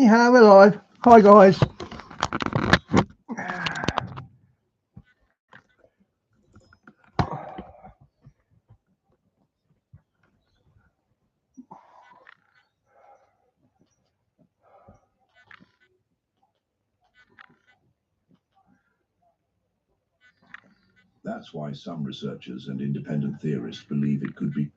Yeah, we're live. Hi, guys. That's why some researchers and independent theorists believe it could be.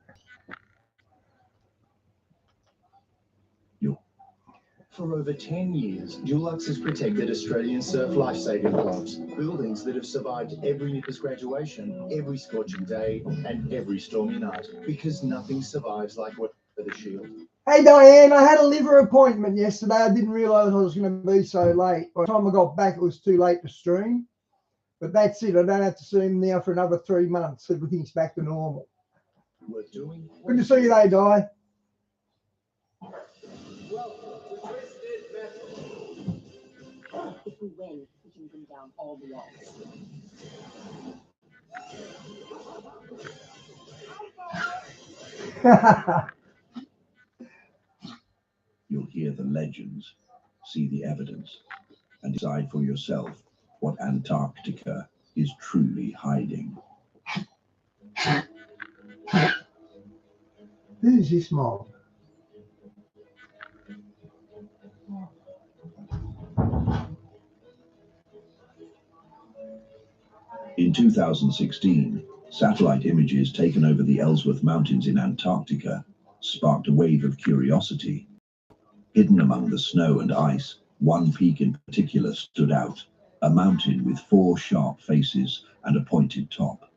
For over 10 years, Dulux has protected Australian surf lifesaving clubs, buildings that have survived every Nippers graduation, every scorching day, and every stormy night, because nothing survives like Weather Shield. Hey, Diane, I had a liver appointment yesterday. I didn't realise I was going to be so late. By the time I got back, it was too late to stream. But that's it. I don't have to stream now for another 3 months. Everything's back to normal. Worth doing. Good to see you there, Di. If we win, we can bring down all the walls. You'll hear the legends, see the evidence, and decide for yourself what Antarctica is truly hiding. Who's this mob? In 2016, satellite images taken over the Ellsworth Mountains in Antarctica sparked a wave of curiosity. Hidden among the snow and ice, one peak in particular stood out, a mountain with 4 sharp faces and a pointed top.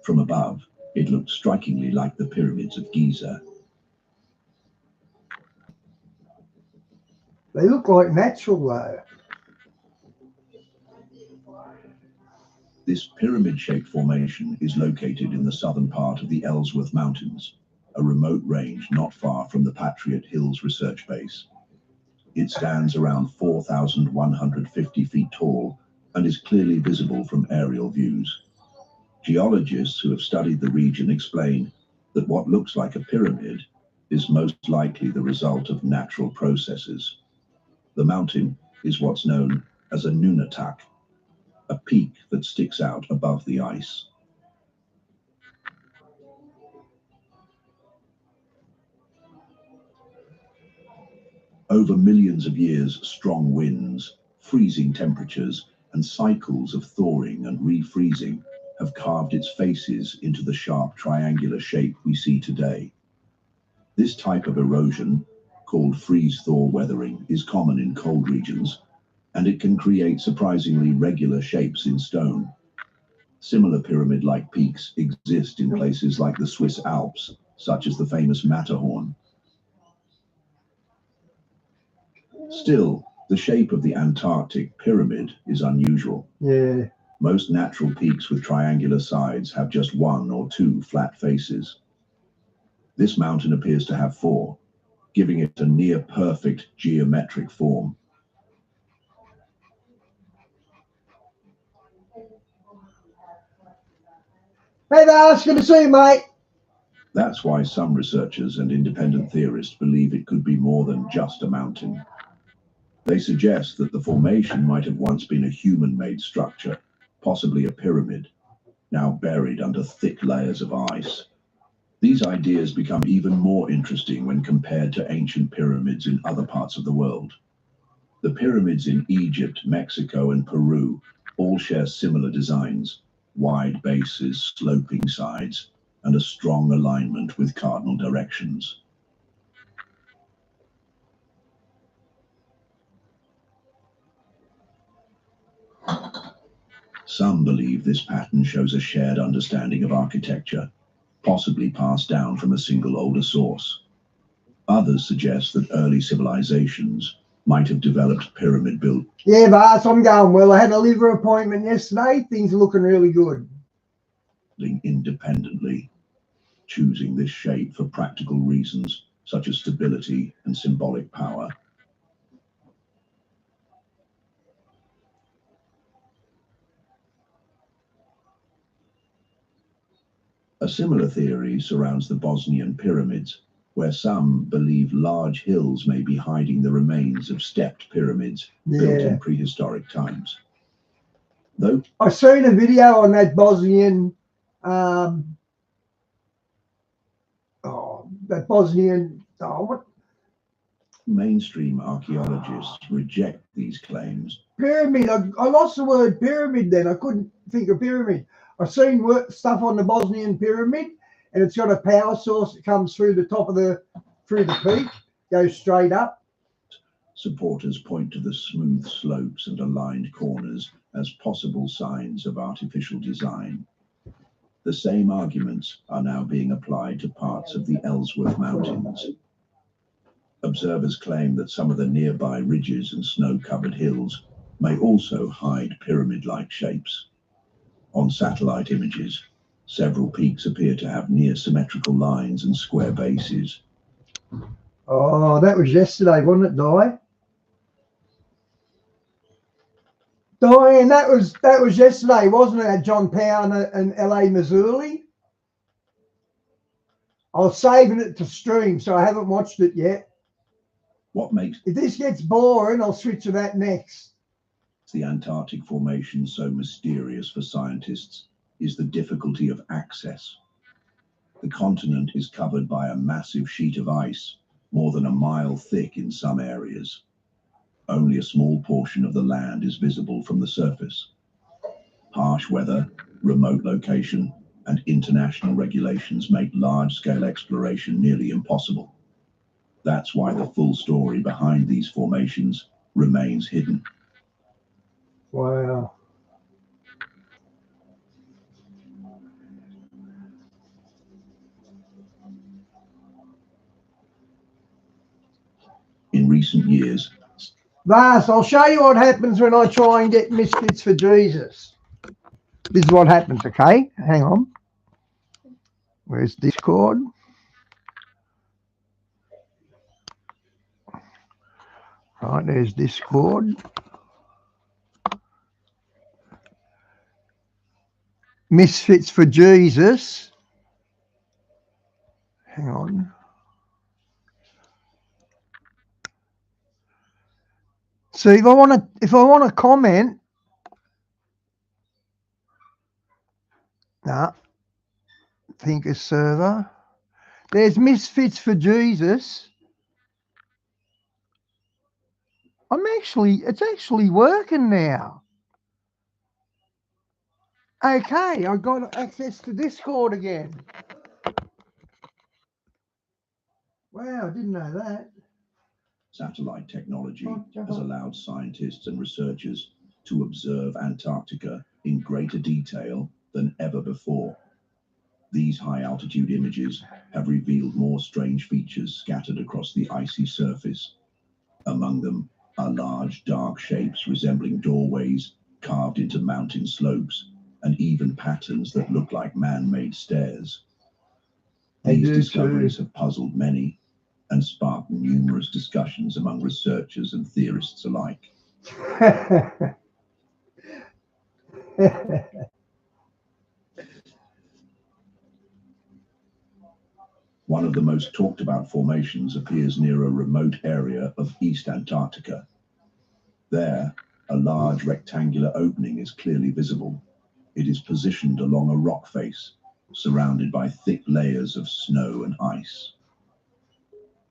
From above, it looked strikingly like the pyramids of Giza. They look like natural, though. This pyramid-shaped formation is located in the southern part of the Ellsworth Mountains, a remote range not far from the Patriot Hills Research Base. It stands around 4,150 feet tall and is clearly visible from aerial views. Geologists who have studied the region explain that what looks like a pyramid is most likely the result of natural processes. The mountain is what's known as a nunatak, a peak that sticks out above the ice. Over millions of years, strong winds, freezing temperatures, and cycles of thawing and refreezing have carved its faces into the sharp triangular shape we see today. This type of erosion, called freeze-thaw weathering, is common in cold regions, and it can create surprisingly regular shapes in stone. Similar pyramid-like peaks exist in places like the Swiss Alps, such as the famous Matterhorn. Still, the shape of the Antarctic pyramid is unusual. Yeah. Most natural peaks with triangular sides have just 1 or 2 flat faces. This mountain appears to have 4, giving it a near-perfect geometric form. Hey there, it's good to see you, mate. That's why some researchers and independent theorists believe it could be more than just a mountain. They suggest that the formation might have once been a human-made structure, possibly a pyramid, now buried under thick layers of ice. These ideas become even more interesting when compared to ancient pyramids in other parts of the world. The pyramids in Egypt, Mexico, and Peru all share similar designs: wide bases, sloping sides, and a strong alignment with cardinal directions. Some believe this pattern shows a shared understanding of architecture, possibly passed down from a single older source. Others suggest that early civilizations might have developed pyramid built. Yeah, Bart, I'm going well. I had a liver appointment yesterday. Things are looking really good. Independently, choosing this shape for practical reasons such as stability and symbolic power. A similar theory surrounds the Bosnian pyramids, where some believe large hills may be hiding the remains of stepped pyramids built in prehistoric times. Though I seen a video on that Bosnian, what mainstream archaeologists reject these claims. pyramid? I lost the word pyramid then. I couldn't think of pyramid. I've seen stuff on the Bosnian pyramid, and it's got a power source that comes through the top of through the peak, goes straight up. Supporters point to the smooth slopes and aligned corners as possible signs of artificial design. The same arguments are now being applied to parts of the Ellsworth Mountains. Observers claim that some of the nearby ridges and snow-covered hills may also hide pyramid-like shapes. On satellite images, several peaks appear to have near symmetrical lines and square bases. Oh, that was yesterday, wasn't it, Di? Diane, that was yesterday, wasn't it, at John Powell and LA, Missouri? I was saving it to stream, so I haven't watched it yet. What makes If this gets boring, I'll switch to that next. the Antarctic formation so mysterious for scientists is the difficulty of access. The continent is covered by a massive sheet of ice, more than a mile thick in some areas. Only a small portion of the land is visible from the surface. Harsh weather, remote location, and international regulations make large-scale exploration nearly impossible. That's why the full story behind these formations remains hidden. Wow. In recent years, Vas, I'll show you what happens when I try and get Misfits for Jesus. This is what happens, okay? Hang on. Where's Discord? Right, there's Discord. Misfits for Jesus. Hang on. So if I want to comment, Thinker server. There's Misfits for Jesus. It's actually working now. Okay, I got access to Discord again. Wow, I didn't know that. satellite technology has allowed scientists and researchers to observe Antarctica in greater detail than ever before. These high-altitude images have revealed more strange features scattered across the icy surface. Among them are large, dark shapes resembling doorways carved into mountain slopes, and even patterns that look like man-made stairs. These discoveries have puzzled many and sparked numerous discussions among researchers and theorists alike. One of the most talked about formations appears near a remote area of East Antarctica. There, a large rectangular opening is clearly visible. It is positioned along a rock face, surrounded by thick layers of snow and ice.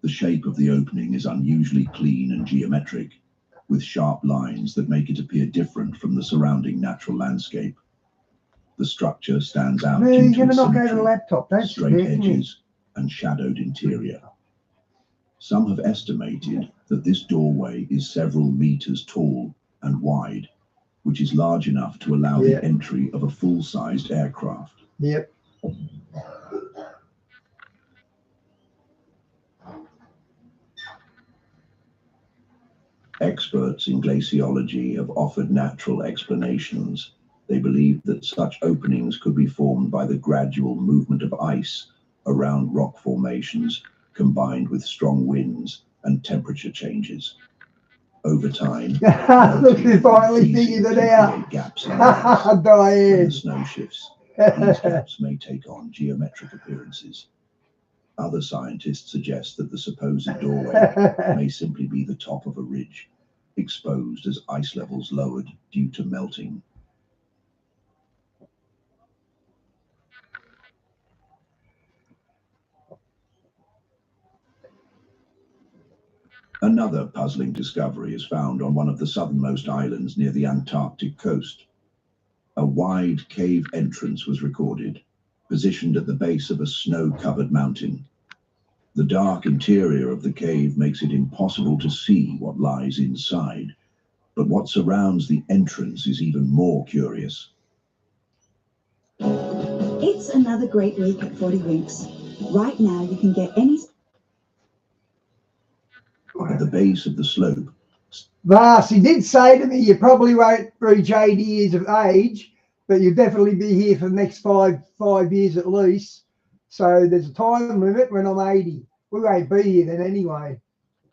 The shape of the opening is unusually clean and geometric, with sharp lines that make it appear different from the surrounding natural landscape. The structure stands out due to its symmetry, straight edges, and shadowed interior. Some have estimated that this doorway is several meters tall and wide, which is large enough to allow the entry of a full-sized aircraft. Yep. Experts in glaciology have offered natural explanations. They believe that such openings could be formed by the gradual movement of ice around rock formations, combined with strong winds and temperature changes. Over time, look, they finally figured it out. Gaps in when the snow shifts. These gaps may take on geometric appearances. Other scientists suggest that the supposed doorway may simply be the top of a ridge, exposed as ice levels lowered due to melting. Another puzzling discovery is found on one of the southernmost islands near the Antarctic coast. A wide cave entrance was recorded, positioned at the base of a snow-covered mountain. The dark interior of the cave makes it impossible to see what lies inside, but what surrounds the entrance is even more curious. It's another great week at 40 Winks. Right now you can get any... At the base of the slope, Vas, he did say to me, you probably won't reach 80 years of age, but you'll definitely be here for the next five years at least. So there's a time limit when I'm 80. We won't be here then anyway.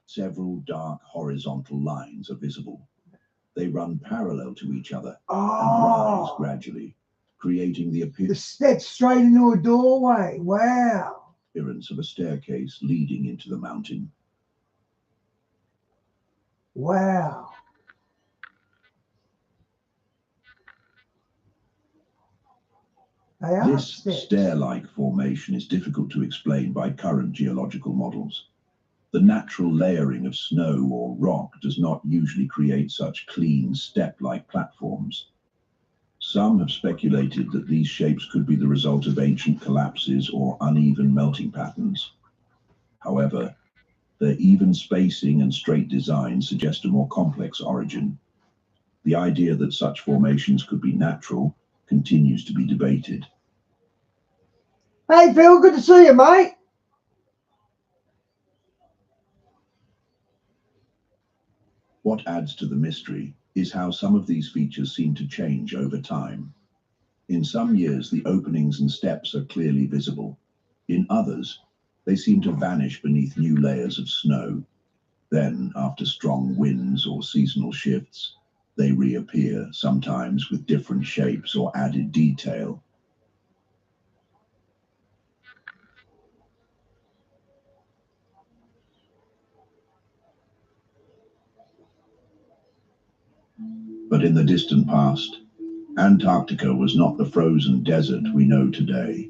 several dark horizontal lines are visible. They run parallel to each other and rise gradually, creating the The steps straight into a doorway. Wow. appearance of a staircase leading into the mountain. Wow. They are This steps. stair-like formation is difficult to explain by current geological models. The natural layering of snow or rock does not usually create such clean step-like platforms. Some have speculated that these shapes could be the result of ancient collapses or uneven melting patterns. However, their even spacing and straight design suggest a more complex origin. The idea that such formations could be natural continues to be debated. Hey Phil, good to see you, mate. What adds to the mystery is how some of these features seem to change over time. In some years, the openings and steps are clearly visible. In others, they seem to vanish beneath new layers of snow. Then, after strong winds or seasonal shifts, they reappear, sometimes with different shapes or added detail. But in the distant past, Antarctica was not the frozen desert we know today.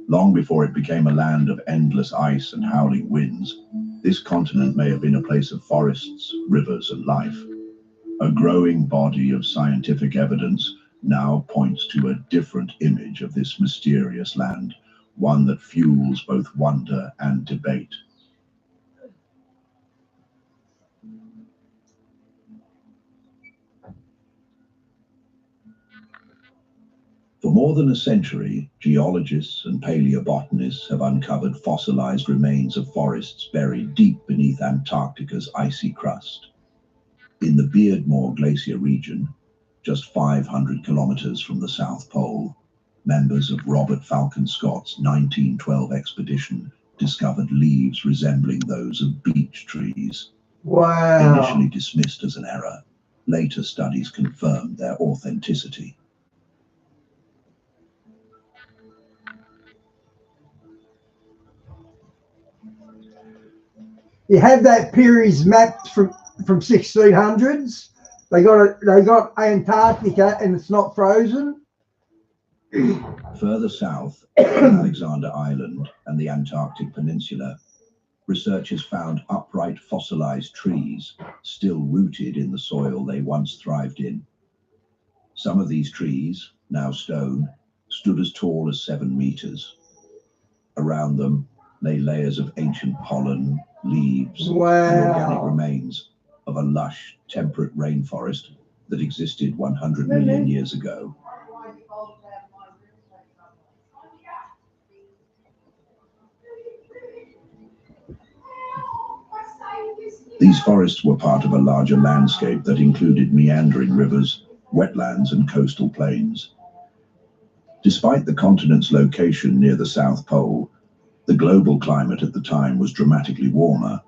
Long before it became a land of endless ice and howling winds, this continent may have been a place of forests, rivers, and life. A growing body of scientific evidence now points to a different image of this mysterious land, one that fuels both wonder and debate. For more than a century, geologists and paleobotanists have uncovered fossilized remains of forests buried deep beneath Antarctica's icy crust. In the Beardmore Glacier region, just 500 kilometers from the South Pole, members of Robert Falcon Scott's 1912 expedition discovered leaves resembling those of beech trees. Wow. Initially dismissed as an error, later studies confirmed their authenticity. You have that Peary's mapped from 1600s. They got Antarctica and it's not frozen. Further south, on Alexander Island and the Antarctic Peninsula, researchers found upright fossilized trees still rooted in the soil they once thrived in. Some of these trees, now stone, stood as tall as 7 meters. Around them lay layers of ancient pollen, leaves, and organic remains of a lush, temperate rainforest that existed 100 million years ago. These forests were part of a larger landscape that included meandering rivers, wetlands, and coastal plains. Despite the continent's location near the South Pole, the global climate at the time was dramatically warmer.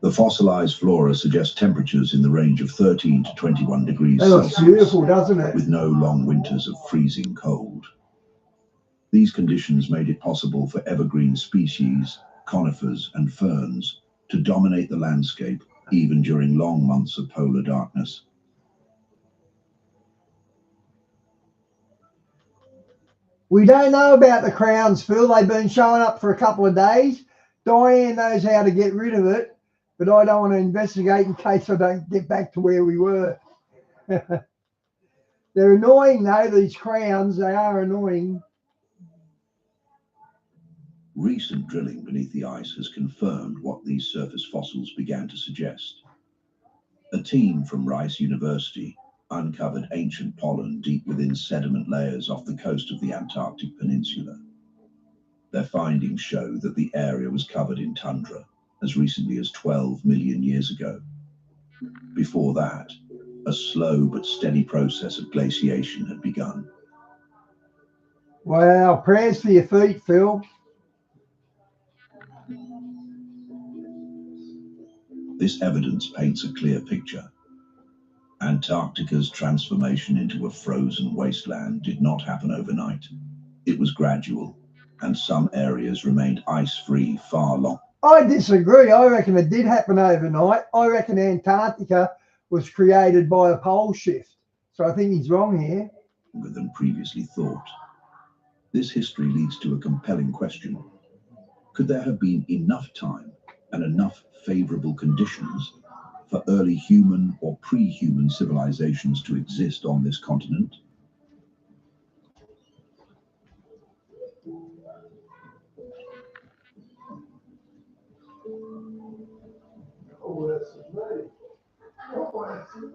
The fossilized flora suggest temperatures in the range of 13 to 21 degrees That looks Celsius, beautiful, doesn't it? with no long winters of freezing cold. These conditions made it possible for evergreen species, conifers and ferns to dominate the landscape even during long months of polar darkness. We don't know about the crowns, Phil. They've been showing up for a couple of days. Diane knows how to get rid of it, but I don't want to investigate in case I don't get back to where we were. They're annoying though, these crowns. They are annoying. Recent drilling beneath the ice has confirmed what these surface fossils began to suggest. A team from Rice University uncovered ancient pollen deep within sediment layers off the coast of the Antarctic Peninsula. Their findings show that the area was covered in tundra as recently as 12 million years ago. Before that, a slow but steady process of glaciation had begun. Wow, prayers for your feet, Phil. This evidence paints a clear picture. Antarctica's transformation into a frozen wasteland did not happen overnight. It was gradual, and some areas remained ice-free far longer. I disagree. I reckon it did happen overnight. I reckon Antarctica was created by a pole shift. So I think he's wrong here. Than previously thought. This history leads to a compelling question. Could there have been enough time and enough favorable conditions for early human or pre-human civilizations to exist on this continent?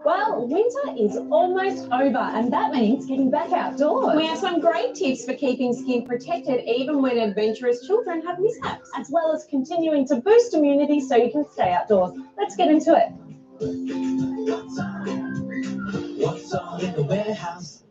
Well, winter is almost over, and that means getting back outdoors. We have some great tips for keeping skin protected even when adventurous children have mishaps, as well as continuing to boost immunity so you can stay outdoors. Let's get into it. What's all in the warehouse?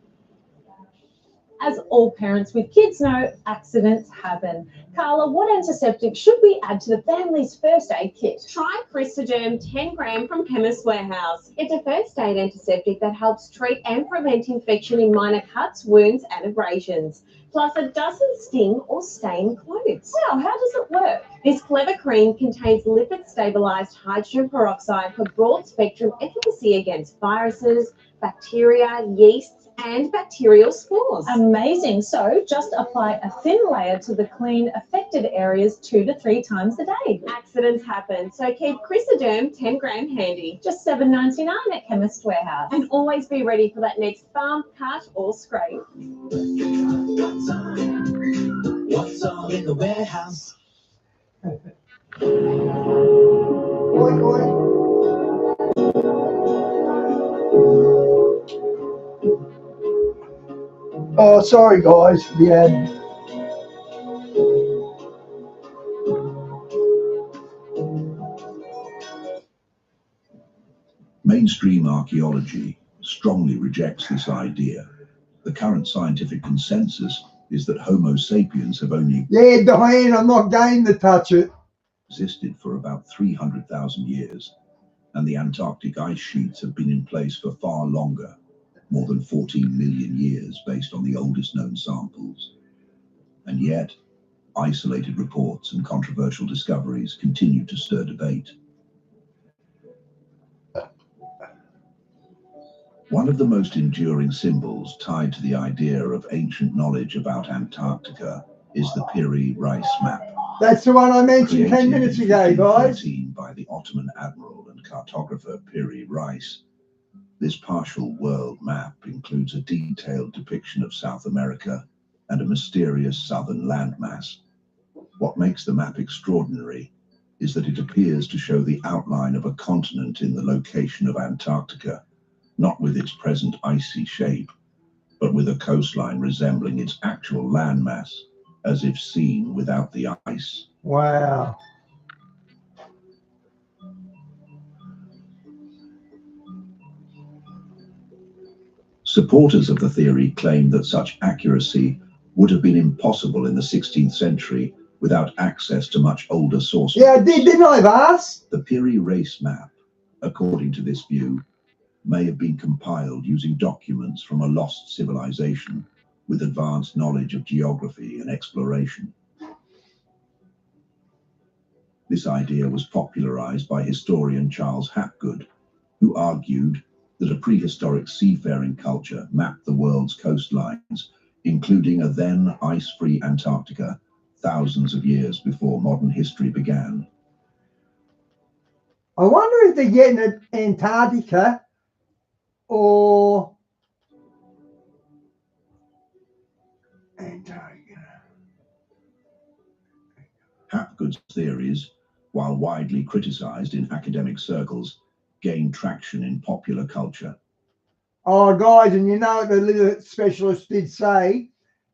As all parents with kids know, accidents happen. Carla, what antiseptic should we add to the family's first aid kit? try Cristoderm 10 gram from Chemist Warehouse. It's a first aid antiseptic that helps treat and prevent infection in minor cuts, wounds and abrasions. Plus, it doesn't sting or stain clothes. Wow, how does it work? This clever cream contains lipid-stabilized hydrogen peroxide for broad-spectrum efficacy against viruses, bacteria, yeasts, and bacterial spores. Amazing. So just apply a thin layer to the clean affected areas 2 to 3 times a day. Accidents happen, so keep Cristoderm 10 gram handy. Just $7.99 at Chemist Warehouse. And always be ready for that next bump, cut or scrape. What's all in the warehouse? Oink, oink. Oh, sorry guys for the ad. Mainstream archaeology strongly rejects this idea. The current scientific consensus is that Homo sapiens have only Yeah, Diane, I'm not game to touch it. existed for about 300,000 years, and the Antarctic ice sheets have been in place for far longer, more than 14 million years based on the oldest known samples. And yet, isolated reports and controversial discoveries continue to stir debate. One of the most enduring symbols tied to the idea of ancient knowledge about Antarctica is the Piri-Reis map. That's the one I mentioned 10 Created minutes in ago, guys. 1513 by the Ottoman admiral and cartographer Piri-Reis. This partial world map includes a detailed depiction of South America and a mysterious southern landmass. What makes the map extraordinary is that it appears to show the outline of a continent in the location of Antarctica, not with its present icy shape, but with a coastline resembling its actual landmass, as if seen without the ice. Wow. Supporters of the theory claim that such accuracy would have been impossible in the 16th century without access to much older sources. Yeah, didn't I, Vas? The Piri-Reis map, according to this view, may have been compiled using documents from a lost civilization with advanced knowledge of geography and exploration. This idea was popularized by historian Charles Hapgood, who argued that a prehistoric seafaring culture mapped the world's coastlines, including a then ice-free Antarctica, thousands of years before modern history began. I wonder if they're getting at Antarctica or Antarctica. Hapgood's theories, while widely criticized in academic circles, gained traction in popular culture. Oh, guys, and you know what the little specialist did say?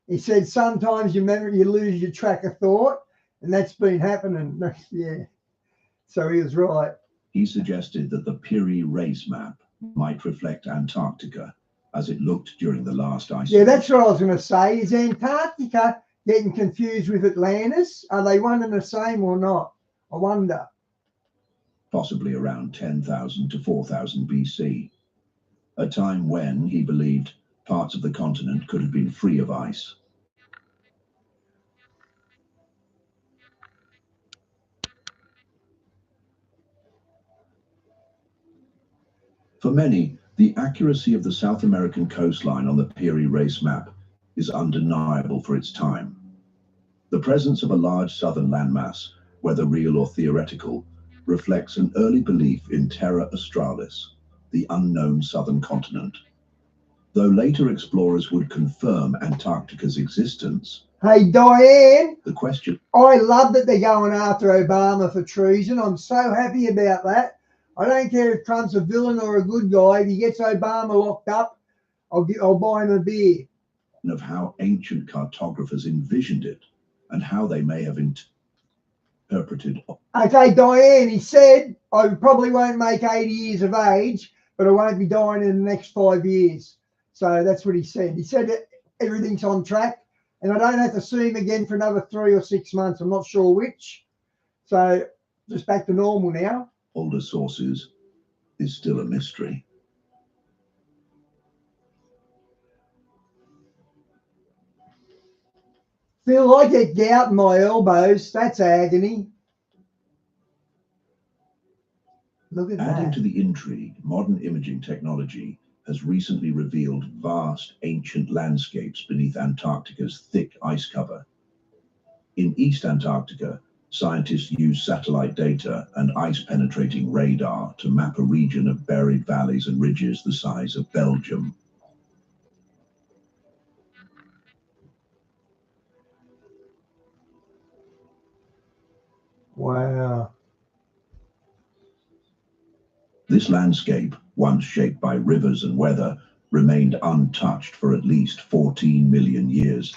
He said sometimes you lose your track of thought, and that's been happening. Yeah, so he was right. He suggested that the Piri race map might reflect Antarctica as it looked during the last ice age. Yeah, that's what I was going to say. Is Antarctica getting confused with Atlantis? Are they one and the same or not? I wonder. Possibly around 10,000 to 4,000 BC, a time when, he believed, parts of the continent could have been free of ice. For many, the accuracy of the South American coastline on the Piri race map is undeniable for its time. The presence of a large southern landmass, whether real or theoretical, reflects an early belief in Terra Australis, the unknown southern continent. Though later explorers would confirm Antarctica's existence. Hey, Diane. The question. I love that they're going after Obama for treason. I'm so happy about that. I don't care if Trump's a villain or a good guy. If he gets Obama locked up, I'll buy him a beer. Of how ancient cartographers envisioned it and how they may have interpreted. Okay, Diane, he said, I probably won't make 80 years of age, but I won't be dying in the next 5 years. So that's what he said. He said that everything's on track, and I don't have to see him again for another 3 or 6 months. I'm not sure which. So just back to normal now. Older sources is still a mystery. Phil, I get gout in my elbows. That's agony. Look at that. Adding to the intrigue, modern imaging technology has recently revealed vast ancient landscapes beneath Antarctica's thick ice cover. In East Antarctica, scientists use satellite data and ice-penetrating radar to map a region of buried valleys and ridges the size of Belgium. Wow. This landscape, once shaped by rivers and weather, remained untouched for at least 14 million years.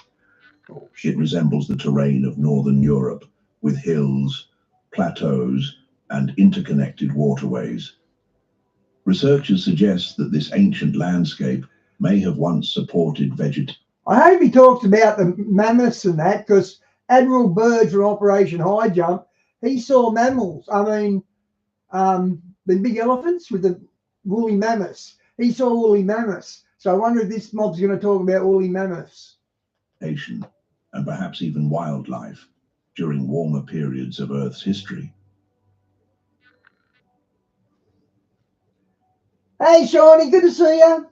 It resembles the terrain of northern Europe, with hills, plateaus, and interconnected waterways. Researchers suggest that this ancient landscape may have once supported vegetation. I hope he talks about the mammoths and that, because Admiral Byrd from Operation High Jump, he saw mammals. I mean, the big elephants with the woolly mammoths. He saw woolly mammoths. So I wonder if this mob's going to talk about woolly mammoths. And perhaps even wildlife during warmer periods of Earth's history. Hey, Shawnee, good to see you.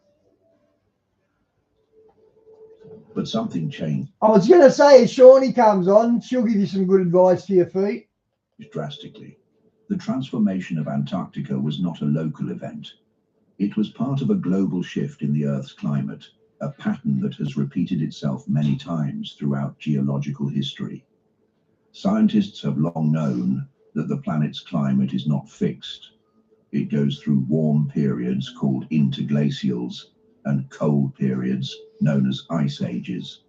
But something changed. I was going to say, if Shawnee comes on, she'll give you some good advice for your feet. Drastically. The transformation of Antarctica was not a local event. It was part of a global shift in the Earth's climate, a pattern that has repeated itself many times throughout geological history. Scientists have long known that the planet's climate is not fixed. It goes through warm periods called interglacials and cold periods known as ice ages.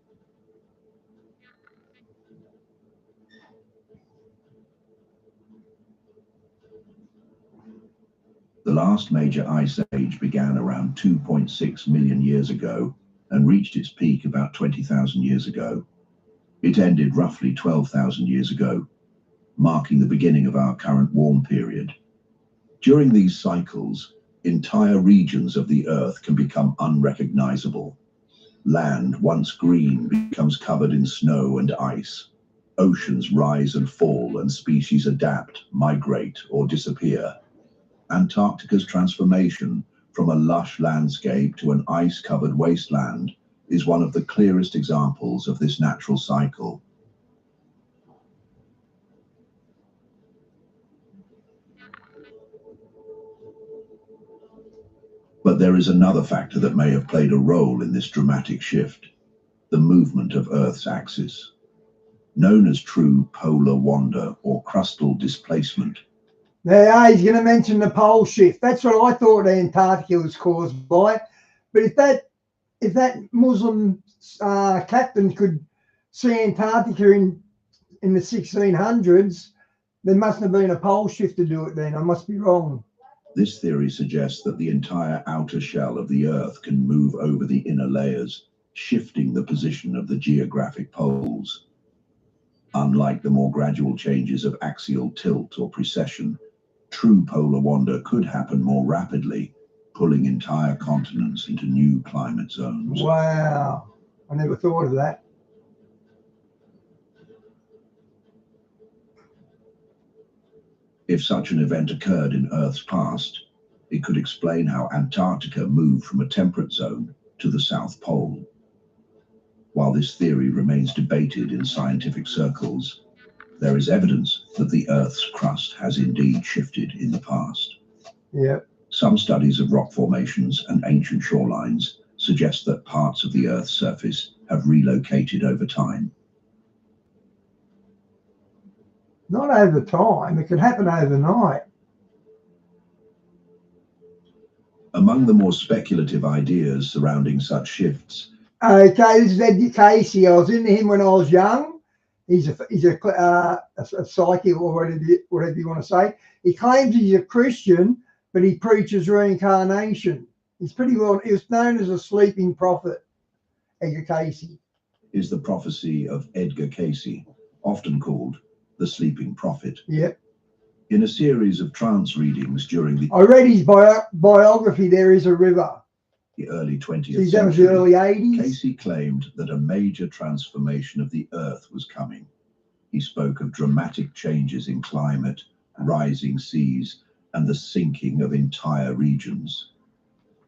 The last major ice age began around 2.6 million years ago and reached its peak about 20,000 years ago. It ended roughly 12,000 years ago, marking the beginning of our current warm period. During these cycles, entire regions of the Earth can become unrecognizable. Land, once green, becomes covered in snow and ice. Oceans rise and fall, and species adapt, migrate, or disappear. Antarctica's transformation from a lush landscape to an ice-covered wasteland is one of the clearest examples of this natural cycle. But there is another factor that may have played a role in this dramatic shift: the movement of Earth's axis. Known as true polar wander or crustal displacement. Now, he's going to mention the pole shift. That's what I thought Antarctica was caused by. But if that Muslim captain could see Antarctica in the 1600s, there mustn't have been a pole shift to do it then. I must be wrong. This theory suggests that the entire outer shell of the Earth can move over the inner layers, shifting the position of the geographic poles. Unlike the more gradual changes of axial tilt or precession, true polar wander could happen more rapidly, pulling entire continents into new climate zones. Wow, I never thought of that. If such an event occurred in Earth's past, it could explain how Antarctica moved from a temperate zone to the South Pole. While this theory remains debated in scientific circles, there is evidence that the Earth's crust has indeed shifted in the past. Yep. Some studies of rock formations and ancient shorelines suggest that parts of the Earth's surface have relocated over time. Not over time, it could happen overnight. Among the more speculative ideas surrounding such shifts. Okay, this is Ed Casey. I was into him when I was young. He's a psychic, or whatever you want to say. He claims he's a Christian, but he preaches reincarnation. He was known as a sleeping prophet, Edgar Casey. Is the prophecy of Edgar Casey, often called the sleeping prophet. Yep. In a series of trance readings during the... I read his biography, There Is a River. The early 20th That century, was the early 80s. Casey claimed that a major transformation of the Earth was coming. He spoke of dramatic changes in climate, rising seas, and the sinking of entire regions.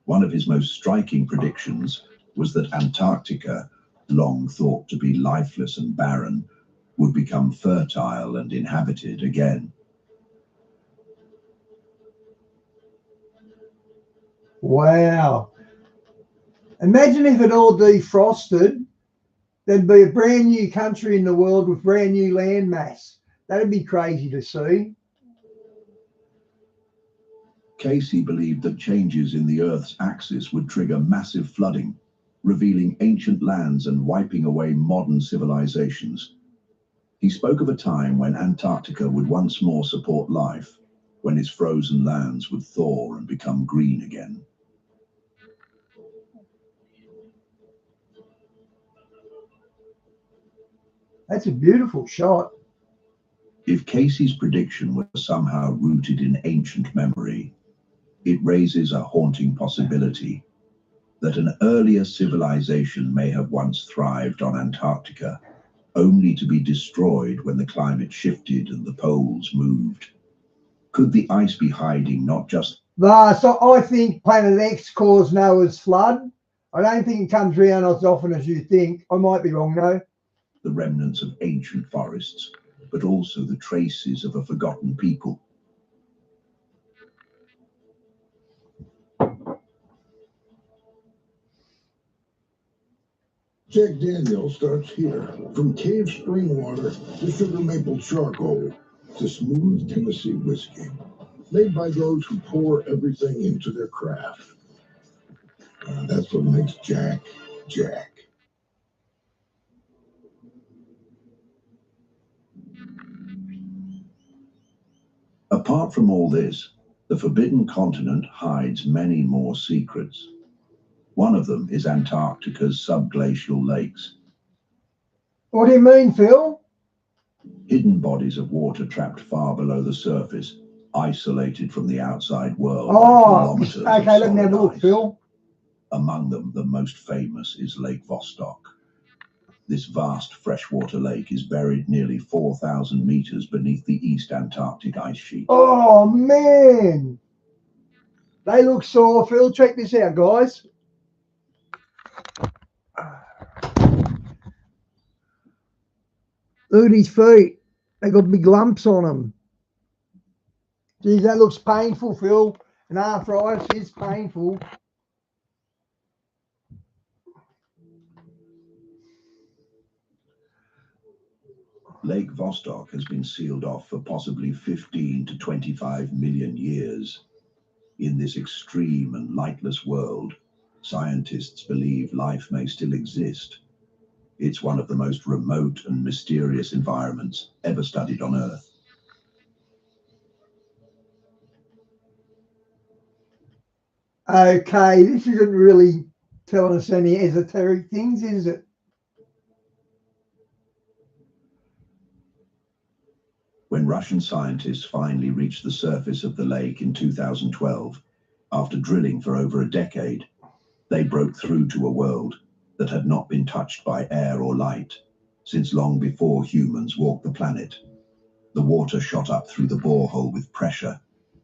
One of his most striking predictions was that Antarctica, long thought to be lifeless and barren, would become fertile and inhabited again. Wow. Imagine if it all defrosted, there'd be a brand new country in the world with brand new land mass. That'd be crazy to see. Casey believed that changes in the Earth's axis would trigger massive flooding, revealing ancient lands and wiping away modern civilizations. He spoke of a time when Antarctica would once more support life, when its frozen lands would thaw and become green again. That's a beautiful shot. If Casey's prediction was somehow rooted in ancient memory, it raises a haunting possibility that an earlier civilization may have once thrived on Antarctica, only to be destroyed when the climate shifted and the poles moved. Could the ice be hiding not just... So I think Planet X caused Noah's flood. I don't think it comes around as often as you think. I might be wrong though. The remnants of ancient forests, but also the traces of a forgotten people. Jack Daniels starts here. From cave spring water to sugar maple charcoal to smooth Tennessee whiskey. Made by those who pour everything into their craft. That's what makes Jack, Jack. Apart from all this, the Forbidden Continent hides many more secrets. One of them is Antarctica's subglacial lakes. What do you mean, Phil? Hidden bodies of water trapped far below the surface, isolated from the outside world. Oh, okay, let me have a look, Phil. Among them, the most famous is Lake Vostok. This vast freshwater lake is buried nearly 4,000 meters beneath the East Antarctic ice sheet. Oh, man. They look sore, Phil. Check this out, guys. Look at his feet. They got big lumps on them. Geez, that looks painful, Phil. And arthritis is painful. Lake Vostok has been sealed off for possibly 15 to 25 million years. In this extreme and lightless world, scientists believe life may still exist. It's one of the most remote and mysterious environments ever studied on Earth. Okay, this isn't really telling us any esoteric things, is it? When Russian scientists finally reached the surface of the lake in 2012, after drilling for over a decade, they broke through to a world that had not been touched by air or light since long before humans walked the planet. The water shot up through the borehole with pressure,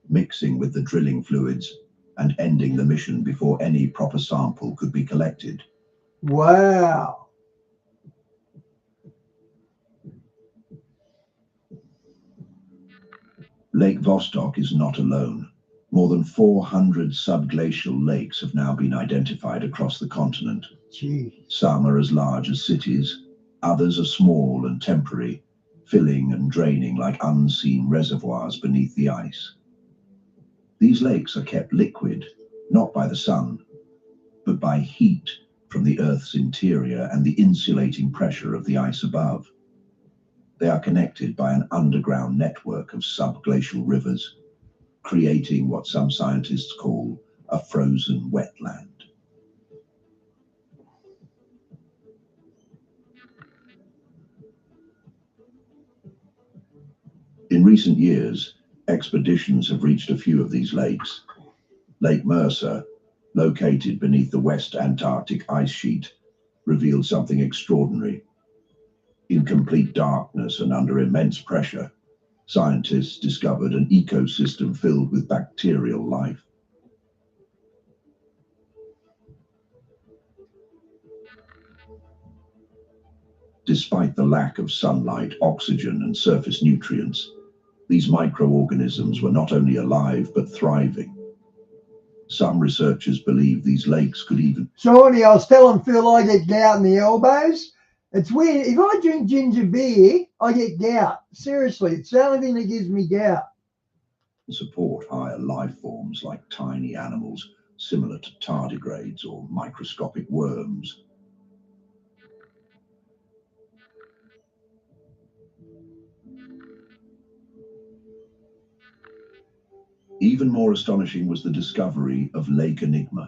mixing with the drilling fluids and ending the mission before any proper sample could be collected. Wow. Lake Vostok is not alone. More than 400 subglacial lakes have now been identified across the continent. Gee. Some are as large as cities, others are small and temporary, filling and draining like unseen reservoirs beneath the ice. These lakes are kept liquid, not by the sun, but by heat from the Earth's interior and the insulating pressure of the ice above. They are connected by an underground network of subglacial rivers, creating what some scientists call a frozen wetland. In recent years, expeditions have reached a few of these lakes. Lake Mercer, located beneath the West Antarctic ice sheet, revealed something extraordinary. In complete darkness and under immense pressure, scientists discovered an ecosystem filled with bacterial life. Despite the lack of sunlight, oxygen, and surface nutrients, these microorganisms were not only alive but thriving. Some researchers believe these lakes could even... Shawnee, I was telling Phil I get gout in the elbows. It's weird. If I drink ginger beer, I get gout. Seriously, it's the only thing that gives me gout. support higher life forms like tiny animals similar to tardigrades or microscopic worms. Even more astonishing was the discovery of Lake Enigma.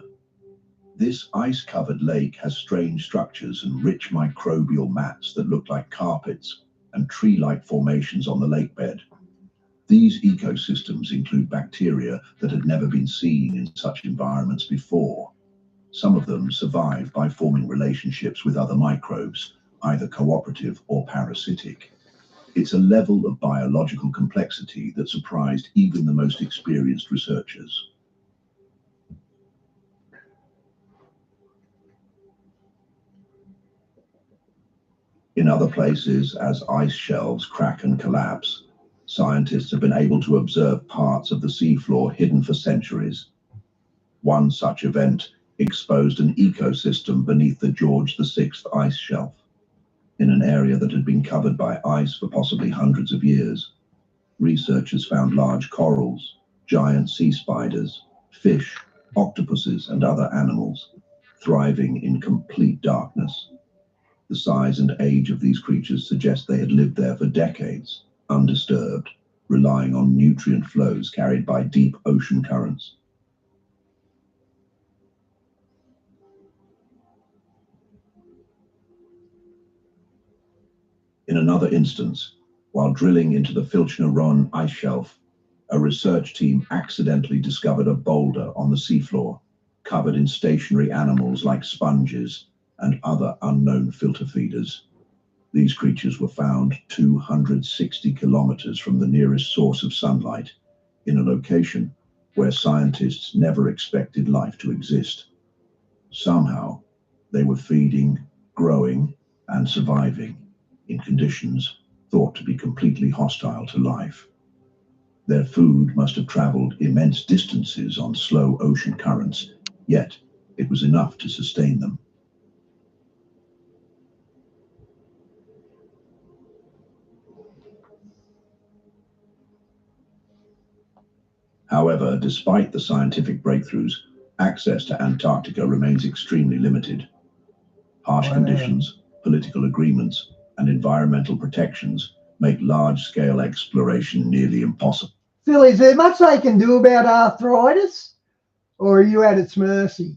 This ice-covered lake has strange structures and rich microbial mats that look like carpets and tree-like formations on the lake bed. These ecosystems include bacteria that had never been seen in such environments before. Some of them survive by forming relationships with other microbes, either cooperative or parasitic. It's a level of biological complexity that surprised even the most experienced researchers. In other places, as ice shelves crack and collapse, scientists have been able to observe parts of the seafloor hidden for centuries. One such event exposed an ecosystem beneath the George VI ice shelf, in an area that had been covered by ice for possibly hundreds of years. Researchers found large corals, giant sea spiders, fish, octopuses, and other animals thriving in complete darkness. The size and age of these creatures suggest they had lived there for decades, undisturbed, relying on nutrient flows carried by deep ocean currents. In another instance, while drilling into the Filchner-Ronne ice shelf, a research team accidentally discovered a boulder on the seafloor. covered in stationary animals like sponges and other unknown filter feeders. These creatures were found 260 kilometers from the nearest source of sunlight, in a location where scientists never expected life to exist. Somehow, they were feeding, growing, and surviving in conditions thought to be completely hostile to life. Their food must have traveled immense distances on slow ocean currents, yet it was enough to sustain them. However, despite the scientific breakthroughs, access to Antarctica remains extremely limited. Harsh conditions, political agreements, and environmental protections make large-scale exploration nearly impossible. Phil, is there much they can do about arthritis, or are you at its mercy?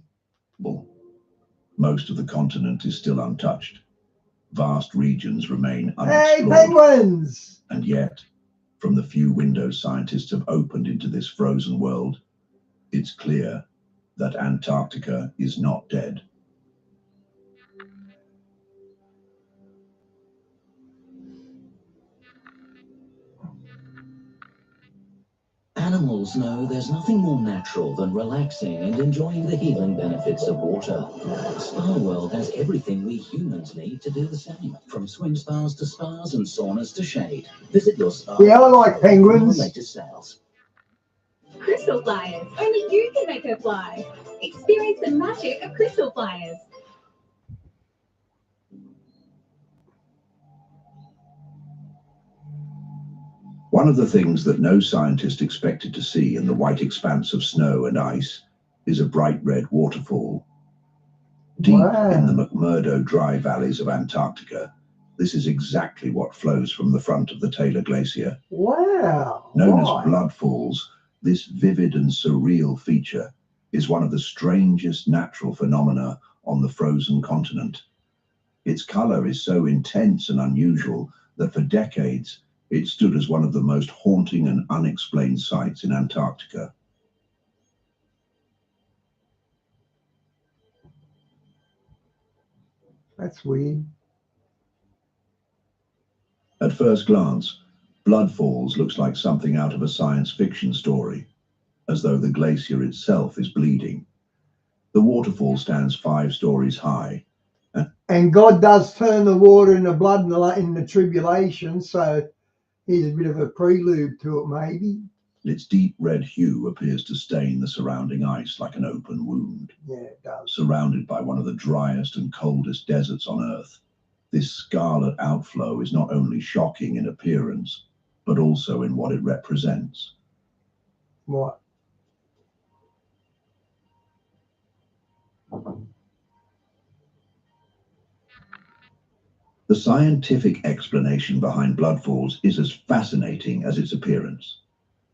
Most of the continent is still untouched. Vast regions remain Hey, unexplored. penguins! And yet, from the few windows scientists have opened into this frozen world, it's clear that Antarctica is not dead. Animals know there's nothing more natural than relaxing and enjoying the healing benefits of water. Spa World has everything we humans need to do the same, from swim spas to spas and saunas to shade. Visit your spa. Yeah, I like penguins. Latest sales. Crystal flyers. Only you can make her fly. Experience the magic of crystal flyers. One of the things that no scientist expected to see in the white expanse of snow and ice is a bright red waterfall. Deep in the McMurdo dry valleys of Antarctica, this is exactly what flows from the front of the Taylor Glacier. Wow. Known as blood falls, this vivid and surreal feature is one of the strangest natural phenomena on the frozen continent. Its color is so intense and unusual that for decades it stood as one of the most haunting and unexplained sights in Antarctica. That's weird. At first glance, Blood Falls looks like something out of a science fiction story, as though the glacier itself is bleeding. The waterfall stands 5 stories high. And God does turn the water into blood in the tribulation, so here's a bit of a prelude to it, maybe. Its deep red hue appears to stain the surrounding ice like an open wound. Yeah, it does. Surrounded by one of the driest and coldest deserts on Earth, this scarlet outflow is not only shocking in appearance, but also in what it represents. What? The scientific explanation behind blood falls is as fascinating as its appearance.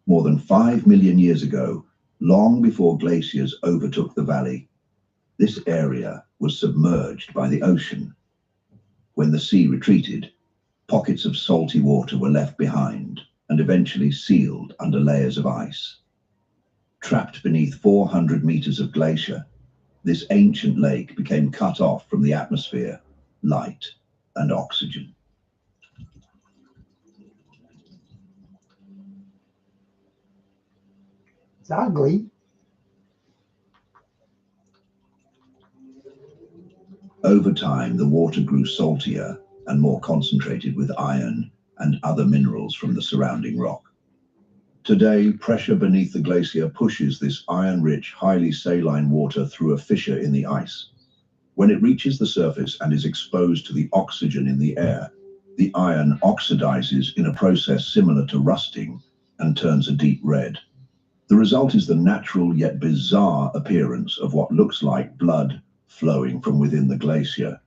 More than 5 million years ago, long before glaciers overtook the valley, this area was submerged by the ocean. When the sea retreated, pockets of salty water were left behind and eventually sealed under layers of ice. Trapped beneath 400 meters of glacier, this ancient lake became cut off from the atmosphere, light, and oxygen. It's ugly. Over time, the water grew saltier and more concentrated with iron and other minerals from the surrounding rock. Today, pressure beneath the glacier pushes this iron-rich, highly saline water through a fissure in the ice. When it reaches the surface and is exposed to the oxygen in the air, the iron oxidizes in a process similar to rusting and turns a deep red. The result is the natural yet bizarre appearance of what looks like blood flowing from within the glacier.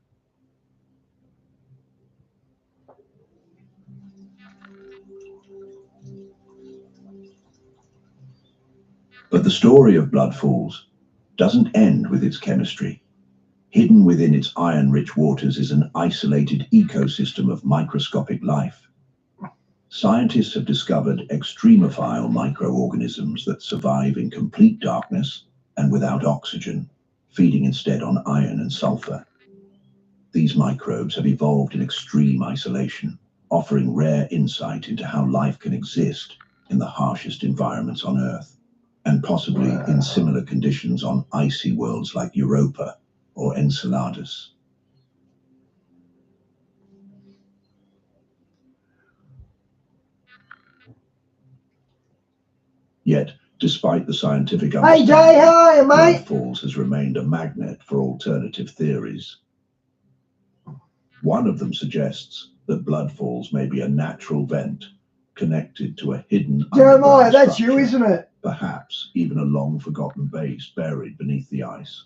But the story of Blood Falls doesn't end with its chemistry. Hidden within its iron-rich waters is an isolated ecosystem of microscopic life. Scientists have discovered extremophile microorganisms that survive in complete darkness and without oxygen, feeding instead on iron and sulfur. These microbes have evolved in extreme isolation, offering rare insight into how life can exist in the harshest environments on Earth, and possibly in similar conditions on icy worlds like Europa or Enceladus. Yet, despite the scientific Hey Jay, understanding, how are you, blood mate? falls has remained a magnet for alternative theories. One of them suggests that blood falls may be a natural vent connected to a hidden Jeremiah, underground that's you, structure, isn't it? perhaps even a long-forgotten base buried beneath the ice.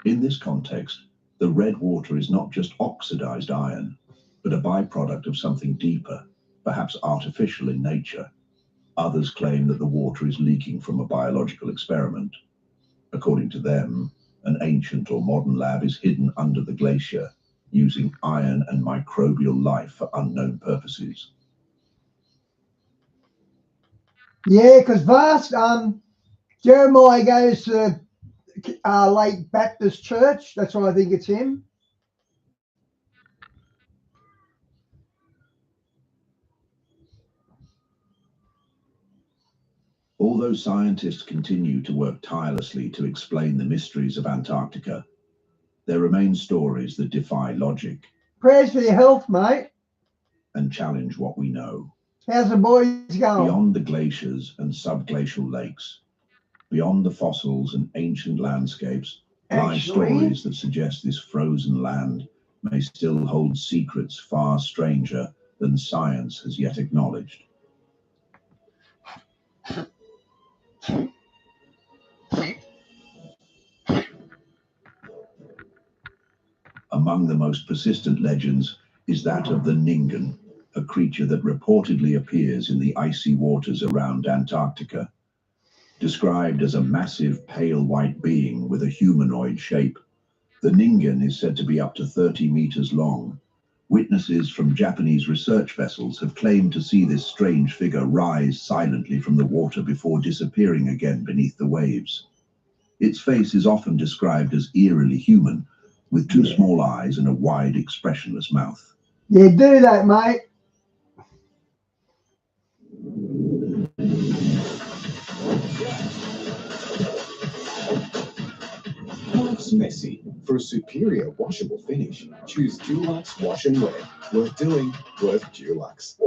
In this context, the red water is not just oxidized iron, but a byproduct of something deeper, perhaps artificial in nature. Others claim that the water is leaking from a biological experiment. According to them, an ancient or modern lab is hidden under the glacier, using iron and microbial life for unknown purposes. Yeah, because Jeremiah goes to Lake Baptist Church. That's why I think it's him. Although scientists continue to work tirelessly to explain the mysteries of Antarctica, there remain stories that defy logic Prayers for your health, mate. and challenge what we know. How's the boys going? Beyond the glaciers and subglacial lakes, beyond the fossils and ancient landscapes, lie stories that suggest this frozen land may still hold secrets far stranger than science has yet acknowledged. Among the most persistent legends is that of the Ningen, a creature that reportedly appears in the icy waters around Antarctica. Described as a massive pale white being with a humanoid shape, the Ningen is said to be up to 30 meters long. Witnesses from Japanese research vessels have claimed to see this strange figure rise silently from the water before disappearing again beneath the waves. Its face is often described as eerily human, with two small eyes and a wide, expressionless mouth. Yeah, do that, mate. Life's messy. For a superior washable finish, choose Dulux Wash and Wear. Worth doing, worth Dulux.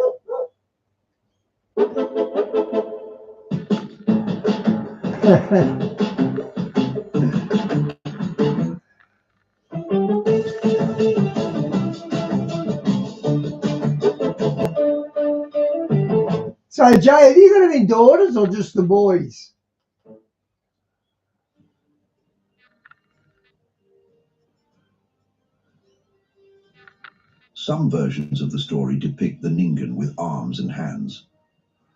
So, Jay, have you got any daughters or just the boys? Some versions of the story depict the Ningen with arms and hands.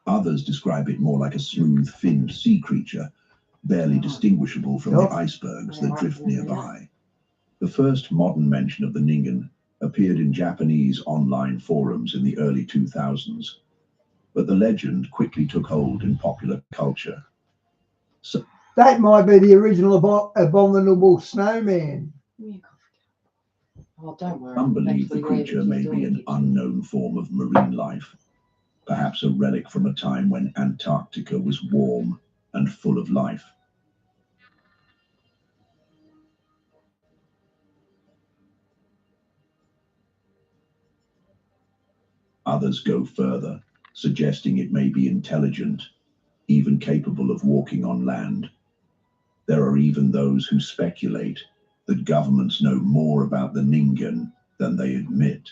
Others describe it more like a smooth, finned sea creature, barely distinguishable from the icebergs that drift nearby. The first modern mention of the Ningen appeared in Japanese online forums in the early 2000s, but the legend quickly took hold in popular culture. So, that might be the original abominable snowman. Oh, don't worry. some believe the creature may be an unknown form of marine life, perhaps a relic from a time when Antarctica was warm and full of life. Others go further, suggesting it may be intelligent, even capable of walking on land. There are even those who speculate that governments know more about the Ningen than they admit,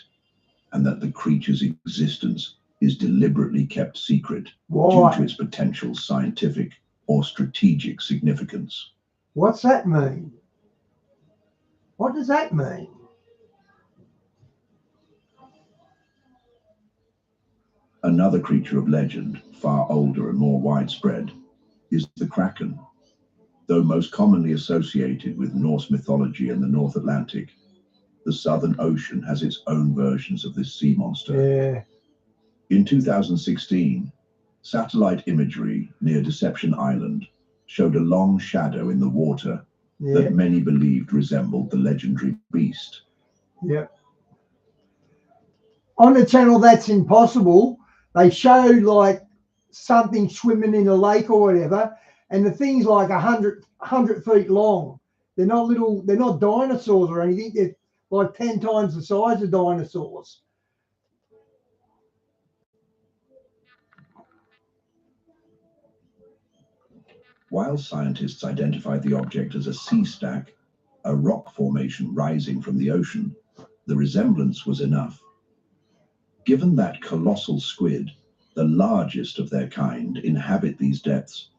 and that the creature's existence is deliberately kept secret due to its potential scientific or strategic significance. What's that mean? What does that mean? Another creature of legend, far older and more widespread, is the Kraken. Though most commonly associated with Norse mythology and the North Atlantic, the Southern Ocean has its own versions of this sea monster. Yeah. In 2016, Satellite imagery near Deception Island showed a long shadow in the water Yeah. that many believed resembled the legendary beast. Yep. On the channel That's Impossible, they show like something swimming in a lake or whatever, and the thing's like 100 feet long. They're not little, they're not dinosaurs or anything. They're like 10 times the size of dinosaurs. While scientists identified the object as a sea stack, a rock formation rising from the ocean, the resemblance was enough. Given that colossal squid, the largest of their kind, inhabit these depths,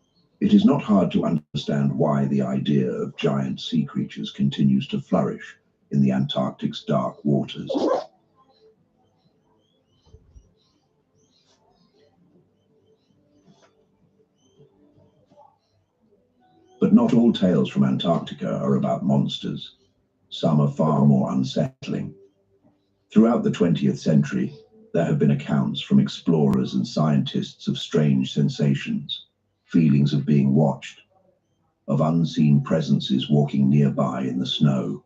it is not hard to understand why the idea of giant sea creatures continues to flourish in the Antarctic's dark waters. But not all tales from Antarctica are about monsters. Some are far more unsettling. Throughout the 20th century, there have been accounts from explorers and scientists of strange sensations, feelings of being watched, of unseen presences walking nearby in the snow.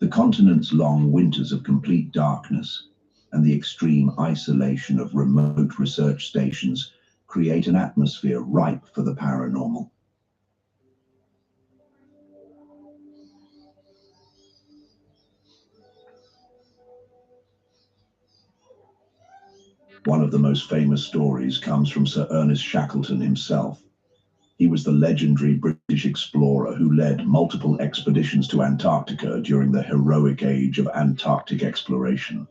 The continent's long winters of complete darkness and the extreme isolation of remote research stations create an atmosphere ripe for the paranormal. One of the most famous stories comes from Sir Ernest Shackleton himself. He was the legendary British explorer who led multiple expeditions to Antarctica during the heroic age of Antarctic exploration.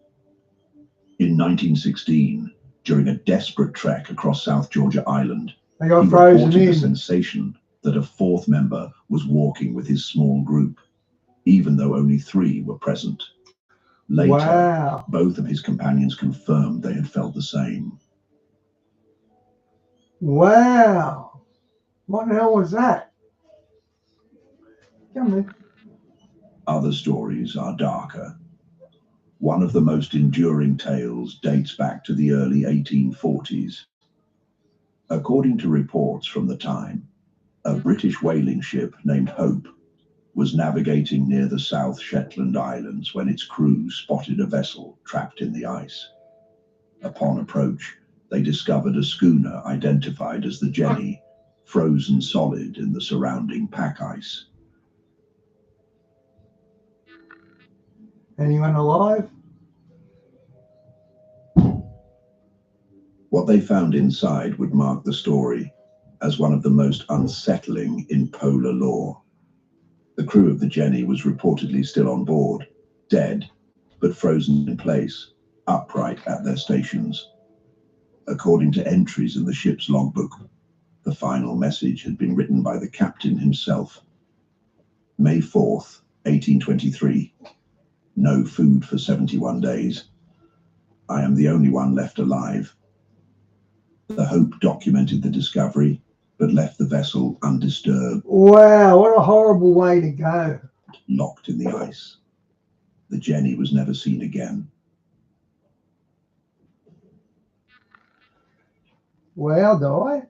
In 1916, during a desperate trek across South Georgia Island, They got he frozen reported the in. sensation that a fourth member was walking with his small group, even though only 3 were present. Later, Wow. both of his companions confirmed they had felt the same. Wow. What the hell was that? Come in. Other stories are darker. One of the most enduring tales dates back to the early 1840s. According to reports from the time, a British whaling ship named Hope was navigating near the South Shetland Islands when its crew spotted a vessel trapped in the ice. Upon approach, they discovered a schooner identified as the Jenny, frozen solid in the surrounding pack ice. Anyone alive? What they found inside would mark the story as one of the most unsettling in polar lore. The crew of the Jenny was reportedly still on board, dead, but frozen in place, upright at their stations. According to entries in the ship's logbook, the final message had been written by the captain himself. May 4th, 1823. No food for 71 days. I am the only one left alive. The Hope documented the discovery, but left the vessel undisturbed. Wow, what a horrible way to go. Locked in the ice. The Jenny was never seen again. Well, Di.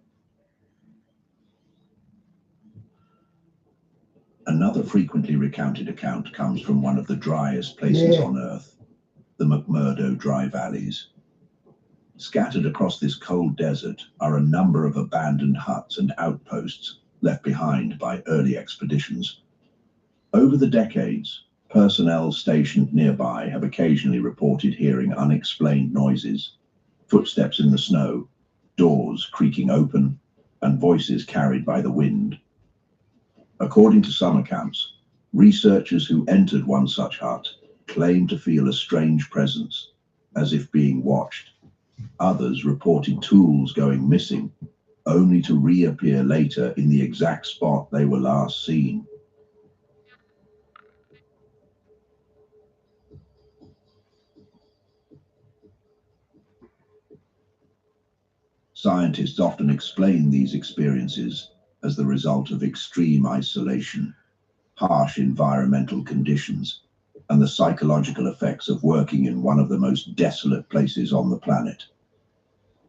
Another frequently recounted account comes from one of the driest places on Earth, the McMurdo Dry Valleys. Scattered across this cold desert are a number of abandoned huts and outposts left behind by early expeditions. Over the decades, personnel stationed nearby have occasionally reported hearing unexplained noises, footsteps in the snow, doors creaking open, and voices carried by the wind. According to some accounts, researchers who entered one such hut claimed to feel a strange presence, as if being watched. Others reported tools going missing, only to reappear later in the exact spot they were last seen. Scientists often explain these experiences as the result of extreme isolation, harsh environmental conditions, and the psychological effects of working in one of the most desolate places on the planet.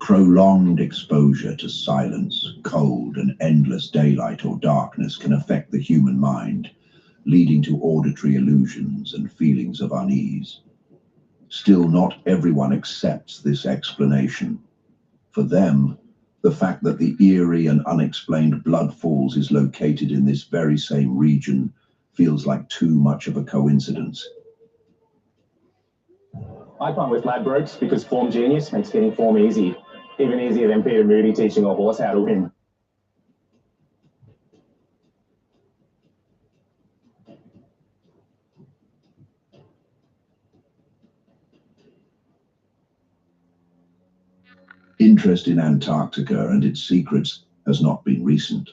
Prolonged exposure to silence, cold, and endless daylight or darkness can affect the human mind, leading to auditory illusions and feelings of unease. Still, not everyone accepts this explanation. For them, the fact that the eerie and unexplained blood falls is located in this very same region feels like too much of a coincidence. I can't with Ladbrokes because Form Genius makes getting form easy. Even easier than Peter Moody teaching a horse how to win. Interest in Antarctica and its secrets has not been recent.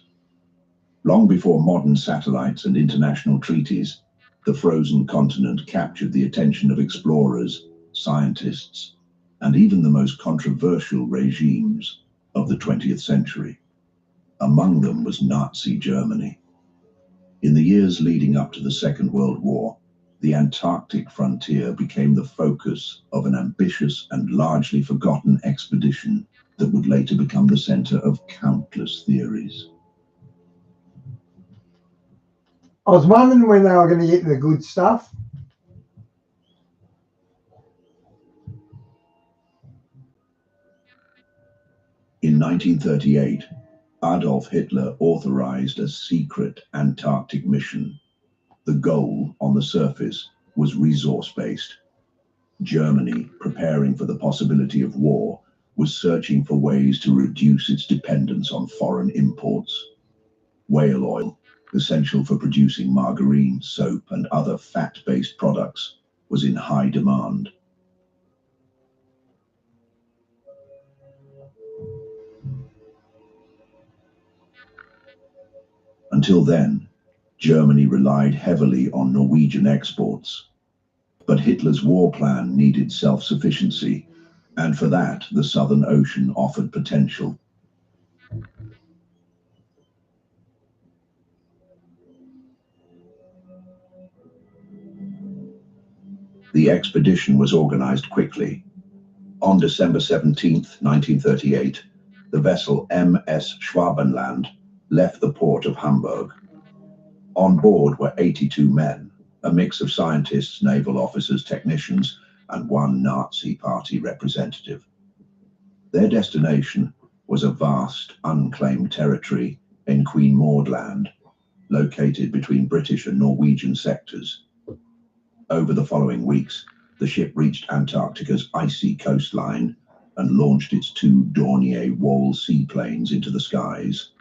Long before modern satellites and international treaties, the frozen continent captured the attention of explorers, scientists, and even the most controversial regimes of the 20th century. Among them was Nazi Germany. In the years leading up to the Second World War, the Antarctic frontier became the focus of an ambitious and largely forgotten expedition that would later become the center of countless theories. I was wondering when they were going to get the good stuff. In 1938, Adolf Hitler authorized a secret Antarctic mission. The goal, on the surface, was resource-based. Germany, preparing for the possibility of war, was searching for ways to reduce its dependence on foreign imports. Whale oil, essential for producing margarine, soap, and other fat-based products, was in high demand. Until then, Germany relied heavily on Norwegian exports. But Hitler's war plan needed self-sufficiency, and for that, the Southern Ocean offered potential. The expedition was organized quickly. On December 17, 1938, the vessel MS Schwabenland left the port of Hamburg. On board were 82 men, a mix of scientists, naval officers, technicians, and one Nazi Party representative. Their destination was a vast, unclaimed territory in Queen Maud Land, located between British and Norwegian sectors. Over the following weeks, the ship reached Antarctica's icy coastline and launched its two Dornier Wall seaplanes into the skies.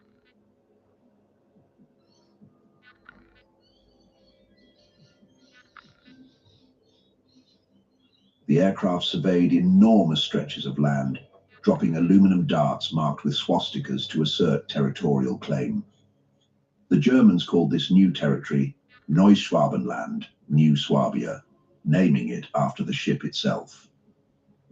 The aircraft surveyed enormous stretches of land, dropping aluminum darts marked with swastikas to assert territorial claim. The Germans called this new territory Neuschwabenland, New Swabia, naming it after the ship itself.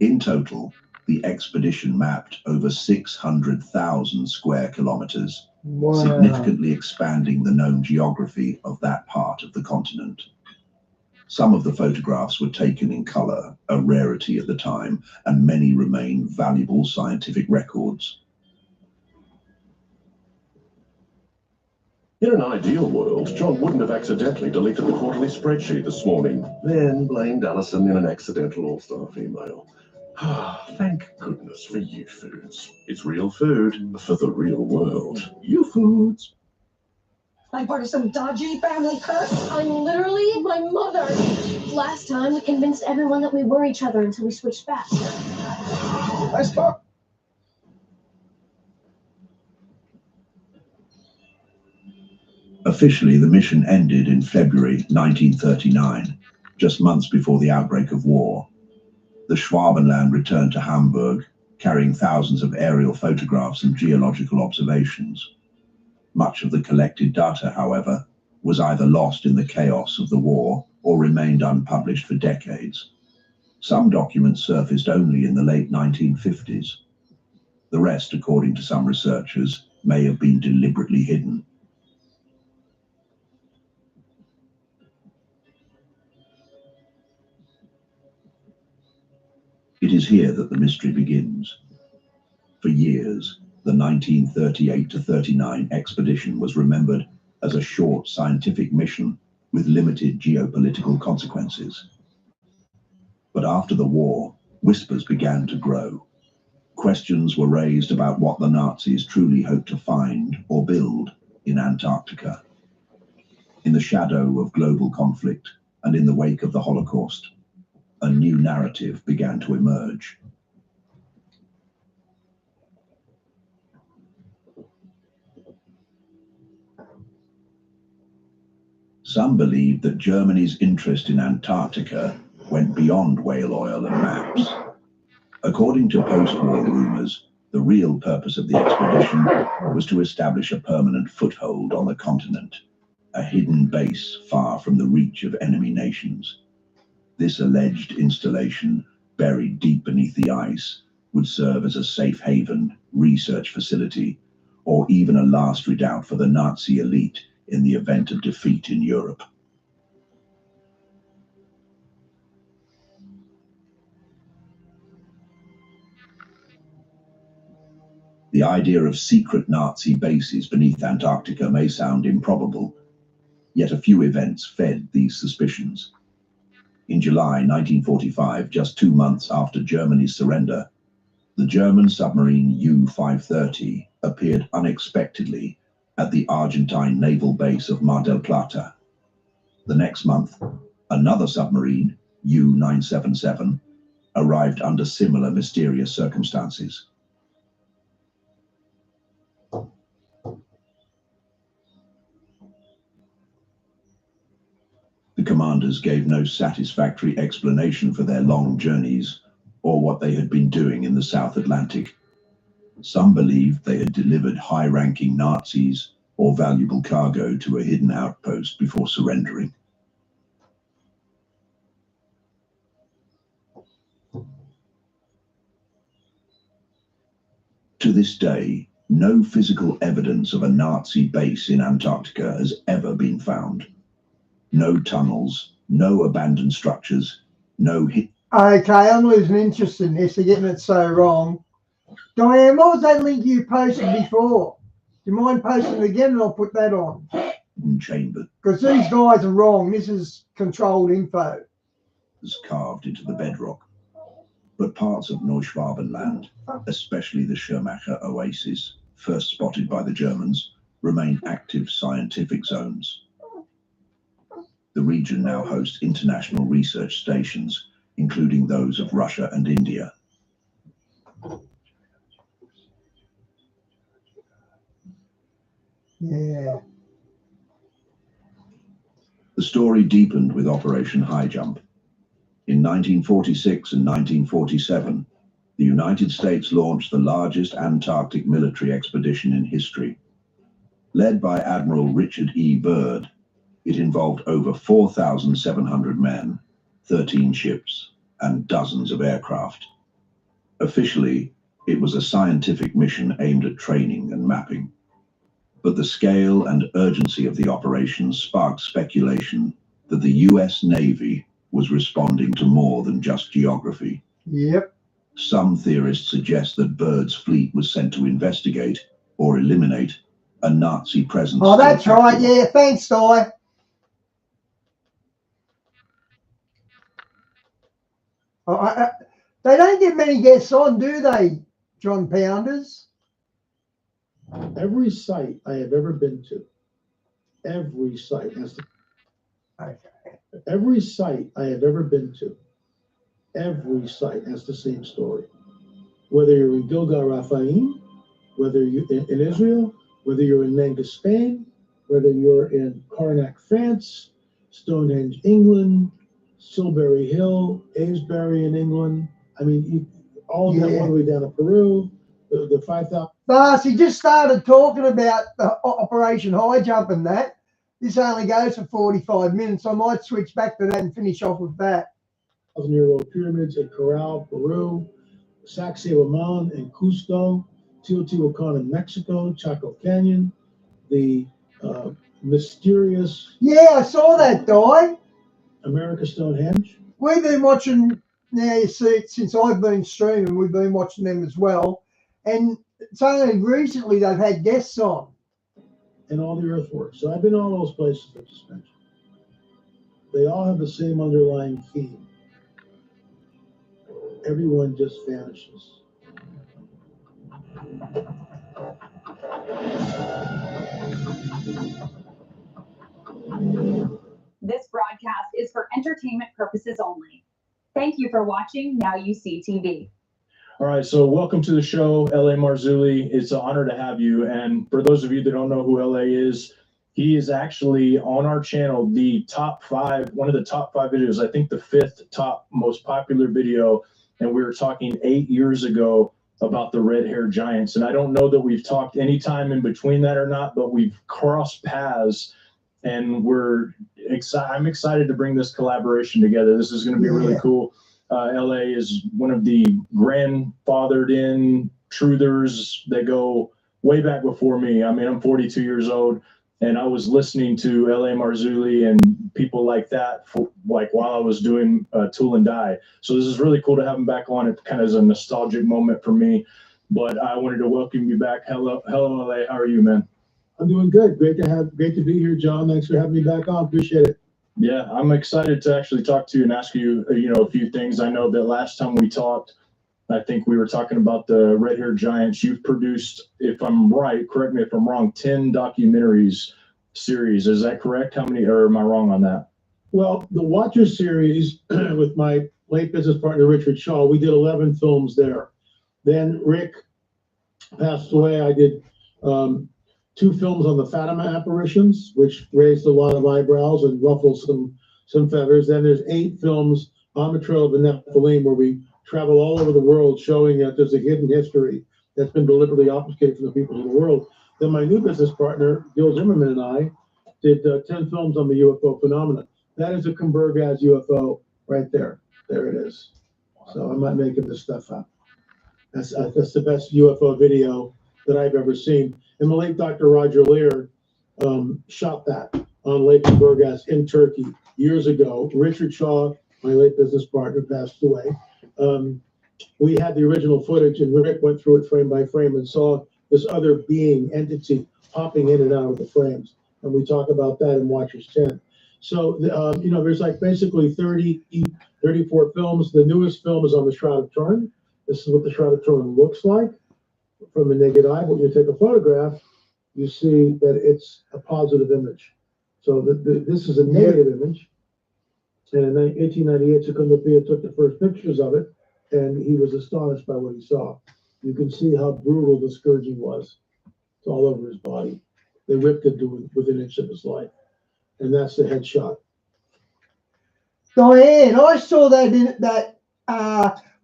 In total, the expedition mapped over 600,000 square kilometers, significantly expanding the known geography of that part of the continent. Some of the photographs were taken in color, a rarity at the time, and many remain valuable scientific records. In an ideal world, John wouldn't have accidentally deleted the quarterly spreadsheet this morning, then blamed Alison in an accidental all-staff email. Thank goodness for U-Foods. It's real food for the real world. U-Foods. I'm part of some dodgy family curse. I'm literally my mother. Last time, we convinced everyone that we were each other until we switched back. Let's talk. Officially, the mission ended in February 1939, just months before the outbreak of war. The Schwabenland returned to Hamburg, carrying thousands of aerial photographs and geological observations. Much of the collected data, however, was either lost in the chaos of the war or remained unpublished for decades. Some documents surfaced only in the late 1950s. The rest, according to some researchers, may have been deliberately hidden. It is here that the mystery begins. For years, the 1938-39 expedition was remembered as a short scientific mission with limited geopolitical consequences. But after the war, whispers began to grow. Questions were raised about what the Nazis truly hoped to find or build in Antarctica. In the shadow of global conflict and in the wake of the Holocaust, a new narrative began to emerge. Some believed that Germany's interest in Antarctica went beyond whale oil and maps. According to post-war rumors, the real purpose of the expedition was to establish a permanent foothold on the continent, a hidden base far from the reach of enemy nations. This alleged installation, buried deep beneath the ice, would serve as a safe haven, research facility, or even a last redoubt for the Nazi elite in the event of defeat in Europe. The idea of secret Nazi bases beneath Antarctica may sound improbable, yet a few events fed these suspicions. In July 1945, just 2 months after Germany's surrender, the German submarine U-530 appeared unexpectedly at the Argentine naval base of Mar del Plata. The next month, another submarine, U-977, arrived under similar mysterious circumstances. The commanders gave no satisfactory explanation for their long journeys or what they had been doing in the South Atlantic. Some believed they had delivered high-ranking Nazis or valuable cargo to a hidden outpost before surrendering. To this day, no physical evidence of a Nazi base in Antarctica has ever been found. No tunnels, no abandoned structures, no hit. Okay, I'm losing interest in this. They're getting it so wrong. Diane, what was that link you posted before? Do you mind posting it again and I'll put that on? Chamber. Because these guys are wrong. This is controlled info. Was carved into the bedrock. But parts of Neuschwabenland, especially the Schermacher oasis, first spotted by the Germans, remain active scientific zones. The region now hosts international research stations, including those of Russia and India. Yeah. The story deepened with Operation High Jump. In 1946 and 1947, the United States launched the largest Antarctic military expedition in history. Led by Admiral Richard E. Byrd, it involved over 4,700 men, 13 ships, and dozens of aircraft. Officially, it was a scientific mission aimed at training and mapping. But the scale and urgency of the operation sparked speculation that the US Navy was responding to more than just geography. Yep. Some theorists suggest that Byrd's fleet was sent to investigate or eliminate a Nazi presence. Oh, that's right. Yeah, thanks, Di. They don't get many guests on, do they, John Pounders? Every site I have ever been to, every site has to. Okay. Every site I have ever been to, every site has the same story. Whether you're in Gilgal Raphaim, whether you're in Israel, whether you're in Menga, Spain, whether you're in Karnak, France, Stonehenge, England, Silbury Hill, Aylesbury in England. I mean, all that all the way down to Peru, the 5,000. Darcy just started talking about the Operation High Jump and that. This only goes for 45 minutes. I might switch back to that and finish off with that. 1,000-year-old pyramids at Corral, Peru, Sacsayhuaman in Cusco, Teotihuacan in Mexico, Chaco Canyon, the mysterious. Yeah, I saw that, Di. America Stonehenge. We've been watching, now you see, since I've been streaming, we've been watching them as well. And it's only recently they've had guests on. And all the earthworks. So I've been all those places I just mentioned. They all have the same underlying theme. Everyone just vanishes. This broadcast is for entertainment purposes only. Thank you for watching Now You See TV. All right, so welcome to the show, L.A. Marzulli. It's an honor to have you. And for those of you that don't know who L.A. is, he is actually on our channel, the top 5, one of the top 5 videos, I think the 5th top most popular video. And we were talking 8 years ago about the red-haired giants. And I don't know that we've talked any time in between that or not, but we've crossed paths. And I'm excited to bring this collaboration together. This is going to be really cool. LA is one of the grandfathered in truthers that go way back before me. I mean, I'm 42 years old, and I was listening to LA Marzulli and people like that while I was doing Tool and Die. So this is really cool to have him back on. It kind of is a nostalgic moment for me. But I wanted to welcome you back. Hello, LA. How are you, man? I'm doing good. Great to be here, John. Thanks for having me back on. Appreciate it. Yeah, I'm excited to actually talk to you and ask you, a few things. I know that last time we talked, I think we were talking about the red-haired giants. You've produced, if I'm right, correct me if I'm wrong, 10 documentaries series. Is that correct? How many, or am I wrong on that? Well, the Watcher series with my late business partner, Richard Shaw, we did 11 films there. Then Rick passed away. I did 2 films on the Fatima apparitions, which raised a lot of eyebrows and ruffled some feathers. Then there's 8 films on the Trail of the Nephilim, where we travel all over the world showing that there's a hidden history that's been deliberately obfuscated from the people of the world. Then my new business partner, Gil Zimmerman, and I did 10 films on the UFO phenomena. That is a Kumbergaz UFO right there. There it is. So I'm not making this stuff up. That's the best UFO video that I've ever seen. And the late Dr. Roger Lear shot that on Lake Kumbergaz in Turkey years ago. Richard Shaw, my late business partner, passed away. We had the original footage, and Rick went through it frame by frame and saw this other being, entity, popping in and out of the frames. And we talk about that in Watchers 10. So, there's like basically 34 films. The newest film is on the Shroud of Turin. This is what the Shroud of Turin looks like from the naked eye. But when you take a photograph, you see that it's a positive image. So this is a negative image. And in 1898, Secundopia took the first pictures of it, and he was astonished by what he saw. You can see how brutal the scourging was. It's all over his body. They ripped it within an inch of his life. And that's the headshot. Diane, I saw that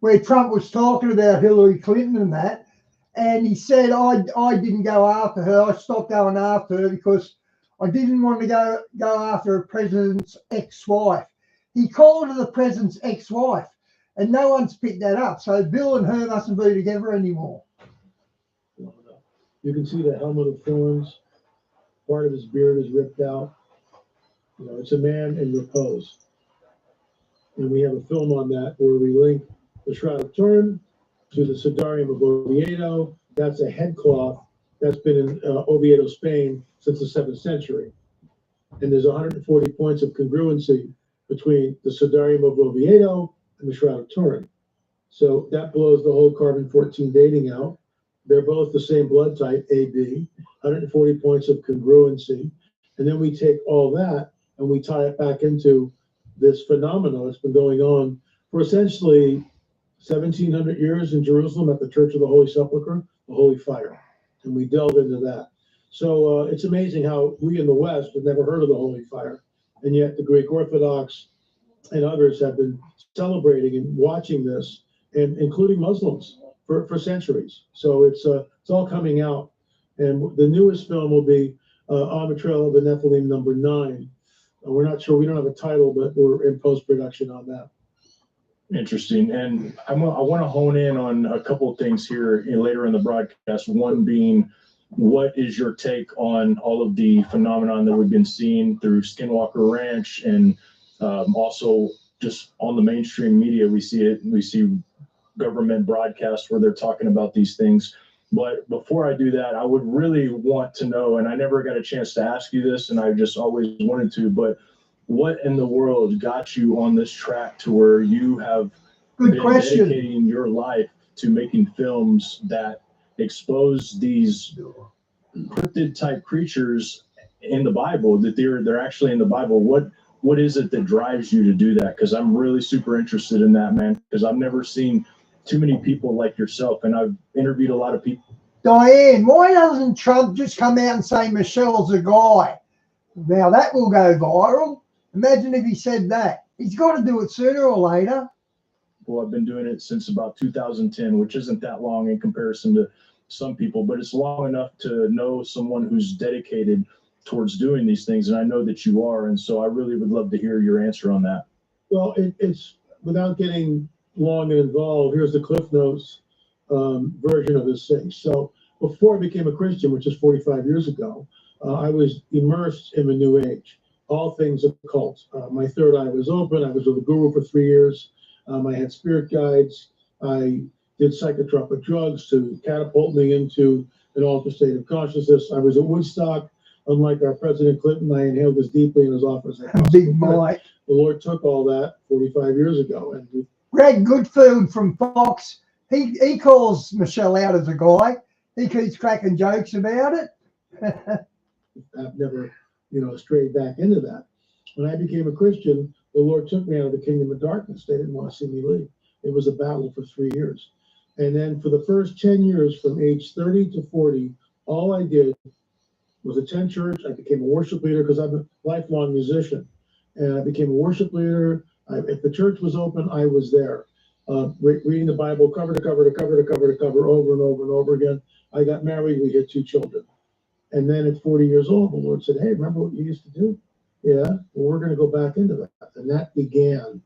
where Trump was talking about Hillary Clinton and that, and he said, I didn't go after her. I stopped going after her because I didn't want to go after a president's ex-wife. He called her the president's ex-wife, and no one's picked that up. So Bill and her mustn't be together anymore. You can see the helmet of thorns. Part of his beard is ripped out. It's a man in repose. And we have a film on that where we link the Shroud of Turin to the Sudarium of Oviedo. That's a headcloth that's been in Oviedo, Spain since the 7th century. And there's 140 points of congruency between the Sudarium of Oviedo and the Shroud of Turin. So that blows the whole carbon-14 dating out. They're both the same blood type, AB, 140 points of congruency. And then we take all that and we tie it back into this phenomenon that's been going on for essentially 1,700 years in Jerusalem at the Church of the Holy Sepulchre, the Holy Fire. And we delve into that. So it's amazing how we in the West have never heard of the Holy Fire. And yet the Greek Orthodox and others have been celebrating and watching this, and including Muslims for centuries. So it's all coming out. And the newest film will be On the Trail of the Nephilim #9. We're not sure. We don't have a title, but we're in post-production on that. Interesting. And I want to hone in on a couple of things here later in the broadcast. One being, what is your take on all of the phenomenon that we've been seeing through Skinwalker Ranch, and also just on the mainstream media? We see government broadcasts where they're talking about these things. But before I do that, I would really want to know, and I never got a chance to ask you this, and I just always wanted to, but what in the world got you on this track to where you have been dedicating your life to making films that expose these cryptid type creatures in the Bible, that they're actually in the Bible? What is it that drives you to do that? Because I'm really super interested in that, man, because I've never seen too many people like yourself, and I've interviewed a lot of people. Diane, why doesn't Trump just come out and say Michelle's a guy? Now that will go viral. Imagine if he said that. He's got to do it sooner or later. Well, I've been doing it since about 2010, which isn't that long in comparison to some people, but it's long enough to know someone who's dedicated towards doing these things, and I know that you are, and so I really would love to hear your answer on that. Well, it's without getting long and involved, here's the Cliff Notes version of this thing. So before I became a Christian, which is 45 years ago, I was immersed in the New Age, all things occult. My third eye was open. I was with a guru for 3 years. I had spirit guides. I did psychotropic drugs to catapult me into an altered state of consciousness. I was at Woodstock. Unlike our President Clinton, I inhaled as deeply in his office. Big boy. The Lord took all that 45 years ago. And Greg Goodfield from Fox, he calls Michelle out as a guy. He keeps cracking jokes about it. I've never, strayed back into that. When I became a Christian, the Lord took me out of the kingdom of darkness. They didn't want to see me leave. It was a battle for 3 years. And then for the first 10 years, from age 30 to 40, all I did was attend church. I became a worship leader because I'm a lifelong musician. And I became a worship leader. If the church was open, I was there, reading the Bible cover to cover to cover to cover to cover over and over and over again. I got married. We had 2 children. And then at 40 years old, the Lord said, hey, remember what you used to do? Yeah, well, we're going to go back into that. And that began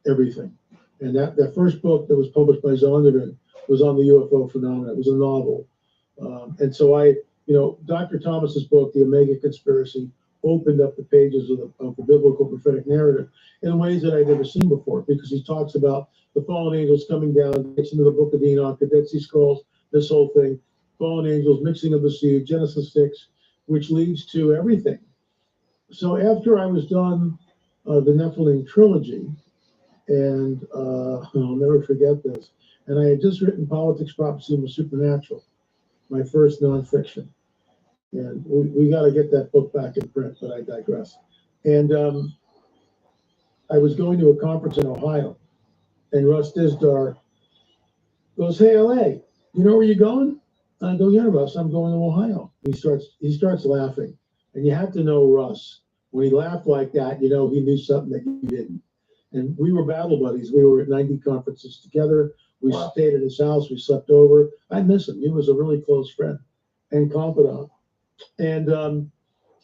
everything. And that first book that was published by Zondervan was on the UFO phenomena. It was a novel. And so Dr. Thomas's book, The Omega Conspiracy, opened up the pages of the biblical prophetic narrative in ways that I'd never seen before, because he talks about the fallen angels coming down, gets into the book of Enoch, the Dead Sea Scrolls, this whole thing, fallen angels, mixing of the seed, Genesis 6, which leads to everything. So after I was done the Nephilim trilogy, and I'll never forget this, and I had just written Politics, Prophecy, and the Supernatural, my first nonfiction. And we got to get that book back in print, but I digress. And I was going to a conference in Ohio, and Russ Dizdar goes, hey, LA, you know where you're going? I go, yeah, Russ, I'm going to Ohio. He starts laughing. And you have to know Russ. When he laughed like that, he knew something that you didn't. And we were battle buddies. We were at 90 conferences together. We stayed at his house. We slept over. I miss him. He was a really close friend and confidant. And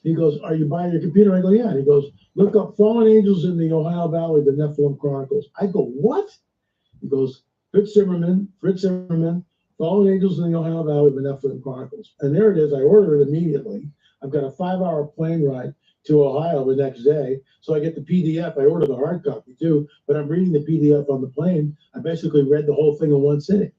he goes, are you buying your computer? I go, yeah. And he goes, look up Fallen Angels in the Ohio Valley, the Nephilim Chronicles. I go, what? He goes, Fritz Zimmerman, Fallen Angels in the Ohio Valley, the Nephilim Chronicles. And there it is. I order it immediately. I've got a 5-hour plane ride to Ohio the next day. So I get the PDF. I order the hard copy too, but I'm reading the PDF on the plane. I basically read the whole thing in one sitting.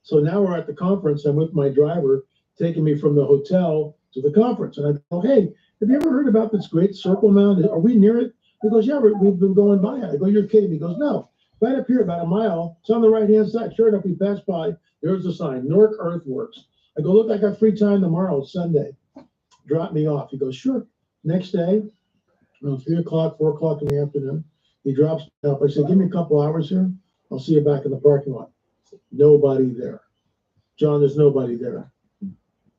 So now we're at the conference. I'm with my driver taking me from the hotel to the conference. And I go, hey, have you ever heard about this great circle mound? Are we near it? He goes, yeah, we've been going by it. I go, you're kidding me. He goes, no, right up here about a mile. It's on the right-hand side. Sure enough, we passed by. There's the sign, Newark Earthworks. I go, look, I got free time tomorrow. It's Sunday. Drop me off. He goes, sure. Next day, around 3 o'clock, 4 o'clock in the afternoon, he drops me off. I said, give me a couple hours here. I'll see you back in the parking lot. Nobody there. John, there's nobody there.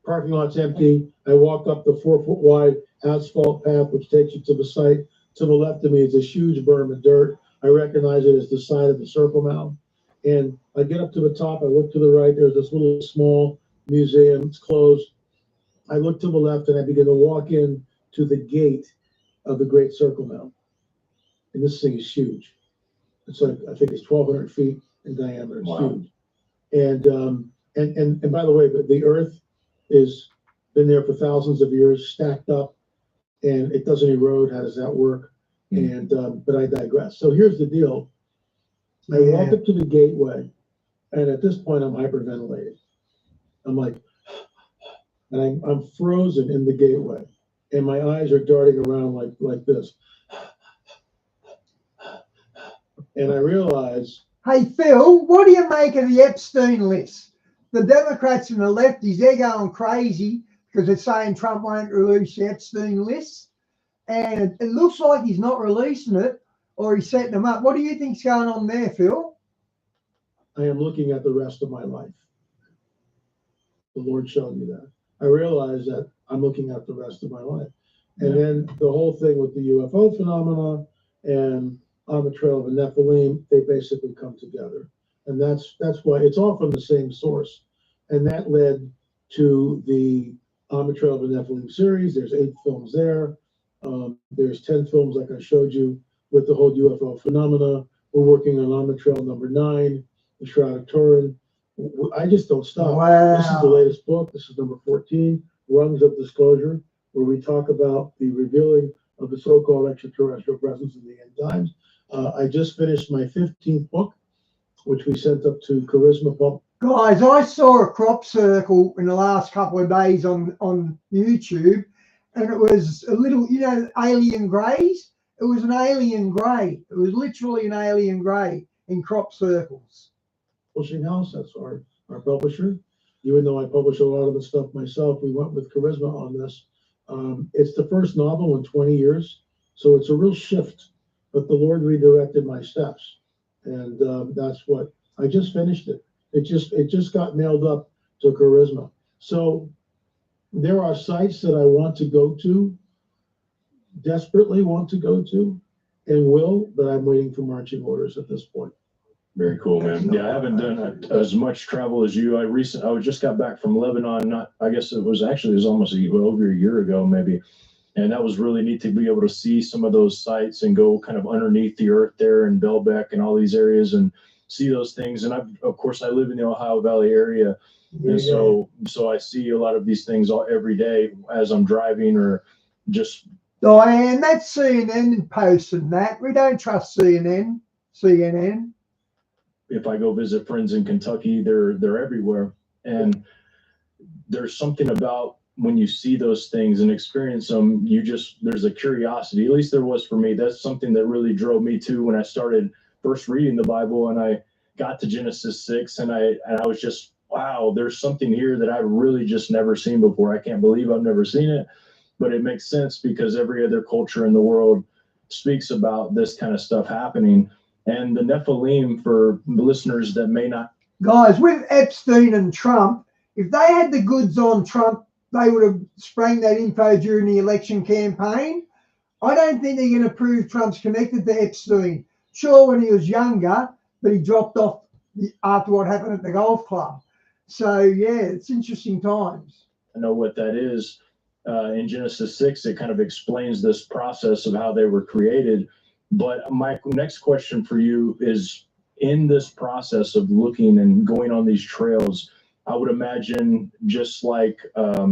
Parking lot's empty. I walk up the 4-foot wide asphalt path, which takes you to the site. To the left of me is this huge berm of dirt. I recognize it as the side of the circle mound. And I get up to the top. I look to the right. There's this little small museum. It's closed. I look to the left and I begin to walk in to the gate of the Great Circle Mound. And this thing is huge. It's like, I think it's 1,200 feet in diameter. It's huge. And by the way, the earth is been there for thousands of years, stacked up, and it doesn't erode. How does that work? And but I digress. So here's the deal. I walk up to the gateway, and at this point I'm hyperventilating. I'm like, and I'm frozen in the gateway, and my eyes are darting around like this. And I realize, hey, Phil, what do you make of the Epstein list? The Democrats and the lefties, they're going crazy because they're saying Trump won't release the Epstein list. And it looks like he's not releasing it, or he's setting them up. What do you think's going on there, Phil? I am looking at the rest of my life. The Lord showed me that. I realized that I'm looking at the rest of my life. And then the whole thing with the UFO phenomena and on the trail of a Nephilim, they basically come together. And that's why it's all from the same source. And that led to the On the Trail of a Nephilim series. There's 8 films there. There's 10 films, like I showed you, with the whole UFO phenomena. We're working on the Trail number 9, The Shroud of Turin. I just don't stop. Wow. This is the latest book. This is number 14, Rungs of Disclosure, where we talk about the revealing of the so-called extraterrestrial presence in the end times. I just finished my 15th book, which we sent up to Charisma Pump. Guys, I saw a crop circle in the last couple of days on YouTube, and it was a little, alien greys. It was an alien grey. It was literally an alien grey in crop circles. Publishing house, that's our publisher. Even though I publish a lot of the stuff myself, we went with Charisma on this. It's the first novel in 20 years, so it's a real shift. But the Lord redirected my steps, and that's what I just finished it. It just got mailed up to Charisma. So there are sites that I want to go to, desperately want to go to, and will, but I'm waiting for marching orders at this point. Very cool, man. Yeah, I haven't done as much travel as you. I just got back from Lebanon. I guess it was almost over a year ago, maybe. And that was really neat to be able to see some of those sites and go kind of underneath the earth there in Belbeck and all these areas and see those things. And of course, I live in the Ohio Valley area. And so I see a lot of these things every day as I'm driving or just. Diane, that's CNN posting that. We don't trust CNN. If I go visit friends in Kentucky, they're everywhere. And there's something about when you see those things and experience them, there's a curiosity, at least there was for me. That's something that really drove me to when I started first reading the Bible, and I got to Genesis 6, and I was just, wow, there's something here that I've really just never seen before. I can't believe I've never seen it, but it makes sense because every other culture in the world speaks about this kind of stuff happening. And the Nephilim, for the listeners that may not. Guys, with Epstein and Trump, if they had the goods on Trump, they would have sprang that info during the election campaign. I don't think they're going to prove Trump's connected to Epstein. Sure, when he was younger, but he dropped off after what happened at the golf club. So, yeah, it's interesting times. I know what that is. In Genesis 6, it kind of explains this process of how they were created. But my next question for you is, in this process of looking and going on these trails, I would imagine just like,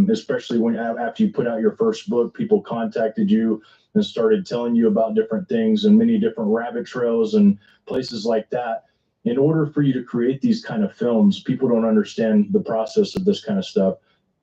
especially after you put out your first book, people contacted you and started telling you about different things and many different rabbit trails and places like that. In order for you to create these kind of films, people don't understand the process of this kind of stuff.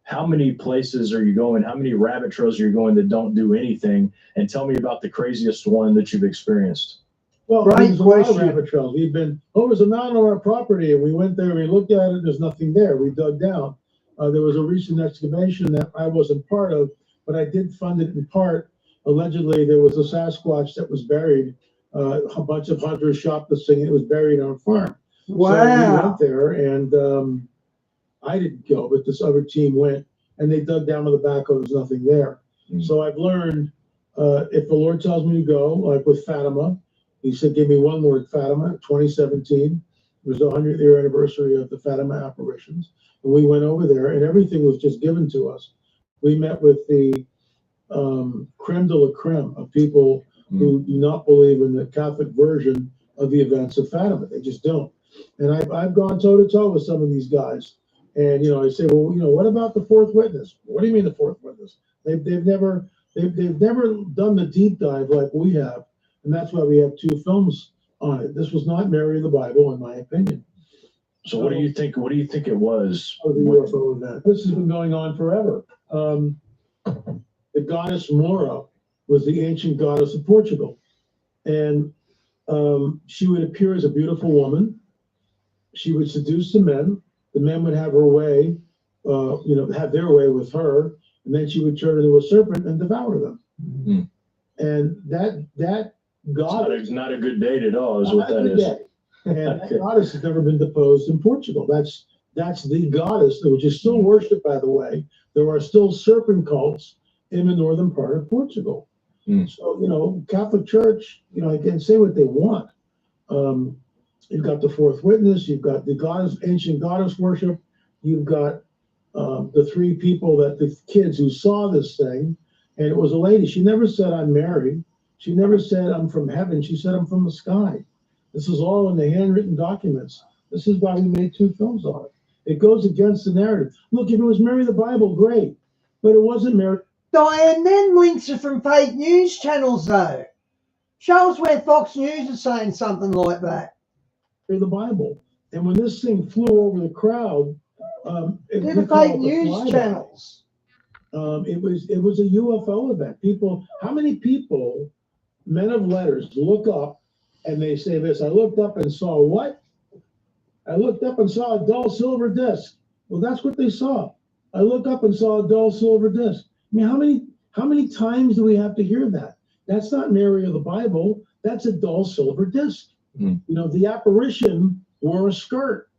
How many places are you going? How many rabbit trails are you going that don't do anything? And tell me about the craziest one that you've experienced. Well, there's a lot of rabbit trails. There's a mountain on our property, and we went there, we looked at it, there's nothing there. We dug down. There was a recent excavation that I wasn't part of, but I did fund it in part. Allegedly, there was a Sasquatch that was buried. A bunch of hunters shot this thing, and it was buried on a farm. Wow. So we went there, and I didn't go, but this other team went, and they dug down to the backhoe. There's nothing there. So I've learned, if the Lord tells me to go, like with Fatima, he said, give me one word, Fatima, 2017. It was the 100th year anniversary of the Fatima apparitions. And we went over there, and everything was just given to us. We met with the creme de la creme of people who do not believe in the Catholic version of the events of Fatima. They just don't. And I've gone toe-to-toe with some of these guys. And, I say, well, what about the fourth witness? What do you mean the fourth witness? They've never done the deep dive like we have. And that's why we have 2 films on it. This was not Mary of the Bible, in my opinion. So what do you think? What do you think it was? Of the UFO event. This has been going on forever. The goddess Mora was the ancient goddess of Portugal, and she would appear as a beautiful woman. She would seduce the men. The men would have her way, have their way with her, and then she would turn into a serpent and devour them. Mm-hmm. And that goddess, it's not a good date at all, is what that is. Day. And that goddess has never been deposed in Portugal. That's the goddess, which is still worshipped, by the way. There are still serpent cults in the northern part of Portugal. So, Catholic Church, can say what they want. You've got the fourth witness, you've got the goddess, ancient goddess worship, you've got the three people the kids who saw this thing, and it was a lady. She never said, I'm Mary. She never said, I'm from heaven. She said, I'm from the sky. This is all in the handwritten documents. This is why we made 2 films on it. It goes against the narrative. Look, if it was Mary the Bible, great. But it wasn't Mary. Diane, then links are from fake news channels, though. Show us where Fox News is saying something like that. The Bible. And when this thing flew over the crowd, they're the fake news channels. It was a UFO event. How many people, men of letters, look up and they say this? I looked up and saw what? I looked up and saw a dull silver disc. Well, that's what they saw. I looked up and saw a dull silver disc. I mean, how many times do we have to hear that? That's not Mary of the Bible. That's a dull silver disc. The apparition wore a skirt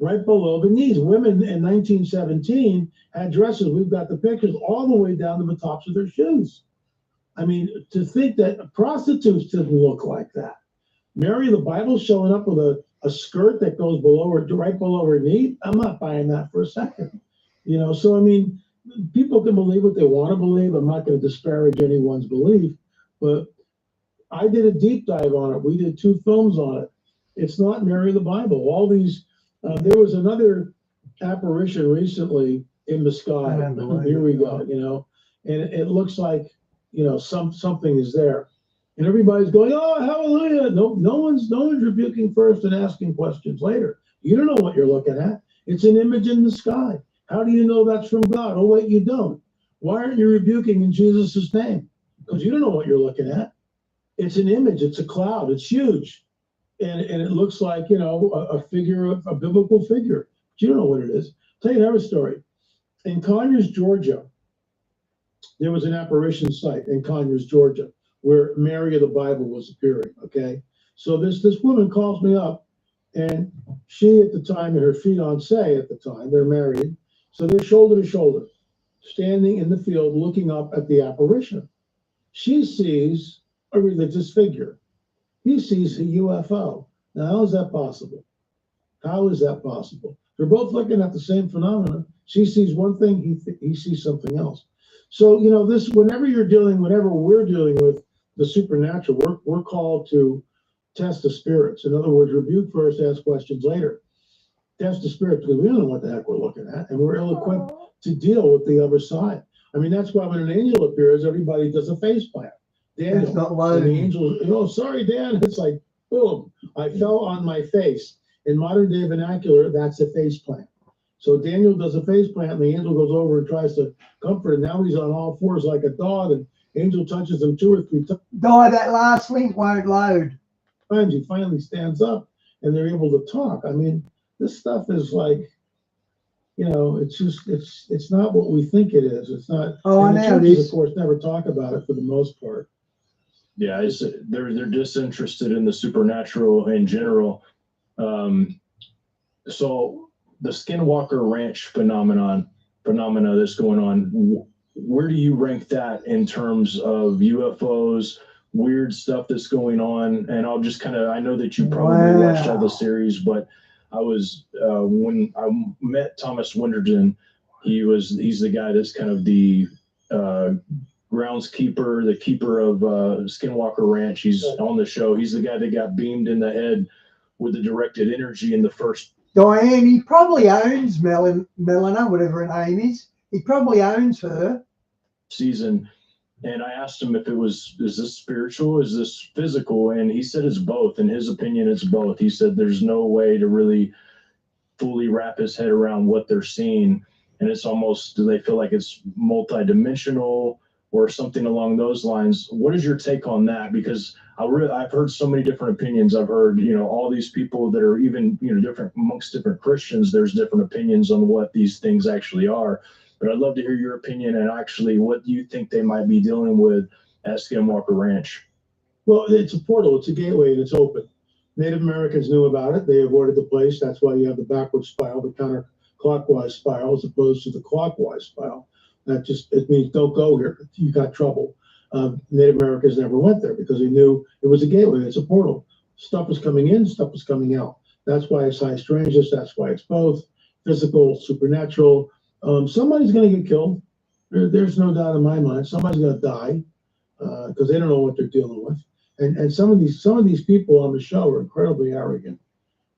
right below the knees. Women in 1917 had dresses. We've got the pictures all the way down to the tops of their shoes. I mean, to think that prostitutes didn't look like that. Mary of the Bible showing up with a skirt that goes right below her knee. I'm not buying that for a second. So I mean, people can believe what they want to believe. I'm not going to disparage anyone's belief, but I did a deep dive on it. We did 2 films on it. It's not Mary of the Bible. All these, there was another apparition recently in the sky. Here we go, and it looks like, something is there. And everybody's going, oh, hallelujah. No one's rebuking first and asking questions later. You don't know what you're looking at. It's an image in the sky. How do you know that's from God? Oh, wait, you don't. Why aren't you rebuking in Jesus' name? Because you don't know what you're looking at. It's an image. It's a cloud. It's huge. And it looks like, a figure, a biblical figure. But you don't know what it is. I'll tell you another story. In Conyers, Georgia, there was an apparition site in Conyers, Georgia, where Mary of the Bible was appearing, okay? So this woman calls me up, and she at the time, and her fiancé at the time, they're married, so they're shoulder to shoulder, standing in the field looking up at the apparition. She sees a religious figure. He sees a UFO. Now, how is that possible? How is that possible? They're both looking at the same phenomena. She sees one thing, he sees something else. So, whenever we're dealing with the supernatural, we're called to test the spirits. In other words, rebuke first, ask questions later. Test the spirits, because we don't know what the heck we're looking at, and we're ill-equipped to deal with the other side. I mean, that's why when an angel appears, everybody does a face plant. Daniel, that's not why. And the angel, sorry, Dan. It's like, boom, I fell on my face. In modern day vernacular, that's a face plant. So Daniel does a face plant, and the angel goes over and tries to comfort him. Now he's on all fours like a dog, and angel touches him 2 or 3 times. That last link won't load. He finally stands up, and they're able to talk. I mean, this stuff is like, it's not what we think it is. It's not. Oh, and I the know. churches, of course, never talk about it for the most part. Yeah, they're disinterested in the supernatural in general. So the Skinwalker Ranch phenomena that's going on, where do you rank that in terms of UFOs, weird stuff that's going on? And I'll just I know that you probably watched all the series, but I was when I met Thomas Winterton, he's the guy that's kind of the groundskeeper, the keeper of Skinwalker Ranch. He's on the show. He's the guy that got beamed in the head with the directed energy in the first. Diane, he probably owns Melina, whatever her name is. He probably owns her. Season. And I asked him if is this spiritual, is this physical? And he said it's both. In his opinion, it's both. He said there's no way to really fully wrap his head around what they're seeing. And it's almost, do they feel like it's multidimensional or something along those lines? What is your take on that? Because I've heard so many different opinions. I've heard, all these people that are even, different amongst different Christians, there's different opinions on what these things actually are. But I'd love to hear your opinion and actually what you think they might be dealing with at Skinwalker Ranch. Well, it's a portal, it's a gateway, and it's open. Native Americans knew about it. They avoided the place. That's why you have the backward spiral, the counterclockwise spiral, as opposed to the clockwise spiral. It means don't go here. You got trouble. Native Americans never went there because they knew it was a gateway. It's a portal. Stuff was coming in, stuff was coming out. That's why it's high strangeness. That's why it's both physical, supernatural. Somebody's going to get killed. There's no doubt in my mind. Somebody's going to die because they don't know what they're dealing with. And some of these people on the show are incredibly arrogant.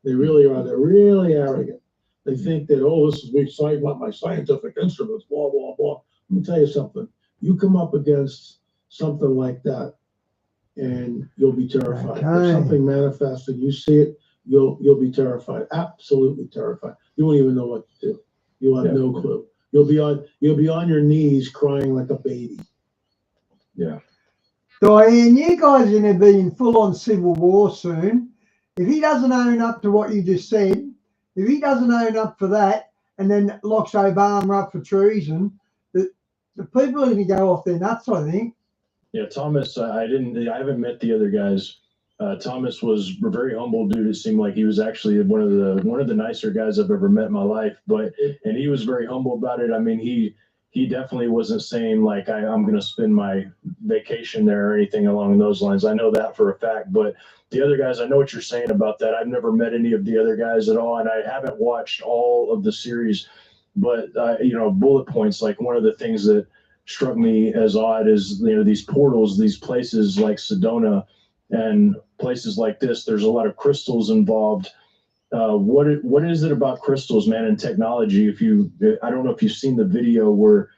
They really are. They're really arrogant. They think that, this is my scientific instruments, blah, blah, blah. Let me tell you something. You come up against something like that, and you'll be terrified. Okay. If something manifests and you see it, you'll be terrified. Absolutely terrified. You won't even know what to do. You'll have no clue. You'll be on your knees crying like a baby. Yeah. Diane, you guys are going to be in full-on civil war soon. If he doesn't own up to what you just said, if he doesn't own up for that and then locks Obama up for treason, the people are going to go off their nuts, I think. Yeah, Thomas, I haven't met the other guys. Thomas was a very humble dude. It seemed like he was actually one of the nicer guys I've ever met in my life. And he was very humble about it. I mean, he definitely wasn't saying like I'm going to spend my vacation there or anything along those lines. I know that for a fact. But the other guys, I know what you're saying about that. I've never met any of the other guys at all, and I haven't watched all of the series. But bullet points, like one of the things that struck me as odd is these portals, these places like Sedona and places like this. There's a lot of crystals involved. What is it about crystals, man, and technology? I don't know if you've seen the video where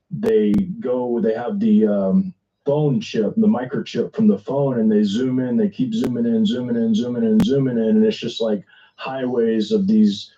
they have the phone chip, the microchip from the phone, and they zoom in, they keep zooming in, and it's just like highways of these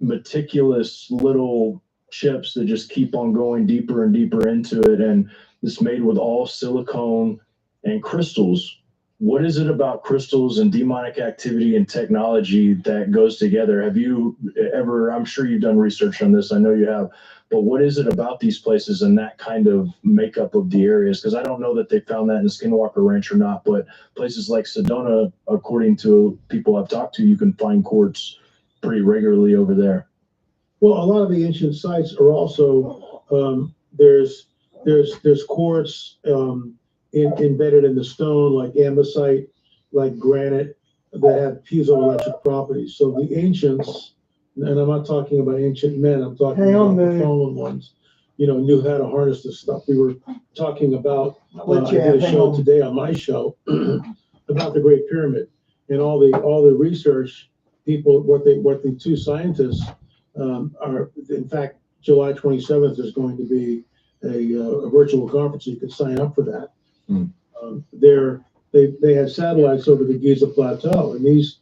meticulous little chips that just keep on going deeper and deeper into it, and it's made with all silicone and crystals. What is it about crystals and demonic activity and technology that goes together? Have you ever, I'm sure you've done research on this, I know you have, but what is it about these places and that kind of makeup of the areas? Because I don't know that they found that in Skinwalker Ranch or not, but places like Sedona, according to people I've talked to, you can find quartz pretty regularly over there. Well, a lot of the ancient sites are also, there's quartz, embedded in the stone, like andesite, like granite, that have piezoelectric properties. So the ancients, and I'm not talking about ancient men, I'm talking about the fallen ones, knew how to harness this stuff. We were talking about, I did a show today on my show about the Great Pyramid and all the research people, what the two scientists are. In fact, July 27th is going to be a virtual conference. So you can sign up for that. They had satellites over the Giza Plateau, and these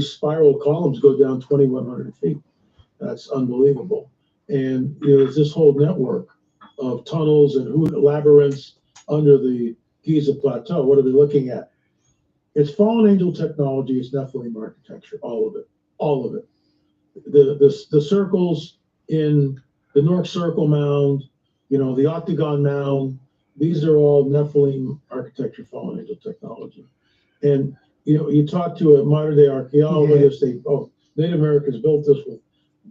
spiral columns go down 2,100 feet. That's unbelievable. And there's this whole network of tunnels and labyrinths under the Giza Plateau. What are they looking at? It's fallen angel technology. It's Nephilim architecture. All of it. The circles in the North Circle Mound, the Octagon Mound. These are all Nephilim architecture, fallen angel technology. And, you talk to a modern day archaeologist, Native Americans built this with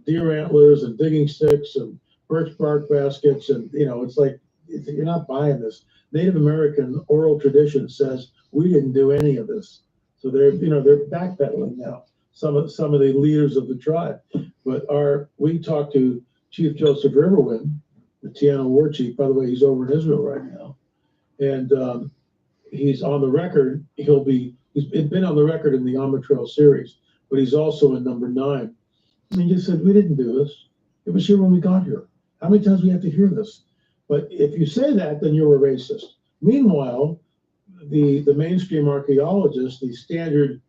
deer antlers and digging sticks and birch bark baskets. And, it's like, you're not buying this. Native American oral tradition says, we didn't do any of this. So they're backpedaling now, some of the leaders of the tribe. But we talked to Chief Joseph Riverwind, the Tiano war chief. By the way, he's over in Israel right now, and he's on the record. He's been on the record in the Alma Trail series, but he's also in number 9. And he just said, we didn't do this. It was here when we got here. How many times we have to hear this? But if you say that, then you're a racist. Meanwhile, the mainstream archaeologists, the standard,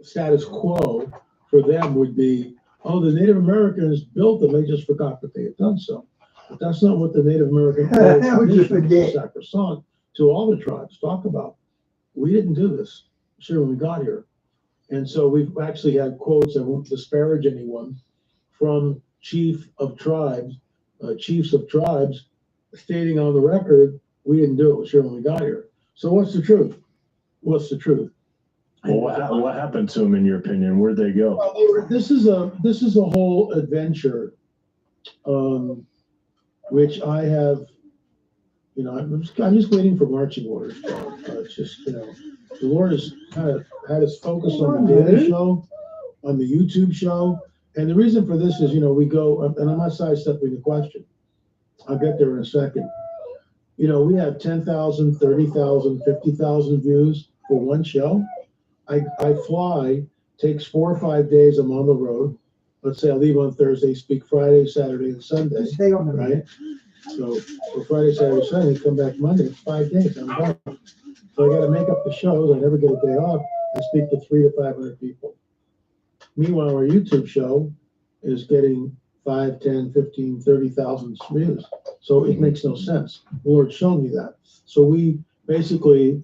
status quo for them would be, oh, the Native Americans built them, they just forgot that they had done so. But that's not what the Native American tradition is sacrosanct to all the tribes talk about. We didn't do this, sure, when we got here. And so we've actually had quotes, I won't disparage anyone, from chiefs of tribes stating on the record, we didn't do it, sure, when we got here. So what's the truth? What's the truth? Well, what happened to them, in your opinion? Where'd they go? Well, this is a whole adventure, which I have. I'm just waiting for marching orders. It's just the Lord has kind of had us focus on the daily show, on the YouTube show, and the reason for this is we go, and I'm not sidestepping the question. I'll get there in a second. We have 10,000, 30,000, 50,000 views for one show. I fly, takes 4 or 5 days. I'm on the road. Let's say I leave on Thursday, speak Friday, Saturday, and Sunday. Stay on the right? So for Friday, Saturday, Sunday, come back Monday. It's 5 days. I'm done. So I got to make up the shows. I never get a day off. I speak to 300 to 500 people. Meanwhile, our YouTube show is getting 5, 10, 15, 30,000 views. So it makes no sense. The Lord showed me that. So we basically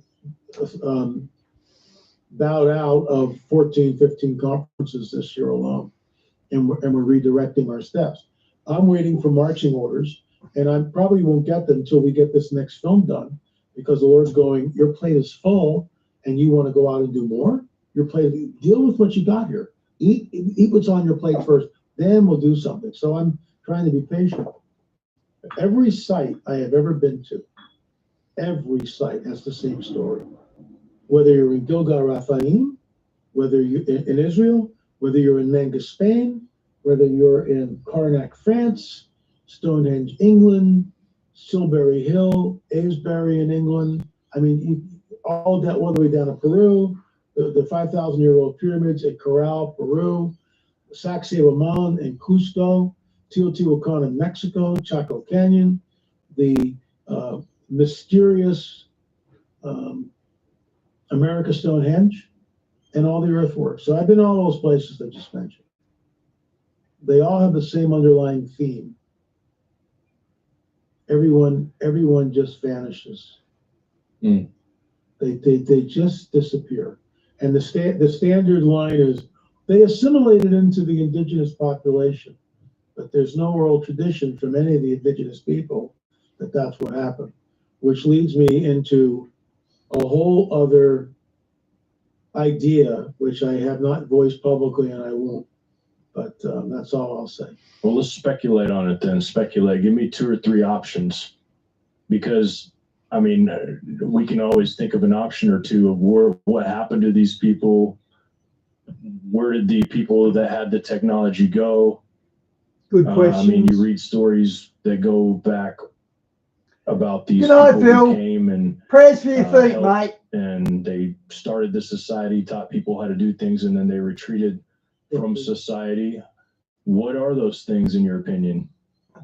bowed out of 14, 15 conferences this year alone. And we're redirecting our steps. I'm waiting for marching orders, and I probably won't get them until we get this next film done, because the Lord's going, your plate is full, and you want to go out and do more? Your plate, deal with what you got here. Eat what's on your plate first, then we'll do something. So I'm trying to be patient. Every site I have ever been to, every site has the same story. Whether you're in Gilgal-Raphaim, whether you're in Israel, whether you're in Menga, Spain, whether you're in Karnak, France, Stonehenge, England, Silbury Hill, Aylesbury in England. I mean, all that all the way down to Peru, the 5,000-year-old pyramids at Corral, Peru, Sacsayhuaman in Cusco, Teotihuacan in Mexico, Chaco Canyon, the mysterious America Stonehenge, and all the earthworks. So I've been all those places I just mentioned. They all have the same underlying theme. Everyone just vanishes. They just disappear. And the standard line is they assimilated into the indigenous population, but there's no oral tradition from any of the indigenous people that that's what happened, which leads me into a whole other idea, which I have not voiced publicly and I won't. But that's all I'll say. Well, let's speculate on it then. Speculate. Give me 2 or 3 options, because I mean, we can always think of an option or two of what happened to these people. Where did the people that had the technology go? Good question. I mean, you read stories that go back about these people who came and prayers for your feet, mate. And they started the society, taught people how to do things, and then they retreated from society. What are those things in your opinion?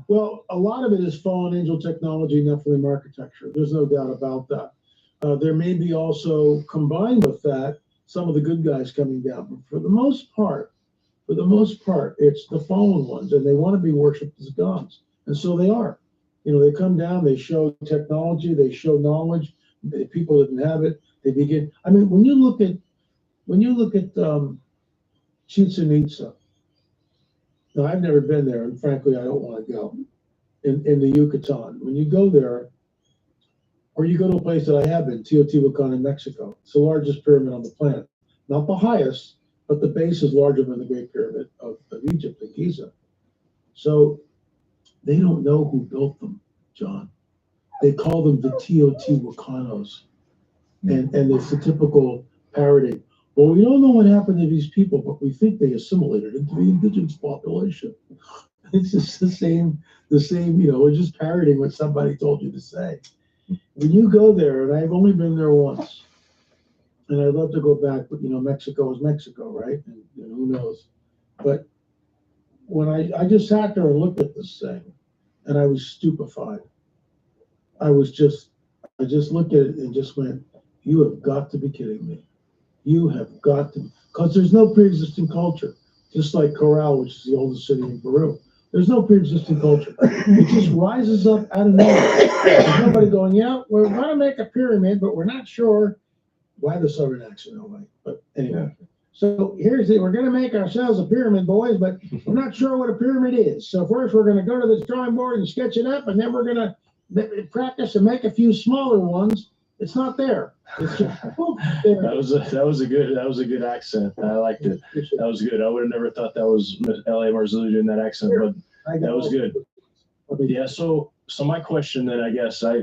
Well, a lot of it is fallen angel technology, Nephilim architecture. There's no doubt about that. There may be also, combined with that, some of the good guys coming down. But for the most part, it's the fallen ones, and they want to be worshipped as gods. And so they are. They come down, they show technology, they show knowledge. People didn't have it. They begin. I mean, when you look at Chichen Itza. Now, I've never been there, and frankly, I don't want to go. In the Yucatan, when you go there, or you go to a place that I have been, Teotihuacan in Mexico, it's the largest pyramid on the planet. Not the highest, but the base is larger than the Great Pyramid of Egypt, in Giza. So they don't know who built them, John. They call them the Teotihuacanos, and it's the typical parody. Well, we don't know what happened to these people, but we think they assimilated into the indigenous population. It's just the same, we're just parroting what somebody told you to say. When you go there, and I've only been there once, and I'd love to go back, but Mexico is Mexico, right? And who knows? But when I just sat there and looked at this thing, and I was stupefied. I just looked at it and just went, you have got to be kidding me. You have got to, because there's no pre-existing culture. just like Corral, which is the oldest city in Peru. There's no pre-existing culture. It just rises up out of nowhere. There's nobody going, yeah, we're going to make a pyramid, but we're not sure why the southern accent. But anyway. Yeah. So here's it. We're going to make ourselves a pyramid, boys, but we're not sure what a pyramid is. So first we're going to go to this drawing board and sketch it up, and then we're going to practice and make a few smaller ones. It's not there. It's just, there. That was a good accent. I liked it. That was good. I would have never thought that was L.A. Marzulli doing that accent, but that was good. Yeah. So my question then, I guess I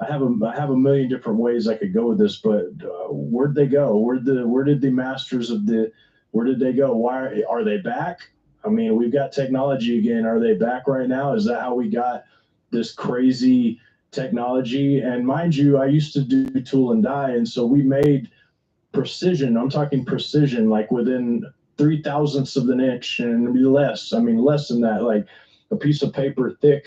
have a million different ways I could go with this, but where'd they go? Where did the masters of where did they go? Why are they back? I mean, we've got technology again. Are they back right now? Is that how we got this crazy technology? And mind you, I used to do tool and die, and so we made precision. I'm talking precision, like within 0.003 of an inch and less. I mean, less than that. Like a piece of paper thick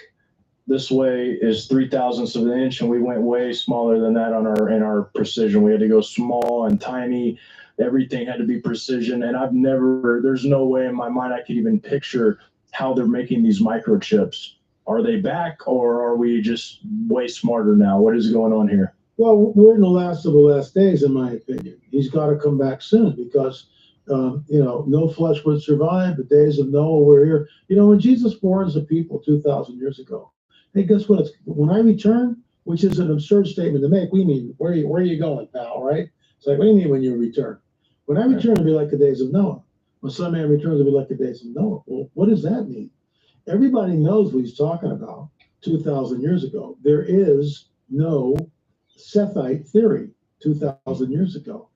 this way is 0.003 of an inch, and we went way smaller than that in our precision. We had to go small and tiny. Everything had to be precision, and there's no way in my mind I could even picture how they're making these microchips. Are they back, or are we just way smarter now? What is going on here? Well, we're in the last of the last days, in my opinion. He's got to come back soon because, no flesh would survive. The days of Noah were here. When Jesus warns the people 2,000 years ago, hey, guess what? When I return, which is an absurd statement to make, we mean, where are you going, pal, right? It's like, what do you mean when you return? When I return, it'll be like the days of Noah. When some man returns, it'll be like the days of Noah. Well, what does that mean? Everybody knows what he's talking about 2,000 years ago. There is no Sethite theory 2,000 years ago,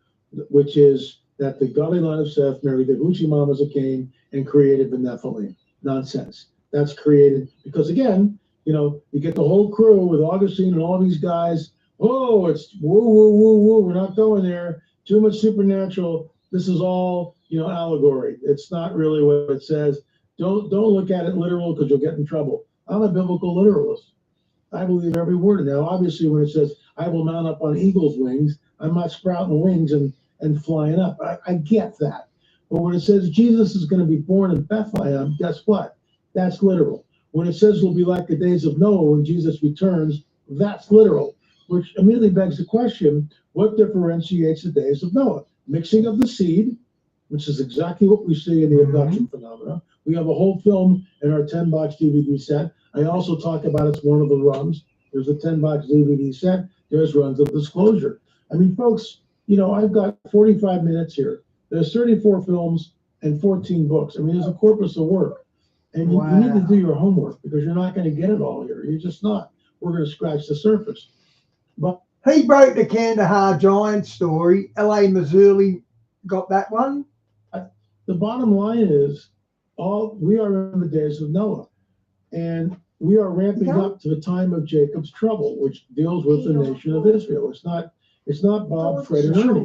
which is that the godly line of Seth married the hoochie mamas of Cain and created the Nephilim. Nonsense. That's created because, again, you get the whole crew with Augustine and all these guys. Oh, it's woo, woo, woo, woo. We're not going there. Too much supernatural. This is all, allegory. It's not really what it says. Don't look at it literal because you'll get in trouble. I'm a biblical literalist. I believe every word. Now, obviously, when it says, I will mount up on eagle's wings, I'm not sprouting wings and flying up. I get that. But when it says Jesus is going to be born in Bethlehem, guess what? That's literal. When it says it'll be like the days of Noah when Jesus returns, that's literal, which immediately begs the question, what differentiates the days of Noah? Mixing of the seed, which is exactly what we see in the abduction phenomena. We have a whole film in our 10-box DVD set. I also talk about it's one of the rungs. There's a 10-box DVD set. There's runs of disclosure. I mean, folks, I've got 45 minutes here. There's 34 films and 14 books. I mean, there's a corpus of work. And you need to do your homework because you're not going to get it all here. You're just not. We're going to scratch the surface. But he broke the Kandahar giant story. L.A. Marzulli got that one. The bottom line is, we are in the days of Noah, and we are ramping up to the time of Jacob's trouble, which deals with the nation of Israel. It's not Bob, Fred, and Ernie.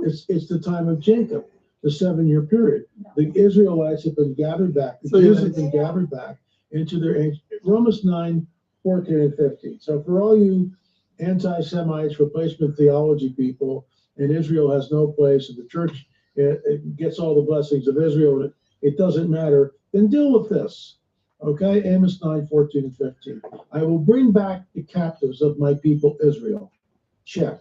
It's the time of Jacob, the 7-year period. The Israelites have been gathered back. The Jews have been gathered back into their ancient. Romans 9, 14, and 15. So for all you anti-Semites, replacement theology people, and Israel has no place, and the church it gets all the blessings of Israel, and it doesn't matter, then deal with this. Okay, Amos 9, 14, and 15. I will bring back the captives of my people Israel. Check.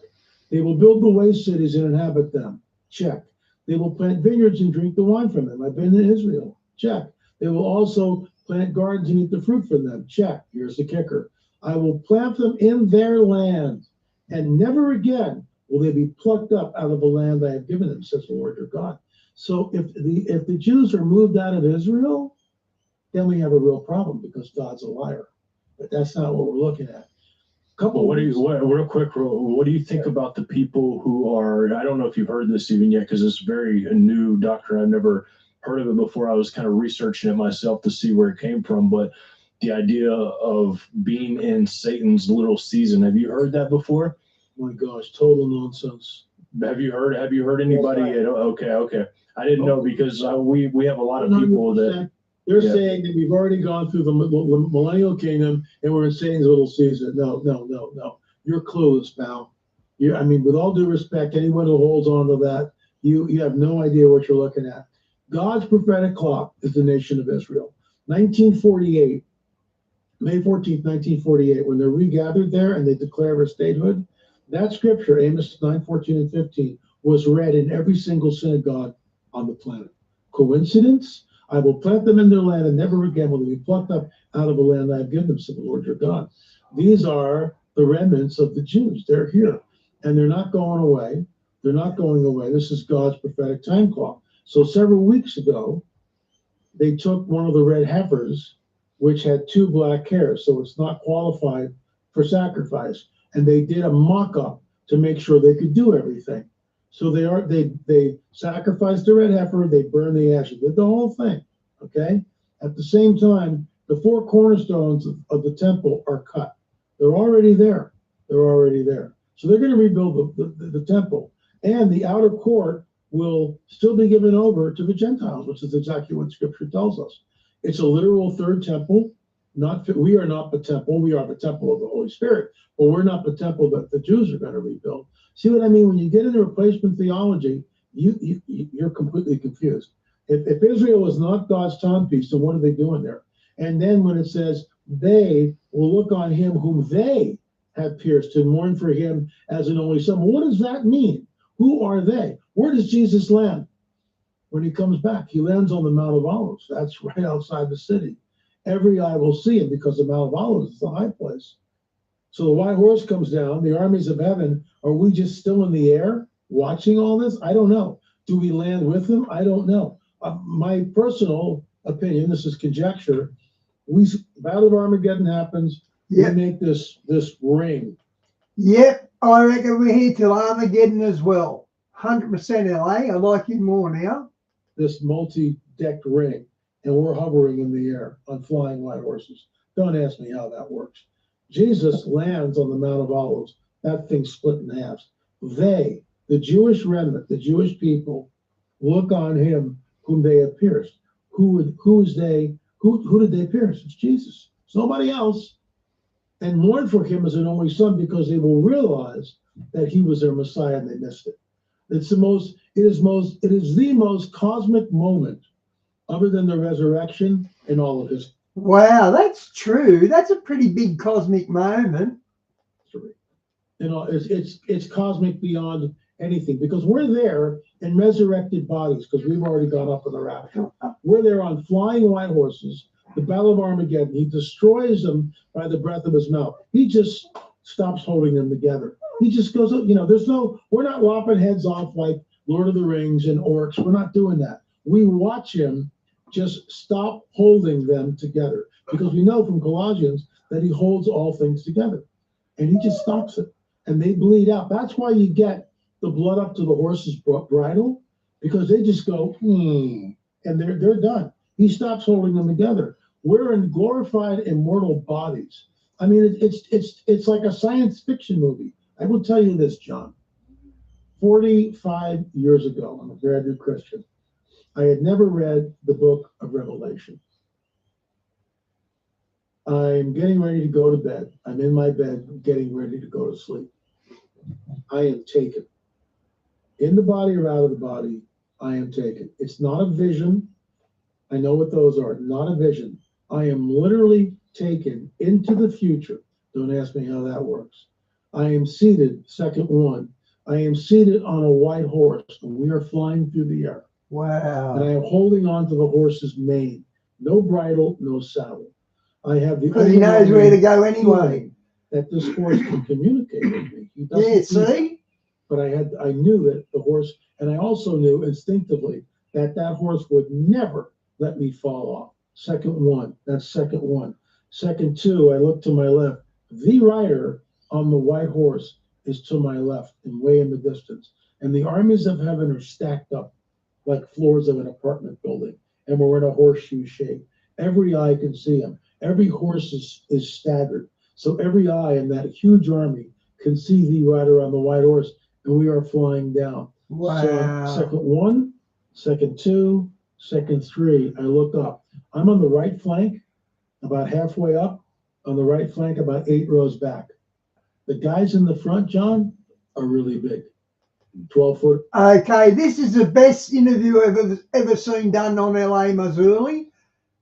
They will build the waste cities and inhabit them. Check. They will plant vineyards and drink the wine from them. I've been to Israel. Check. They will also plant gardens and eat the fruit from them. Check. Here's the kicker. I will plant them in their land, and never again will they be plucked up out of the land I have given them, says the Lord your God. So if the Jews are moved out of Israel, then we have a real problem because God's a liar. But that's not what we're looking at. What do you think about the people who are, I don't know if you've heard this even yet, because it's very a new doctrine. I've never heard of it before. I was kind of researching it myself to see where it came from, but the idea of being in Satan's little season. Have you heard that before? My gosh, total nonsense. Have you heard anybody? Yes, okay. I didn't know because we have a lot of people that they're saying that we've already gone through the millennial kingdom and we're in Satan's little season. No. You're clueless, pal. With all due respect, anyone who holds on to that, you have no idea what you're looking at. God's prophetic clock is the nation of Israel. 1948, May 14th, 1948, when they're regathered there and they declare their statehood, that scripture, Amos 9, 14, and 15, was read in every single synagogue on the planet. Coincidence? I will plant them in their land, and never again will they be plucked up out of the land I have given them, said the Lord your God. These are the remnants of the Jews. They're here, and they're not going away. They're not going away. This is God's prophetic time clock. So several weeks ago, they took one of the red heifers, which had 2 black hairs, so it's not qualified for sacrifice. And they did a mock-up to make sure they could do everything. So they sacrificed the red heifer, they burned the ashes, did the whole thing. Okay. At the same time, the 4 cornerstones of the temple are cut. They're already there. They're already there. So they're going to rebuild the temple, and the outer court will still be given over to the Gentiles, which is exactly what Scripture tells us. It's a literal third temple. We are not the temple. We are the temple of the Holy Spirit, but we're not the temple that the Jews are going to rebuild. See what I mean? When you get into replacement theology, you're completely confused. If Israel is not God's timepiece, then what are they doing there? And then when it says they will look on him whom they have pierced and mourn for him as an only son, what does that mean? Who are they? Where does Jesus land when he comes back? He lands on the Mount of Olives. That's right outside the city. Every eye will see him because the Mount of Olives is the high place. So the white horse comes down, the armies of heaven. Are we just still in the air watching all this? I don't know. Do we land with him? I don't know. My personal opinion, this is conjecture, Battle of Armageddon happens, we make this ring. Yep, I reckon we're here till Armageddon as well. 100% LA. I like you more now. This multi-decked ring, and we're hovering in the air on flying white horses. Don't ask me how that works. Jesus lands on the Mount of Olives. That thing split in half. They, the Jewish remnant, the Jewish people, look on him whom they have pierced. Who did they pierce? It's Jesus. It's nobody else. And mourn for him as an only son, because they will realize that he was their Messiah and they missed it. It is the most cosmic moment, other than the resurrection, in all of history. Wow, that's true. That's a pretty big cosmic moment. You know, it's cosmic beyond anything, because we're there in resurrected bodies, because we've already gone up in the rapture. We're there on flying white horses, the Battle of Armageddon. He destroys them by the breath of his mouth. He just stops holding them together. He just goes, we're not lopping heads off like Lord of the Rings and orcs. We're not doing that. We watch him just stop holding them together, because we know from Colossians that he holds all things together, and he just stops it, and they bleed out. That's why you get the blood up to the horse's bridle, because they just go, and they're done. He stops holding them together. We're in glorified immortal bodies. I mean, it's like a science fiction movie. I will tell you this, John. 45 years ago, I'm a brand new Christian. I had never read the book of Revelation. I'm getting ready to go to bed. I'm in my bed getting ready to go to sleep. I am taken. In the body or out of the body, I am taken. It's not a vision. I know what those are. Not a vision. I am literally taken into the future. Don't ask me how that works. I am seated, second one. I am seated on a white horse, and we are flying through the air. Wow. And I am holding on to the horse's mane. No bridle, no saddle. I have the Because he knows where to go anyway. That this horse can communicate with me. He doesn't Yeah, see? But I knew that the horse, and I also knew instinctively that horse would never let me fall off. Second one, that's second one. Second two, I look to my left. The rider on the white horse is to my left and way in the distance. And the armies of heaven are stacked up like floors of an apartment building. And we're in a horseshoe shape. Every eye can see him. Every horse is staggered. So every eye in that huge army can see the rider on the white horse, and we are flying down. Wow. So second one, second two, second three, I look up. I'm on the right flank, about halfway up, on the right flank, about 8 rows back. The guys in the front, John, are really big. 12 foot. Okay, this is the best interview I've ever seen done on LA Missouri.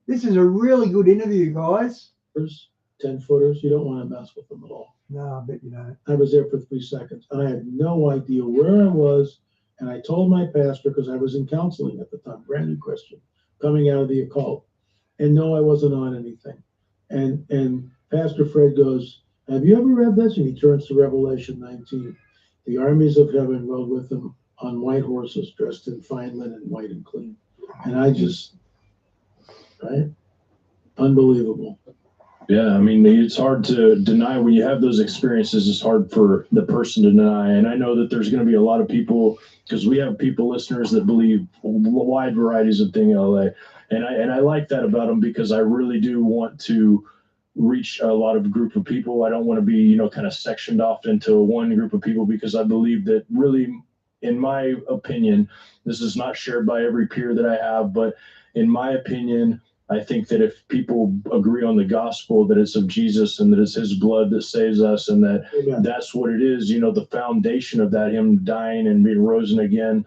This is a really good interview, guys. 10-footers, you don't want to mess with them at all. No, I bet you don't. I was there for 3 seconds, and I had no idea where I was. And I told my pastor, because I was in counseling at the time, brand new Christian, coming out of the occult. And no, I wasn't on anything. And Pastor Fred goes, have you ever read this? And he turns to Revelation 19. The armies of heaven rode with him on white horses, dressed in fine linen, white and clean. And I just, right? Unbelievable. Yeah, I mean, it's hard to deny when you have those experiences. It's hard for the person to deny. And I know that there's going to be a lot of people, because we have people, listeners, that believe wide varieties of things in LA. And I like that about them, because I really do want to reach a lot of group of people. I don't want to be, kind of sectioned off into one group of people, because I believe that really, in my opinion, this is not shared by every peer that I have, but in my opinion, I think that if people agree on the gospel, that it's of Jesus and that it's his blood that saves us, and that that's what it is, the foundation of that, him dying and being risen again,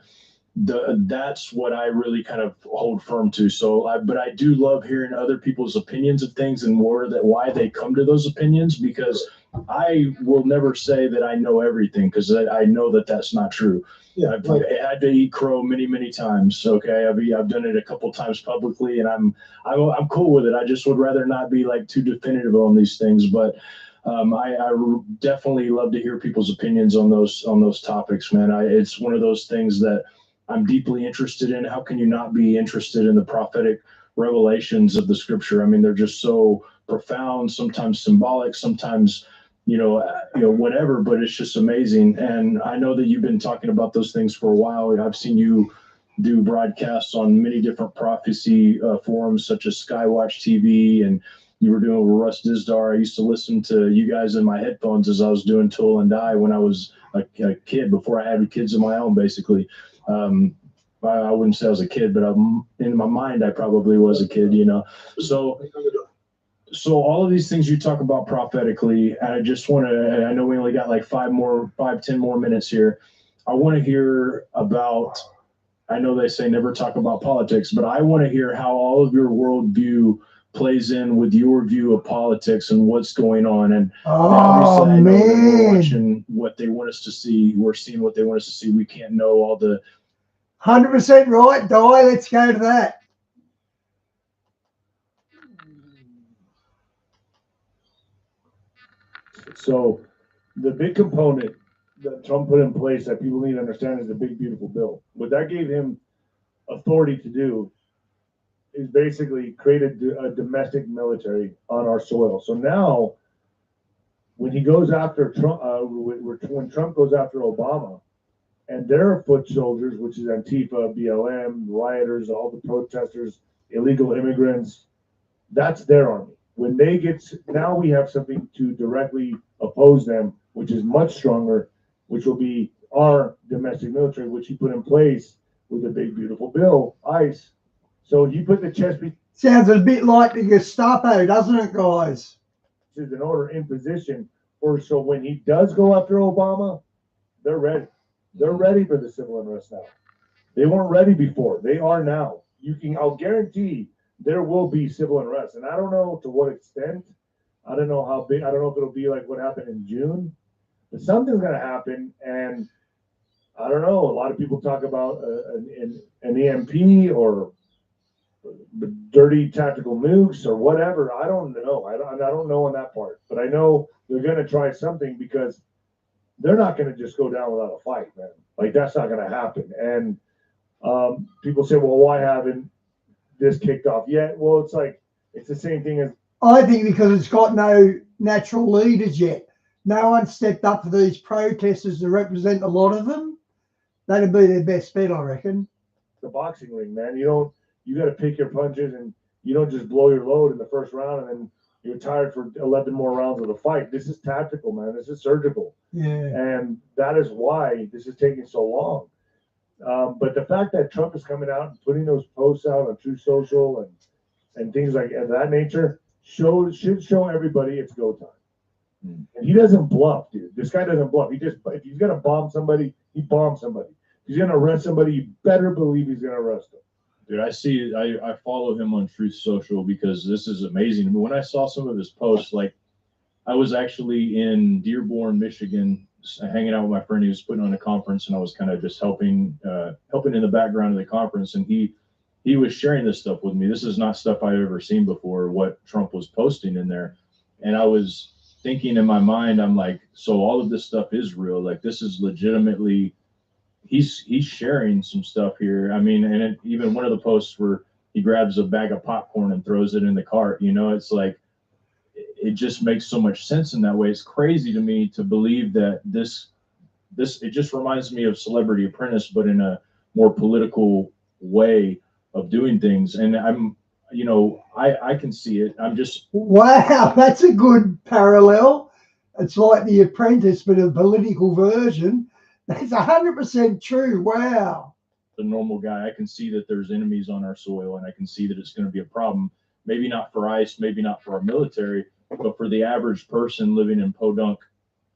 that's what I really kind of hold firm to. But I do love hearing other people's opinions of things and why they come to those opinions, because I will never say that I know everything, because I know that that's not true. Yeah, I've had to eat crow many, many times. Okay, I've done it a couple times publicly, and I'm cool with it. I just would rather not be like too definitive on these things. But I definitely love to hear people's opinions on those topics, man. It's one of those things that I'm deeply interested in. How can you not be interested in the prophetic revelations of the scripture? I mean, they're just so profound, sometimes symbolic, sometimes whatever, but it's just amazing. And I know that you've been talking about those things for a while. I've seen you do broadcasts on many different prophecy forums, such as Skywatch TV, and you were doing with Russ Dizdar. I used to listen to you guys in my headphones as I was doing Tool and Die when I was a kid, before I had kids of my own, basically. I wouldn't say I was a kid, but in my mind, I probably was a kid, So all of these things you talk about prophetically, and I just want to, I know we only got like 10 more minutes here. I want to hear about, I know they say never talk about politics, but I want to hear how all of your worldview plays in with your view of politics and what's going on. And obviously I know that we're watching what they want us to see. We're seeing what they want us to see. We can't know all the 100% right, Di. Let's go to that. So the big component that Trump put in place that people need to understand is the big, beautiful bill. What that gave him authority to do is basically create a domestic military on our soil. So now when he goes after Trump, when Trump goes after Obama and their foot soldiers, which is Antifa, BLM, rioters, all the protesters, illegal immigrants, that's their army. When they get, now we have something to directly oppose them, which is much stronger, which will be our domestic military, which he put in place with the big, beautiful bill, ICE. So he put the Chesapeake. Sounds a bit like the Gestapo, doesn't it, guys? Is an order in position for, so when he does go after Obama, they're ready. They're ready for the civil unrest now. They weren't ready before. They are now. I'll guarantee there will be civil unrest. And I don't know to what extent. I don't know how big. I don't know if it'll be like what happened in June. But something's going to happen. And I don't know. A lot of people talk about an EMP or dirty tactical nukes or whatever. I don't know. I don't know on that part. But I know they're going to try something, because they're not going to just go down without a fight, man. Like, that's not going to happen. And people say, well, why haven't this kicked off yet? Well, it's like, it's the same thing as. I think because it's got no natural leaders yet. No one stepped up for these protesters to represent a lot of them. That'd be their best bet, I reckon. The boxing ring, man. You got to pick your punches, and you don't just blow your load in the first round and then you're tired for 11 more rounds of the fight. This is tactical, man. This is surgical. Yeah. And that is why this is taking so long. But the fact that Trump is coming out and putting those posts out on True Social and things like that nature should show everybody it's go time. And he doesn't bluff, dude. This guy doesn't bluff. He just, if he's gonna bomb somebody, he bombs somebody. If he's gonna arrest somebody, you better believe he's gonna arrest them. Dude, I follow him on Truth Social because this is amazing. I mean, when I saw some of his posts, like I was actually in Dearborn, Michigan, hanging out with my friend. He was putting on a conference, and I was kind of just helping in the background of the conference. And he was sharing this stuff with me. This is not stuff I've ever seen before, what Trump was posting in there. And I was thinking in my mind, I'm like, so all of this stuff is real. Like this is legitimately, he's sharing some stuff here. I mean, and even one of the posts where he grabs a bag of popcorn and throws it in the cart, you know, it's like, it just makes so much sense in that way. It's crazy to me to believe that this, it just reminds me of Celebrity Apprentice, but in a more political way of doing things. And I'm, you know, I can see it. I'm just, wow, that's a good parallel. It's like The Apprentice, but a political version. That's 100% true. Wow. the normal guy. I can see that there's enemies on our soil, and I can see that it's going to be a problem. Maybe not for ICE, maybe not for our military, but for the average person living in Podunk,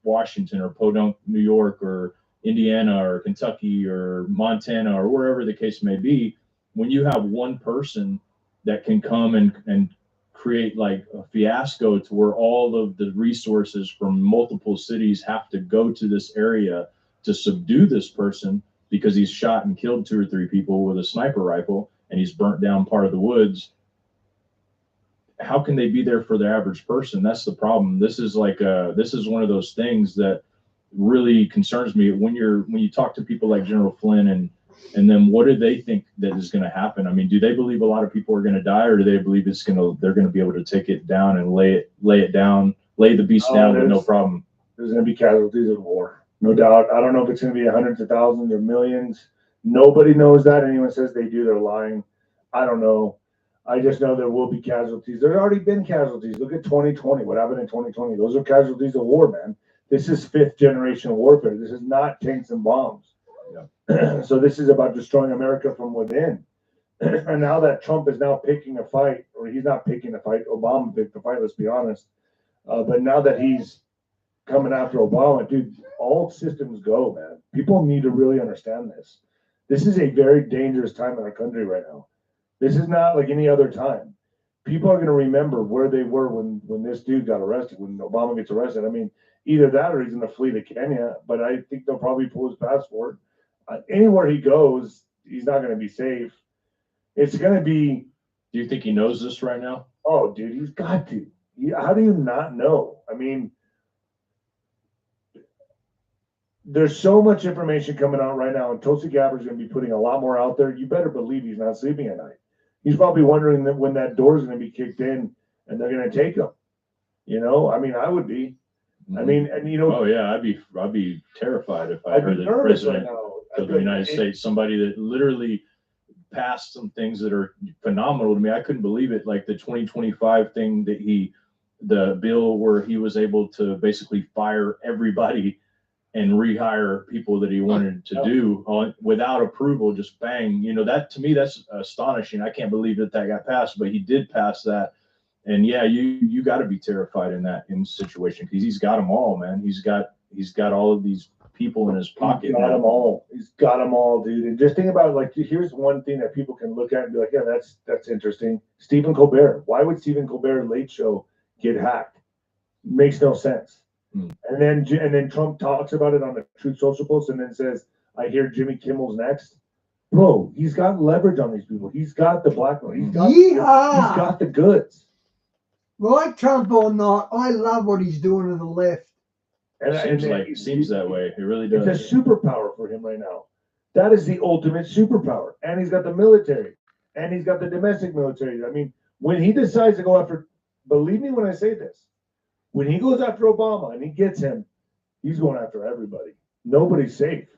Washington, or Podunk, New York, or Indiana, or Kentucky, or Montana, or wherever the case may be. When you have one person that can come and create like a fiasco to where all of the resources from multiple cities have to go to this area to subdue this person because he's shot and killed 2 or 3 people with a sniper rifle and he's burnt down part of the woods. How can they be there for the average person? That's the problem. This is like this is one of those things that really concerns me when you talk to people like General Flynn and then what do they think that is going to happen? I mean, do they believe a lot of people are going to die, or do they believe they're going to be able to take it down and lay the beast down with no problem? There's going to be casualties of war, no doubt. I don't know if it's going to be hundreds of thousands or millions. Nobody knows that. Anyone says they do, they're lying. I don't know. I just know there will be casualties. There's already been casualties. Look at 2020. What happened in 2020? Those are casualties of war, man. This is 5th generation warfare. This is not tanks and bombs. Yeah. So this is about destroying America from within. And now that Trump is now picking a fight, or he's not picking a fight, Obama picked the fight, let's be honest. But now that he's coming after Obama, dude, all systems go, man. People need to really understand this. This is a very dangerous time in our country right now. This is not like any other time. People are going to remember where they were when this dude got arrested, when Obama gets arrested. I mean, either that or he's going to flee to Kenya, but I think they'll probably pull his passport. Anywhere he goes, he's not going to be safe. It's going to be. Do you think he knows this right now? Oh, dude, he's got to. How do you not know? I mean, there's so much information coming out right now, and Tulsi Gabbard's going to be putting a lot more out there. You better believe he's not sleeping at night. He's probably wondering that when that door is going to be kicked in and they're going to take him. You know, I mean, I would be. I mean, and you know. Oh yeah, I'd be terrified if I heard the president of the United States, somebody that literally passed some things that are phenomenal to me. I couldn't believe it, like the 2025 thing that the bill where he was able to basically fire everybody and rehire people that he wanted to do without approval, just bang. You know, that to me, that's astonishing. I can't believe that got passed, but he did pass that. And yeah, you got to be terrified in that situation because he's got them all, man. He's got all of these people in his pocket. He's got them all. He's got them all, dude. And just think about, like, here's one thing that people can look at and be like, yeah, that's interesting. Stephen Colbert. Why would Stephen Colbert's Late Show get hacked? Makes no sense. And then Trump talks about it on the Truth Social post and then says, I hear Jimmy Kimmel's next. Bro, he's got leverage on these people. He's got the blackmail. He's got the goods. Like Trump or not, I love what he's doing to the left. And it seems that way. It really does. It's a superpower for him right now. That is the ultimate superpower. And he's got the military. And he's got the domestic military. I mean, when he decides to go after, believe me when I say this, when he goes after Obama and he gets him, he's going after everybody. Nobody's safe.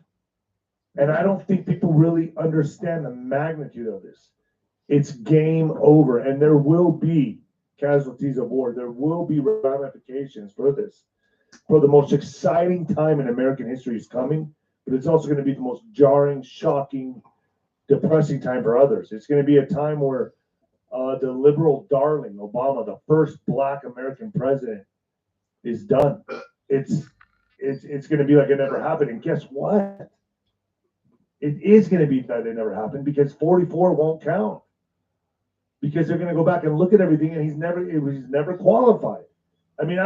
And I don't think people really understand the magnitude of this. It's game over. And there will be casualties of war. There will be ramifications for this. For the most exciting time in American history is coming, but it's also going to be the most jarring, shocking, depressing time for others. It's going to be a time where the liberal darling, Obama, the first black American president, is done. It's going to be like it never happened. And guess what? It is going to be that it never happened because 44 won't count because they're going to go back and look at everything and he's never qualified. I mean,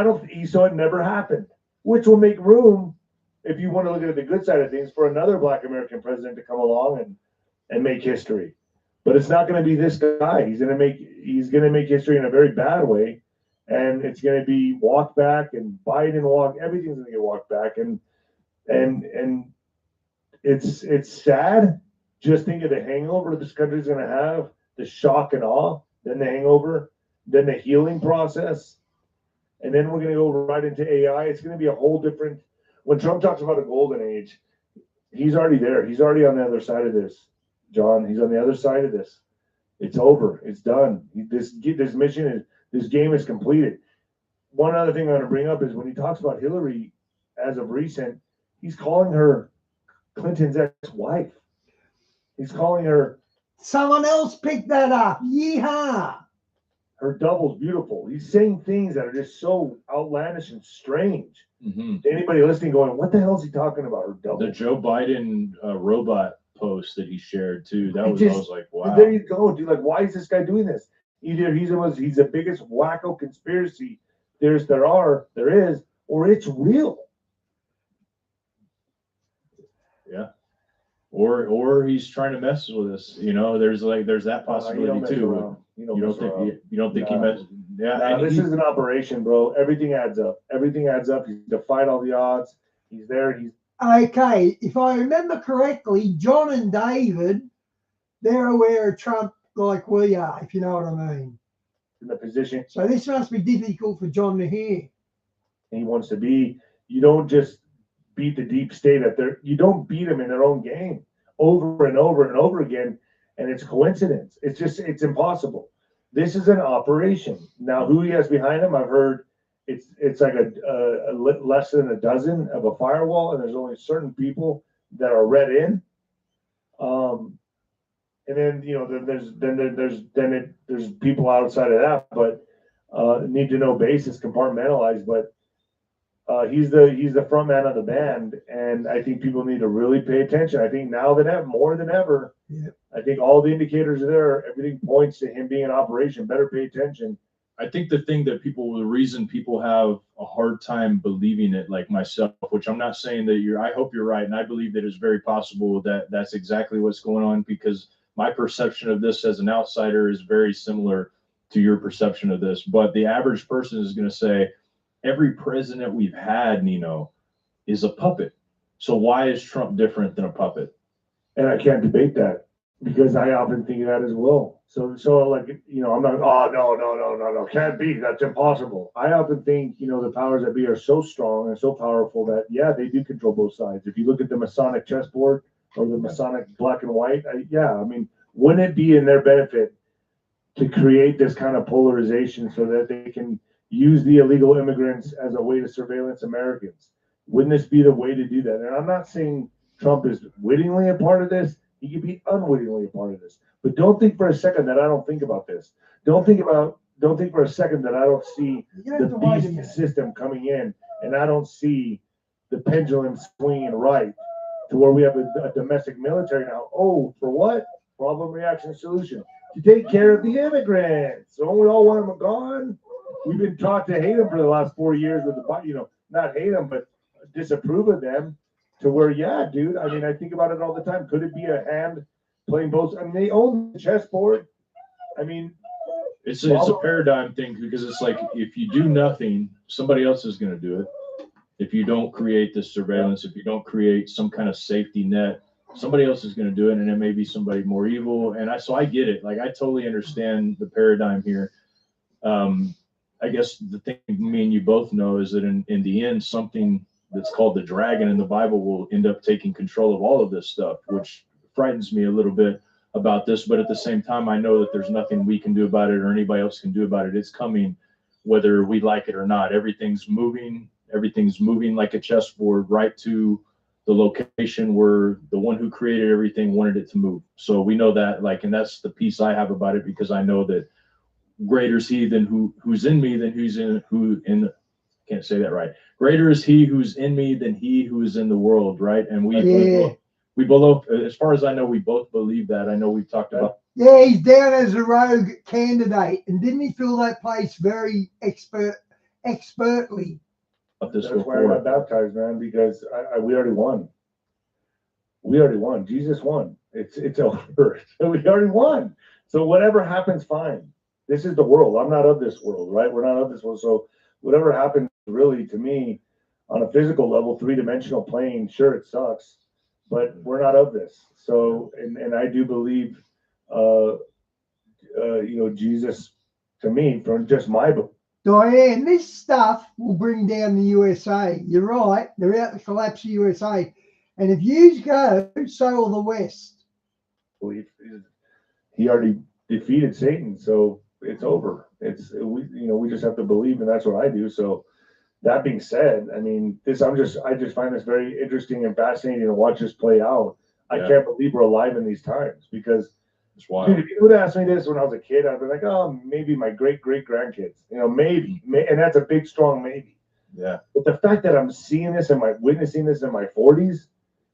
so it never happened, which will make room if you want to look at the good side of things for another Black American president to come along and make history. But it's not going to be this guy. He's going to make history in a very bad way. And it's going to be walked back and Biden everything's going to get walked back. And it's sad. Just think of the hangover this country's going to have, the shock and awe, then the hangover, then the healing process. And then we're going to go right into AI. It's going to be a whole different, when Trump talks about a golden age, he's already there. He's already on the other side of this, John. He's on the other side of this. It's over. It's done. This game is completed. One other thing I want to bring up is when he talks about Hillary as of recent, he's calling her Clinton's ex-wife. He's calling her. Someone else picked that up. Yeehaw. Her double's beautiful. He's saying things that are just so outlandish and strange. Mm-hmm. To anybody listening going, what the hell is he talking about? Her double. The Joe Biden robot post that he shared too. I was like, wow. There you go, dude. Like, why is this guy doing this? Either he's the biggest wacko conspiracy there is, or it's real. Yeah. Or he's trying to mess with us. You know, there's that possibility too. You don't think he messed. Yeah. This is an operation, bro. Everything adds up. He's defied all the odds. He's there. Okay. If I remember correctly, John and David, they're aware of Trump like we are, if you know what I mean. In the position. So this must be difficult for John to hear. He wants to be. You don't just beat the deep state you don't beat them in their own game over and over and over again, and it's coincidence. It's impossible. This is an operation. Now, who he has behind him, I've heard it's like a less than a dozen of a firewall, and there's only certain people that are read in. And then there's people outside of that, but need to know basis compartmentalized. But he's the front man of the band, and I think people need to really pay attention. I think now more than ever, I think all the indicators are there. Everything points to him being in operation. Better pay attention. I think the reason people have a hard time believing it, like myself, which I'm not saying that I hope you're right, and I believe that it's very possible that that's exactly what's going on, because my perception of this as an outsider is very similar to your perception of this. But the average person is going to say, every president we've had, Nino, is a puppet. So why is Trump different than a puppet? And I can't debate that, because I often think of that as well. So like, I'm not, no, can't be, that's impossible. I often think, the powers that be are so strong and so powerful that, yeah, they do control both sides. If you look at the Masonic chessboard or the Masonic black and white, wouldn't it be in their benefit to create this kind of polarization so that they can use the illegal immigrants as a way to surveillance Americans? Wouldn't this be the way to do that? And I'm not saying Trump is wittingly a part of this. He could be unwittingly a part of this. But don't think for a second that I don't think about this. Don't think for a second that I don't see the beast system coming in, and I don't see the pendulum swinging right to where we have a domestic military now. Oh, for what? Problem, reaction, solution. To take care of the immigrants. Don't we all want them gone? We've been taught to hate them for the last 4 years with not hate them, but disapprove of them, to where, yeah, dude, I mean, I think about it all the time. Could it be a hand playing both? I mean, they own the chessboard. I mean, it's a paradigm thing, because it's like, if you do nothing, somebody else is going to do it. If you don't create this surveillance, if you don't create some kind of safety net, somebody else is going to do it, and it may be somebody more evil. And so I get it. Like, I totally understand the paradigm here. I guess the thing me and you both know is that in the end, something that's called the dragon in the Bible will end up taking control of all of this stuff, which frightens me a little bit about this. But at the same time, I know that there's nothing we can do about it or anybody else can do about it. It's coming whether we like it or not. Everything's moving like a chessboard right to the location where the one who created everything wanted it to move. So we know that, and that's the piece I have about it, because I know that greater is he than who's in me than who can't say that right. Greater is he who's in me than he who is in the world, right? And we both, as far as I know, we both believe that. I know we've talked about. Yeah, he's down as a rogue candidate, and didn't he fill that place very expertly? That's why I got baptized, man, because we already won. We already won. Jesus won. It's over. We already won. So whatever happens, fine. This is the world. I'm not of this world, right? We're not of this world. So whatever happens, really, to me, on a physical level, three-dimensional plane, sure, it sucks, but we're not of this. So, and I do believe, Jesus, to me, from just my book. Diane, this stuff will bring down the USA. You're right. They're out to collapse the USA. And if you go, so will the West. He already defeated Satan, so it's over. We just have to believe, and that's what I do. So that being said, I mean, I just find this very interesting and fascinating to watch this play out. I can't believe we're alive in these times, because dude, if you would have asked me this when I was a kid, I'd be like, oh, maybe my great grandkids, maybe, and that's a big, strong maybe. Yeah. But the fact that I'm seeing this and witnessing this in my 40s,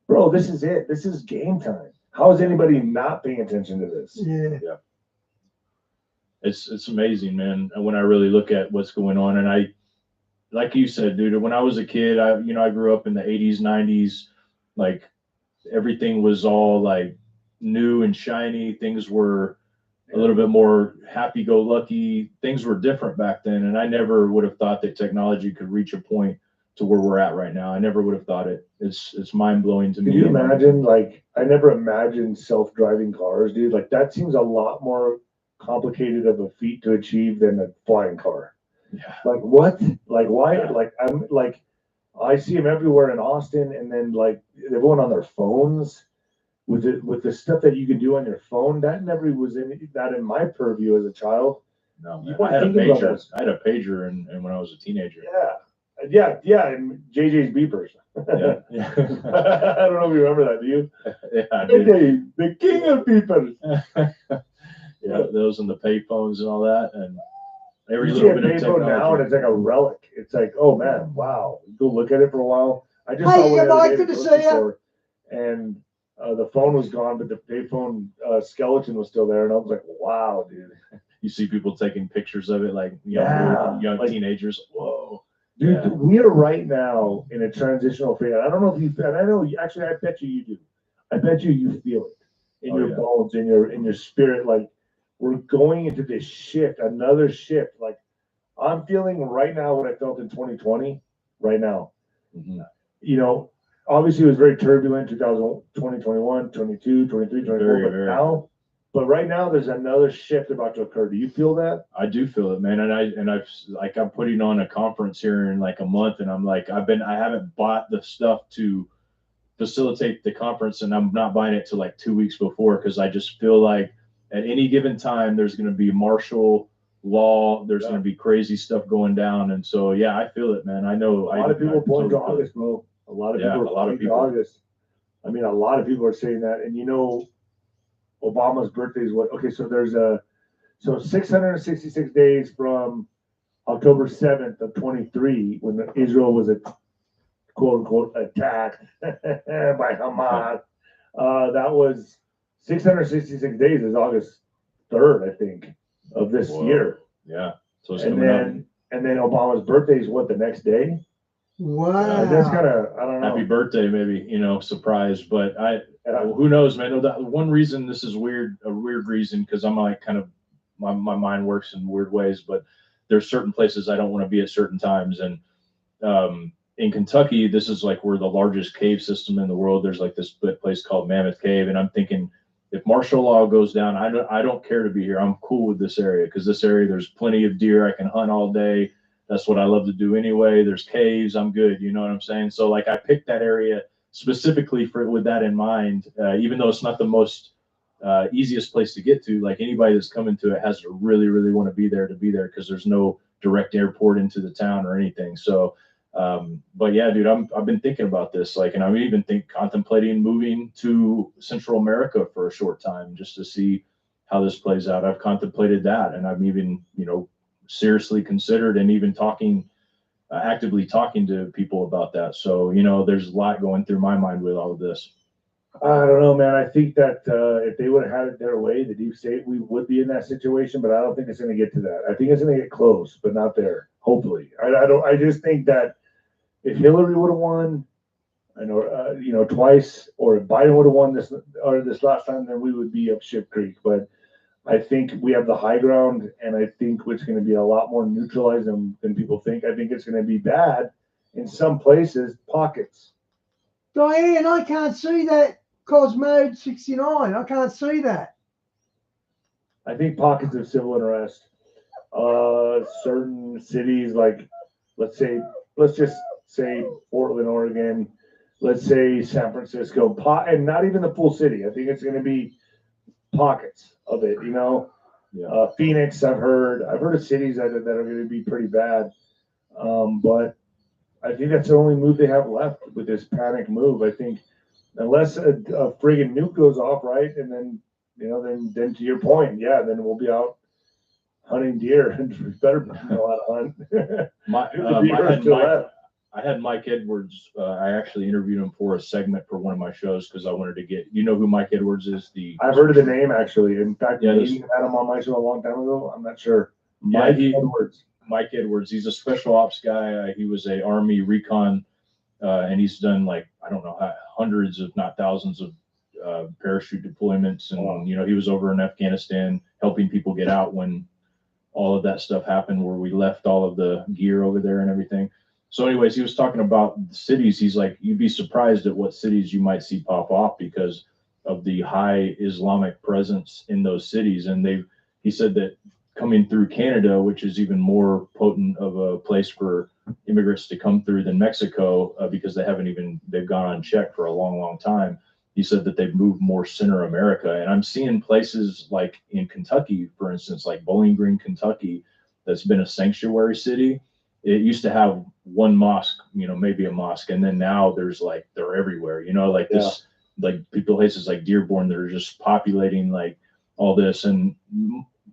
bro, this is it. This is game time. How is anybody not paying attention to this? Yeah. It's amazing, man. When I really look at what's going on, and like you said, dude, when I was a kid, I grew up in the 80s, 90s, like everything was all like new and shiny. Things were a little bit more happy-go-lucky. Things were different back then, and I never would have thought that technology could reach a point to where we're at right now. I never would have thought it. It's mind-blowing to me. Can you imagine? Like, I never imagined self-driving cars, dude. Like, that seems a lot more complicated of a feat to achieve than a flying car. Yeah. Like, what? Like, why? Yeah. Like, I'm like, I see them everywhere in Austin, and then like everyone on their phones with the stuff that you can do on your phone. That never was in my purview as a child. No, man. I had a pager, and when I was a teenager. Yeah, and JJ's beepers. Yeah. I don't know if you remember that. Do you? Yeah, I do. JJ, the king of beepers. Yeah, those and the payphones and all that, and every you little see bit a of payphone technology. now, and it's like a relic. It's like, oh man, wow. You go look at it for a while. I just Hey, saw one the other day good at to the see you. store, and the phone was gone, but the payphone skeleton was still there, and I was like, wow, dude. You see people taking pictures of it, like young like, teenagers. Whoa. Dude, we are right now in a transitional phase. I don't know if you, and I know actually, I bet you do. I bet you feel it in your bones, in your spirit. Like, we're going into this shift, another shift. Like, I'm feeling right now what I felt in 2020. Right now, obviously it was very turbulent. 2021, 22, 23, 24. But right now, there's another shift about to occur. Do you feel that? I do feel it, man. I'm putting on a conference here in like a month, and I'm like, I haven't bought the stuff to facilitate the conference, and I'm not buying it till like 2 weeks before, because I just feel like at any given time there's going to be martial law. There's going to be crazy stuff going down, and so I feel it, man. I know a lot of people are pointing to August, bro. A lot of people are pointing to August. I mean, a lot of people are saying that, and Obama's birthday is what? Okay, so there's 666 days from October 7th of 23, when Israel was quote unquote attacked by Hamas. That was 666 days is August 3rd, I think, of this year. Yeah. So it's and then Obama's birthday is what, the next day? Wow. That's kind of, I don't know. Happy birthday, maybe, surprise. But who knows, man? That one reason this is weird, a weird reason, because I'm like kind of, my mind works in weird ways, but there's certain places I don't want to be at certain times. And in Kentucky, this is like we're the largest cave system in the world. There's like this place called Mammoth Cave. And I'm thinking, if martial law goes down, I don't care to be here. I'm cool with this area, because this area, there's plenty of deer. I can hunt all day. That's what I love to do anyway. There's caves. I'm good. You know what I'm saying? So like I picked that area specifically with that in mind, even though it's not the most easiest place to get to. Like, anybody that's coming to it has to really, really want to be there, because there's no direct airport into the town or anything. So, but yeah, dude, I've been thinking about this, like, and I'm even contemplating moving to Central America for a short time just to see how this plays out. I've contemplated that, and I've even, seriously considered and even talking actively talking to people about that. So, you know, there's a lot going through my mind with all of this. I don't know, man. I think that if they would have had it their way, the deep state, we would be in that situation. But I don't think it's going to get to that. I think it's going to get close, but not there. Hopefully, I don't. I just think that if Hillary would have won, I know, you know, twice, or if Biden would have won this last time, then we would be up shit creek. But I think we have the high ground, and I think it's going to be a lot more neutralized than people think. I think it's going to be bad in some places, pockets. Diane, I can't see that Cosmode 69. I can't see that. I think pockets of civil unrest, certain cities like, let's just say Portland, Oregon, let's say San Francisco, and not even the full city. I think it's going to be pockets of it, you know. Yeah. Phoenix, I've heard of cities that are going to be pretty bad, but I think that's the only move they have left with this panic move. I think unless a friggin' nuke goes off, right, and then, you know, then to your point, yeah, then we'll be out hunting deer, and we better know how to hunt. I had Mike Edwards. I actually interviewed him for a segment for one of my shows because I wanted to get. You know who Mike Edwards is? I've heard of the name, actually. In fact, yeah, maybe had him on my show a long time ago. I'm not sure. Mike Edwards. He's a special ops guy. He was a Army recon, and he's done, like, I don't know, hundreds, if not thousands of parachute deployments. And, you know, he was over in Afghanistan helping people get out when all of that stuff happened, where we left all of the gear over there and everything. So anyways, he was talking about the cities. He's like, you'd be surprised at what cities you might see pop off because of the high Islamic presence in those cities. And he said that coming through Canada, which is even more potent of a place for immigrants to come through than Mexico, because they've gone unchecked for a long, long time. He said that they've moved more center America. And I'm seeing places like in Kentucky, for instance, like Bowling Green, Kentucky, that's been a sanctuary city. It used to have one mosque, you know, maybe a mosque. And then now they're everywhere, you know, like this, like places like Dearborn that are just populating like all this. And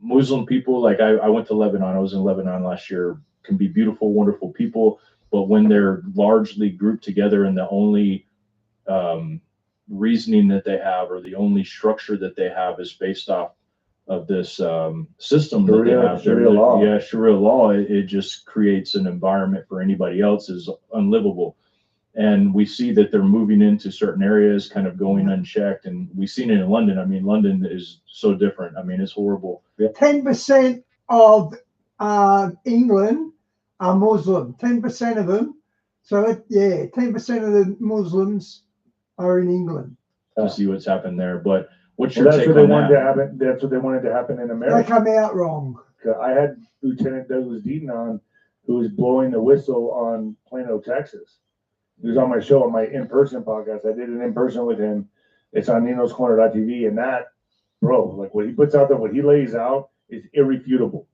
Muslim people, like I went to Lebanon. I was in Lebanon last year, can be beautiful, wonderful people. But when they're largely grouped together and the only reasoning that they have, or the only structure that they have, is based off of this system that they have. Sharia law. Yeah, Sharia law. It just creates an environment for anybody else is unlivable. And we see that they're moving into certain areas, kind of going unchecked. And we've seen it in London. I mean, London is so different. I mean, it's horrible. 10% of England are Muslim. 10% of them. So 10% of the Muslims are in England. To see what's happened there. But what's your that's take what they on wanted that? to happen. That's what they wanted to happen in America. They come out wrong. I had Lieutenant Douglas Deaton on, who was blowing the whistle on Plano, Texas. He was on my show, on my in-person podcast. I did an in-person with him. It's on ninoscorner.tv. And that, bro, like what he puts out there, what he lays out is irrefutable.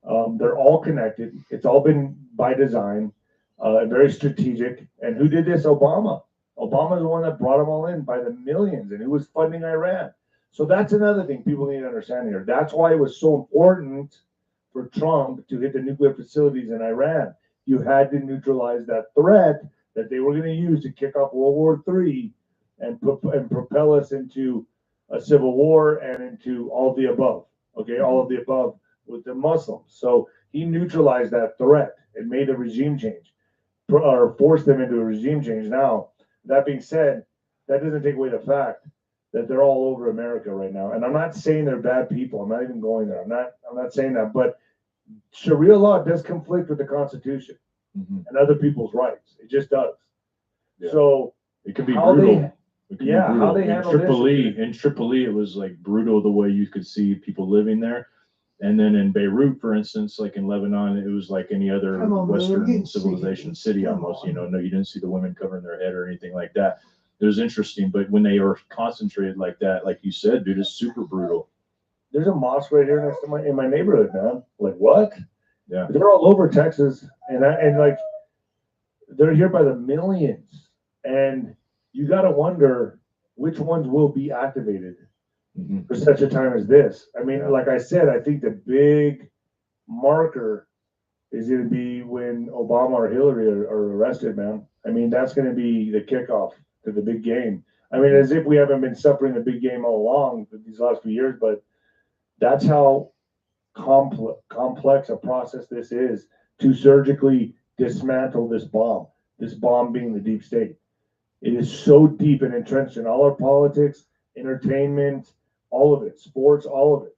They're all connected. It's all been by design, very strategic. And who did this? Obama. Obama's the one that brought them all in by the millions, and who was funding Iran. So that's another thing people need to understand here. That's why it was so important for Trump to hit the nuclear facilities in Iran. You had to neutralize that threat that they were going to use to kick off World War III and propel us into a civil war and into all the above. Okay, all of the above with the Muslims. So he neutralized that threat and made a regime change, or forced them into a regime change. Now, that being said, that doesn't take away the fact that they're all over America right now. And I'm not saying they're bad people. I'm not even going there. I'm not saying that. But Sharia law does conflict with the Constitution and other people's rights. It just does. Yeah. So it can be brutal. How they handle this. In Tripoli, it was like brutal the way you could see people living there. And then in Beirut, for instance, like in Lebanon, it was like any other Western civilization city almost. You know, no, you didn't see the women covering their head or anything like that. It was interesting, but when they are concentrated like that, like you said, dude, it's super brutal. There's a mosque right here next to in my neighborhood, man. Like what? Yeah, they're all over Texas, and like they're here by the millions, and you got to wonder which ones will be activated for such a time as this. I mean, like I said, I think the big marker is going to be when Obama or Hillary are arrested, man. I mean, that's going to be the kickoff to the big game. I mean, as if we haven't been suffering the big game all along these last few years, but that's how complex a process this is to surgically dismantle this bomb being the deep state. It is so deep and entrenched in all our politics, entertainment, all of it, sports, all of it.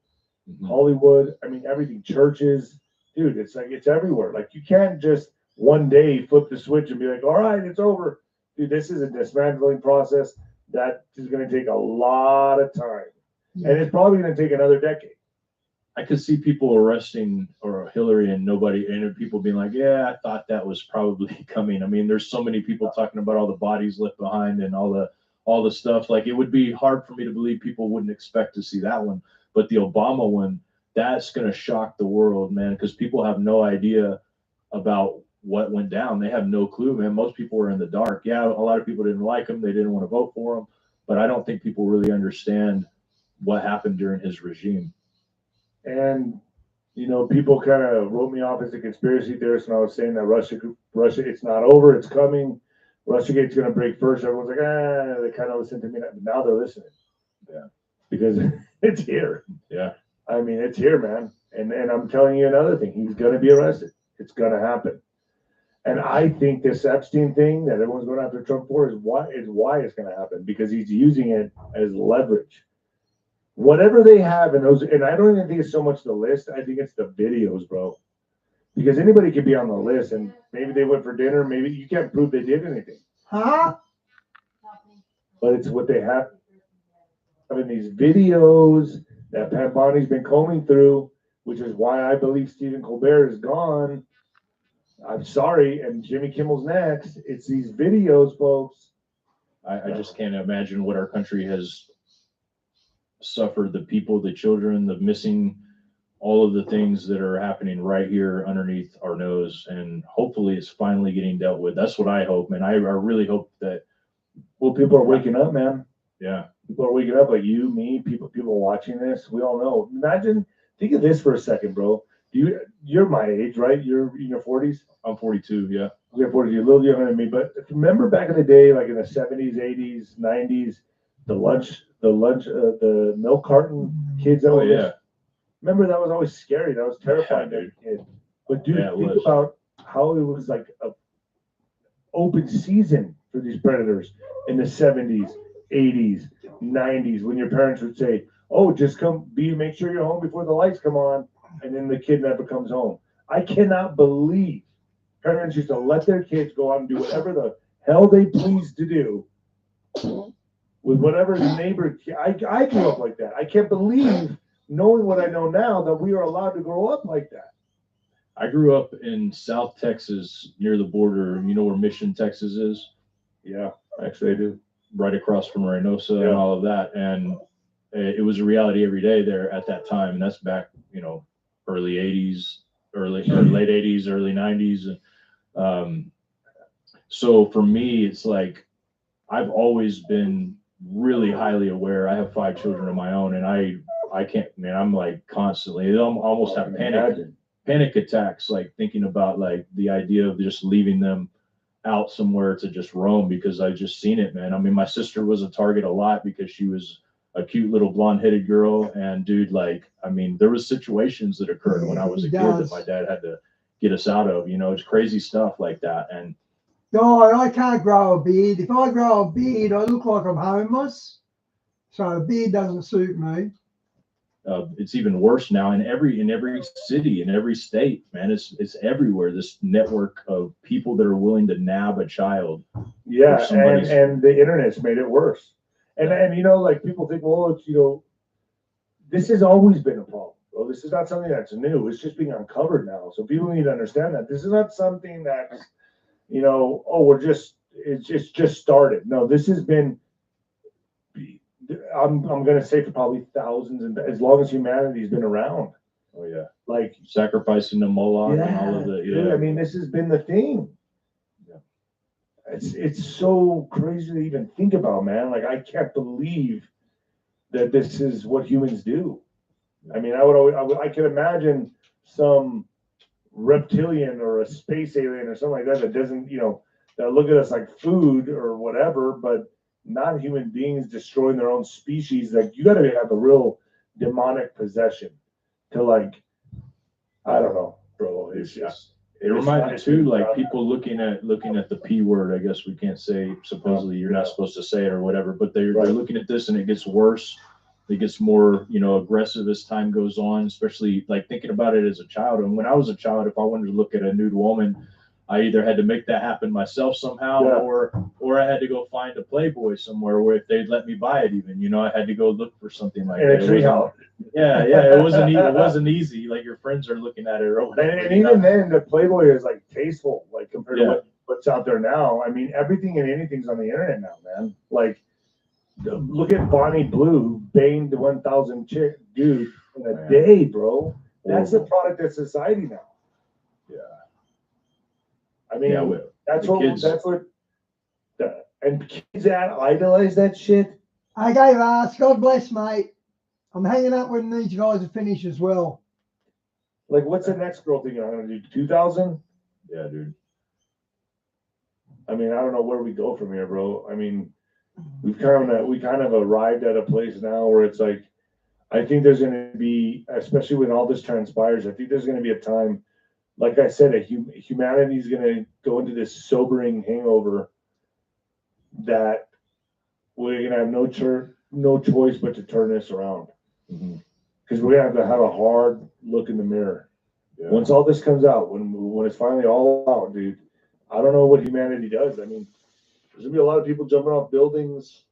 Hollywood, I mean, everything, churches, dude, it's like it's everywhere. Like you can't just one day flip the switch and be like, all right, it's over. Dude, this is a dismantling process that is going to take a lot of time. And it's probably going to take another decade. I could see people arresting or Hillary and people being like, yeah, I thought that was probably coming. I mean, there's so many people talking about all the bodies left behind and all the stuff. Like it would be hard for me to believe people wouldn't expect to see that one. But the Obama one, that's going to shock the world, man, because people have no idea about what went down. They have no clue, man. Most people were in the dark. Yeah, a lot of people didn't like him. They didn't want to vote for him. But I don't think people really understand what happened during his regime. And, you know, people kind of wrote me off as a conspiracy theorist when I was saying that Russia, it's not over, it's coming. Russiagate's going to break first. Everyone's like, they kind of listen to me. Now they're listening. Yeah. Because it's here. Yeah. I mean, it's here, man. And I'm telling you another thing. He's going to be arrested. It's going to happen. And I think this Epstein thing that everyone's going after Trump for is why it's going to happen, because he's using it as leverage. Whatever they have in those, and I don't even think it's so much the list. I think it's the videos, bro. Because anybody could be on the list, and maybe they went for dinner. Maybe you can't prove they did anything. Huh? But it's what they have. I mean, these videos that Pat Bonnie's been combing through, which is why I believe Stephen Colbert is gone. I'm sorry, and Jimmy Kimmel's next. It's these videos, folks. I just can't imagine what our country has suffered. The people, the children, the missing, all of the things that are happening right here underneath our nose, and hopefully it's finally getting dealt with. That's what I hope, man. I really hope that. Well, people are waking up, man. Yeah. People are waking up, like you, me, people watching this. We all know. Imagine, think of this for a second, bro. You're my age, right? You're in your 40s? I'm 42, yeah. Okay, 42, a little younger than me. But remember back in the day, like in the 70s, 80s, 90s, the milk carton kids. Oh, yeah. Remember, that was always scary. That was terrifying, dude. Kid. But dude, Yeah, think about how it was like a open season for these predators in the 70s, 80s, 90s, when your parents would say, "Oh, just make sure you're home before the lights come on," and then the kid never comes home. I cannot believe parents used to let their kids go out and do whatever the hell they pleased to do with whatever neighbor. I grew up like that. I can't believe, knowing what I know now, that we are allowed to grow up like that. I grew up in South Texas near the border. You know where Mission, Texas is? Yeah, actually I do. Right across from Reynosa and all of that. And it was a reality every day there at that time. And that's back, early 80s, late 80s, early 90s. So for me, it's like I've always been really highly aware. I have 5 children of my own, and I can't, man, I'm like constantly, I almost have panic attacks, like thinking about like the idea of just leaving them out somewhere to just roam, because I've just seen it, man. I mean, my sister was a target a lot because she was a cute little blonde-headed girl, and dude, like, I mean, there was situations that occurred when I was a kid that my dad had to get us out of. It's crazy stuff like that. And God, I can't grow a beard. If I grow a beard, I look like I'm homeless. So a beard doesn't suit me. It's even worse now in every city, in every state, man. It's everywhere. This network of people that are willing to nab a child. Yeah, and the internet's made it worse. And like people think, well, it's this has always been a problem. Well, this is not something that's new. It's just being uncovered now. So people need to understand that this is not something that's it's just started. No, this has been. I'm going to say for probably thousands, and as long as humanity's been around. Oh yeah, like sacrificing to Moloch and all of the. Yeah, I mean, this has been the thing. Yeah, it's so crazy to even think about, man. Like, I can't believe that this is what humans do. I mean, I can imagine some reptilian or a space alien or something like that that doesn't, that look at us like food or whatever, but not human beings destroying their own species. Like, you got to have a real demonic possession to, like, I don't know, bro. It's just. It reminded me too, like people looking at the P word. I guess we can't say. Supposedly, you're not supposed to say it or whatever. But they're looking at this, and it gets worse. It gets more, aggressive as time goes on. Especially like thinking about it as a child. And when I was a child, if I wanted to look at a nude woman, I either had to make that happen myself somehow, or I had to go find a Playboy somewhere where if they'd let me buy it, even I had to go look for something like that. Yeah, it wasn't easy. Like your friends are looking at it or whatever. And even then, the Playboy is like tasteful, like compared to what's out there now. I mean, everything and anything's on the internet now, man. Like, look at Bonnie Blue, who banged 1,000 chick dude in a day, bro. That's the product of society now. Yeah. I mean, that's what, and kids idolize that shit. I gave us, God bless, mate. I'm hanging up when these guys are finished as well. Like, what's the next girl thing I'm gonna do? 2,000? Yeah, dude. I mean, I don't know where we go from here, bro. I mean, we kind of arrived at a place now where it's like, I think there's gonna be, especially when all this transpires, I think there's gonna be a time, like I said, humanity's gonna go into this sobering hangover that we're gonna have no choice but to turn this around. Because we're gonna have a hard look in the mirror. Once all this comes out, when it's finally all out, dude, I don't know what humanity does. I mean, there's gonna be a lot of people jumping off buildings,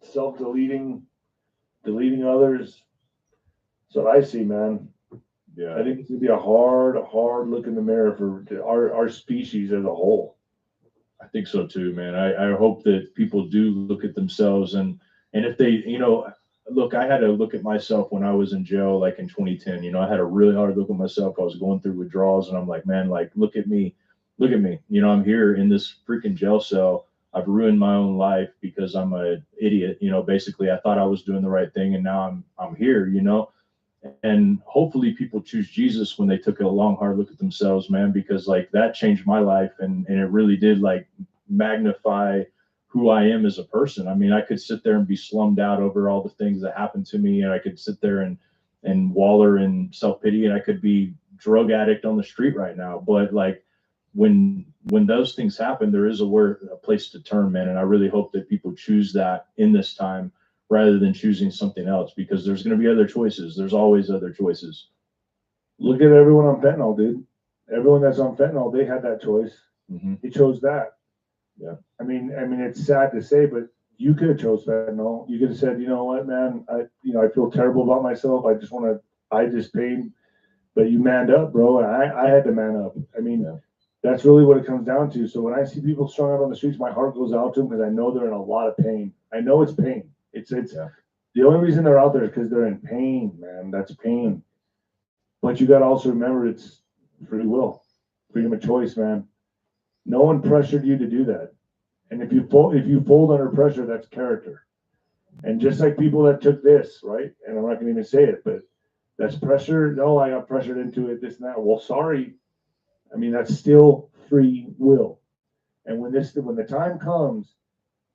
self-deleting, deleting others. That's what I see, man. Yeah, I think it's gonna be a hard look in the mirror for our species as a whole. I think so too, man. I hope that people do look at themselves and if they, look, I had to look at myself when I was in jail, like in 2010. I had a really hard look at myself. I was going through withdrawals, and I'm like, man, like look at me. I'm here in this freaking jail cell. I've ruined my own life because I'm an idiot. Basically, I thought I was doing the right thing, and now I'm here. And hopefully people choose Jesus when they took a long, hard look at themselves, man, because like that changed my life, and it really did like magnify who I am as a person. I mean, I could sit there and be slummed out over all the things that happened to me, and I could sit there and waller in self-pity, and I could be drug addict on the street right now. But like when those things happen, there is a place to turn, man. And I really hope that people choose that in this time rather than choosing something else, because there's going to be other choices. There's always other choices. Look at everyone on fentanyl, dude. Everyone that's on fentanyl, they had that choice. They chose that. Yeah. I mean, it's sad to say, but you could have chose fentanyl. You could have said, you know what, man, I feel terrible about myself. I just paid, but you manned up, bro. And I had to man up. I mean, that's really what it comes down to. So when I see people strung out on the streets, my heart goes out to them because I know they're in a lot of pain. I know it's pain. It's the only reason they're out there is because they're in pain, man. That's pain. But you got to also remember it's free will, freedom of choice, man. No one pressured you to do that. And if you fold under pressure, that's character. And just like people that took this, right? And I'm not going to even say it, but that's pressure. No, I got pressured into it, this and that. Well, sorry. I mean, that's still free will. And when the time comes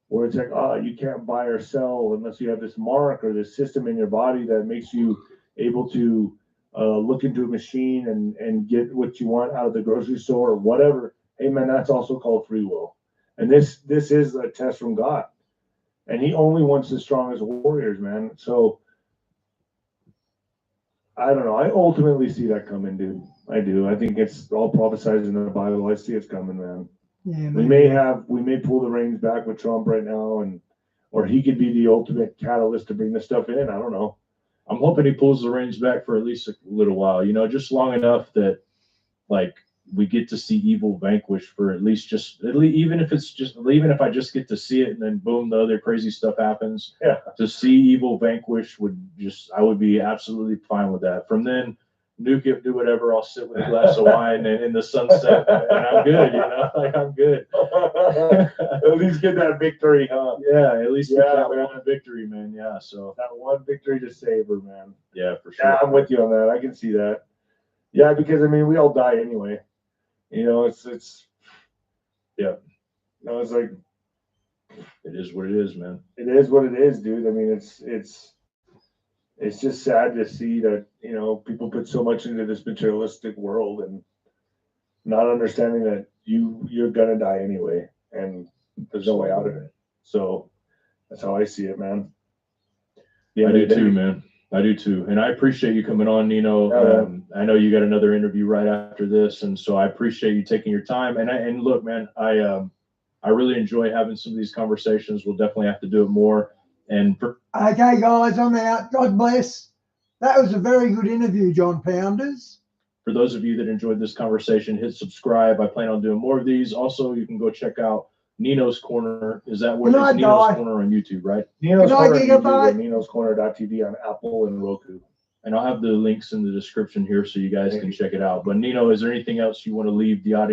where it's like, you can't buy or sell unless you have this mark or this system in your body that makes you able to look into a machine and get what you want out of the grocery store or whatever. Hey, man, that's also called free will. And this is a test from God. And he only wants the strongest warriors, man. So I don't know. I ultimately see that coming, dude. I do. I think it's all prophesied in the Bible. I see it's coming, man. Yeah, we may pull the reins back with Trump right now, or he could be the ultimate catalyst to bring this stuff in. I don't know. I'm hoping he pulls the reins back for at least a little while, just long enough that like we get to see evil vanquish for at least even if I just get to see it and then boom, the other crazy stuff happens. Yeah. To see evil vanquish I would be absolutely fine with that. From then, nuke it, do whatever. I'll sit with a glass of wine and in the sunset, and I'm good. Like I'm good. At least get that victory, huh? Yeah, at least get that one victory, man. Yeah, so that one victory to savor, man. Yeah, for sure. Yeah, I'm with you on that. I can see that. Yeah, because I mean, we all die anyway. You know, yeah. No, it's like it is what it is, man. It is what it is, dude. I mean, it's just sad to see that, you know, people put so much into this materialistic world and not understanding that you're gonna die anyway, and there's no way out of it. So that's how I see it, man. Yeah, I do too, man. I do too, and I appreciate you coming on, Nino. I know you got another interview right after this, and so I appreciate you taking your time. And look, man, I really enjoy having some of these conversations. We'll definitely have to do it more. And okay, guys, I'm out. God bless. That was a very good interview, John Pounders. For those of you that enjoyed this conversation, hit subscribe. I plan on doing more of these. Also, you can go check out Nino's Corner. Is that what it's Nino's Corner on YouTube, right? Nino's Corner on YouTube and Nino's Corner.tv on Apple and Roku. And I'll have the links in the description here so you guys can check it out. But Nino, is there anything else you want to leave the audience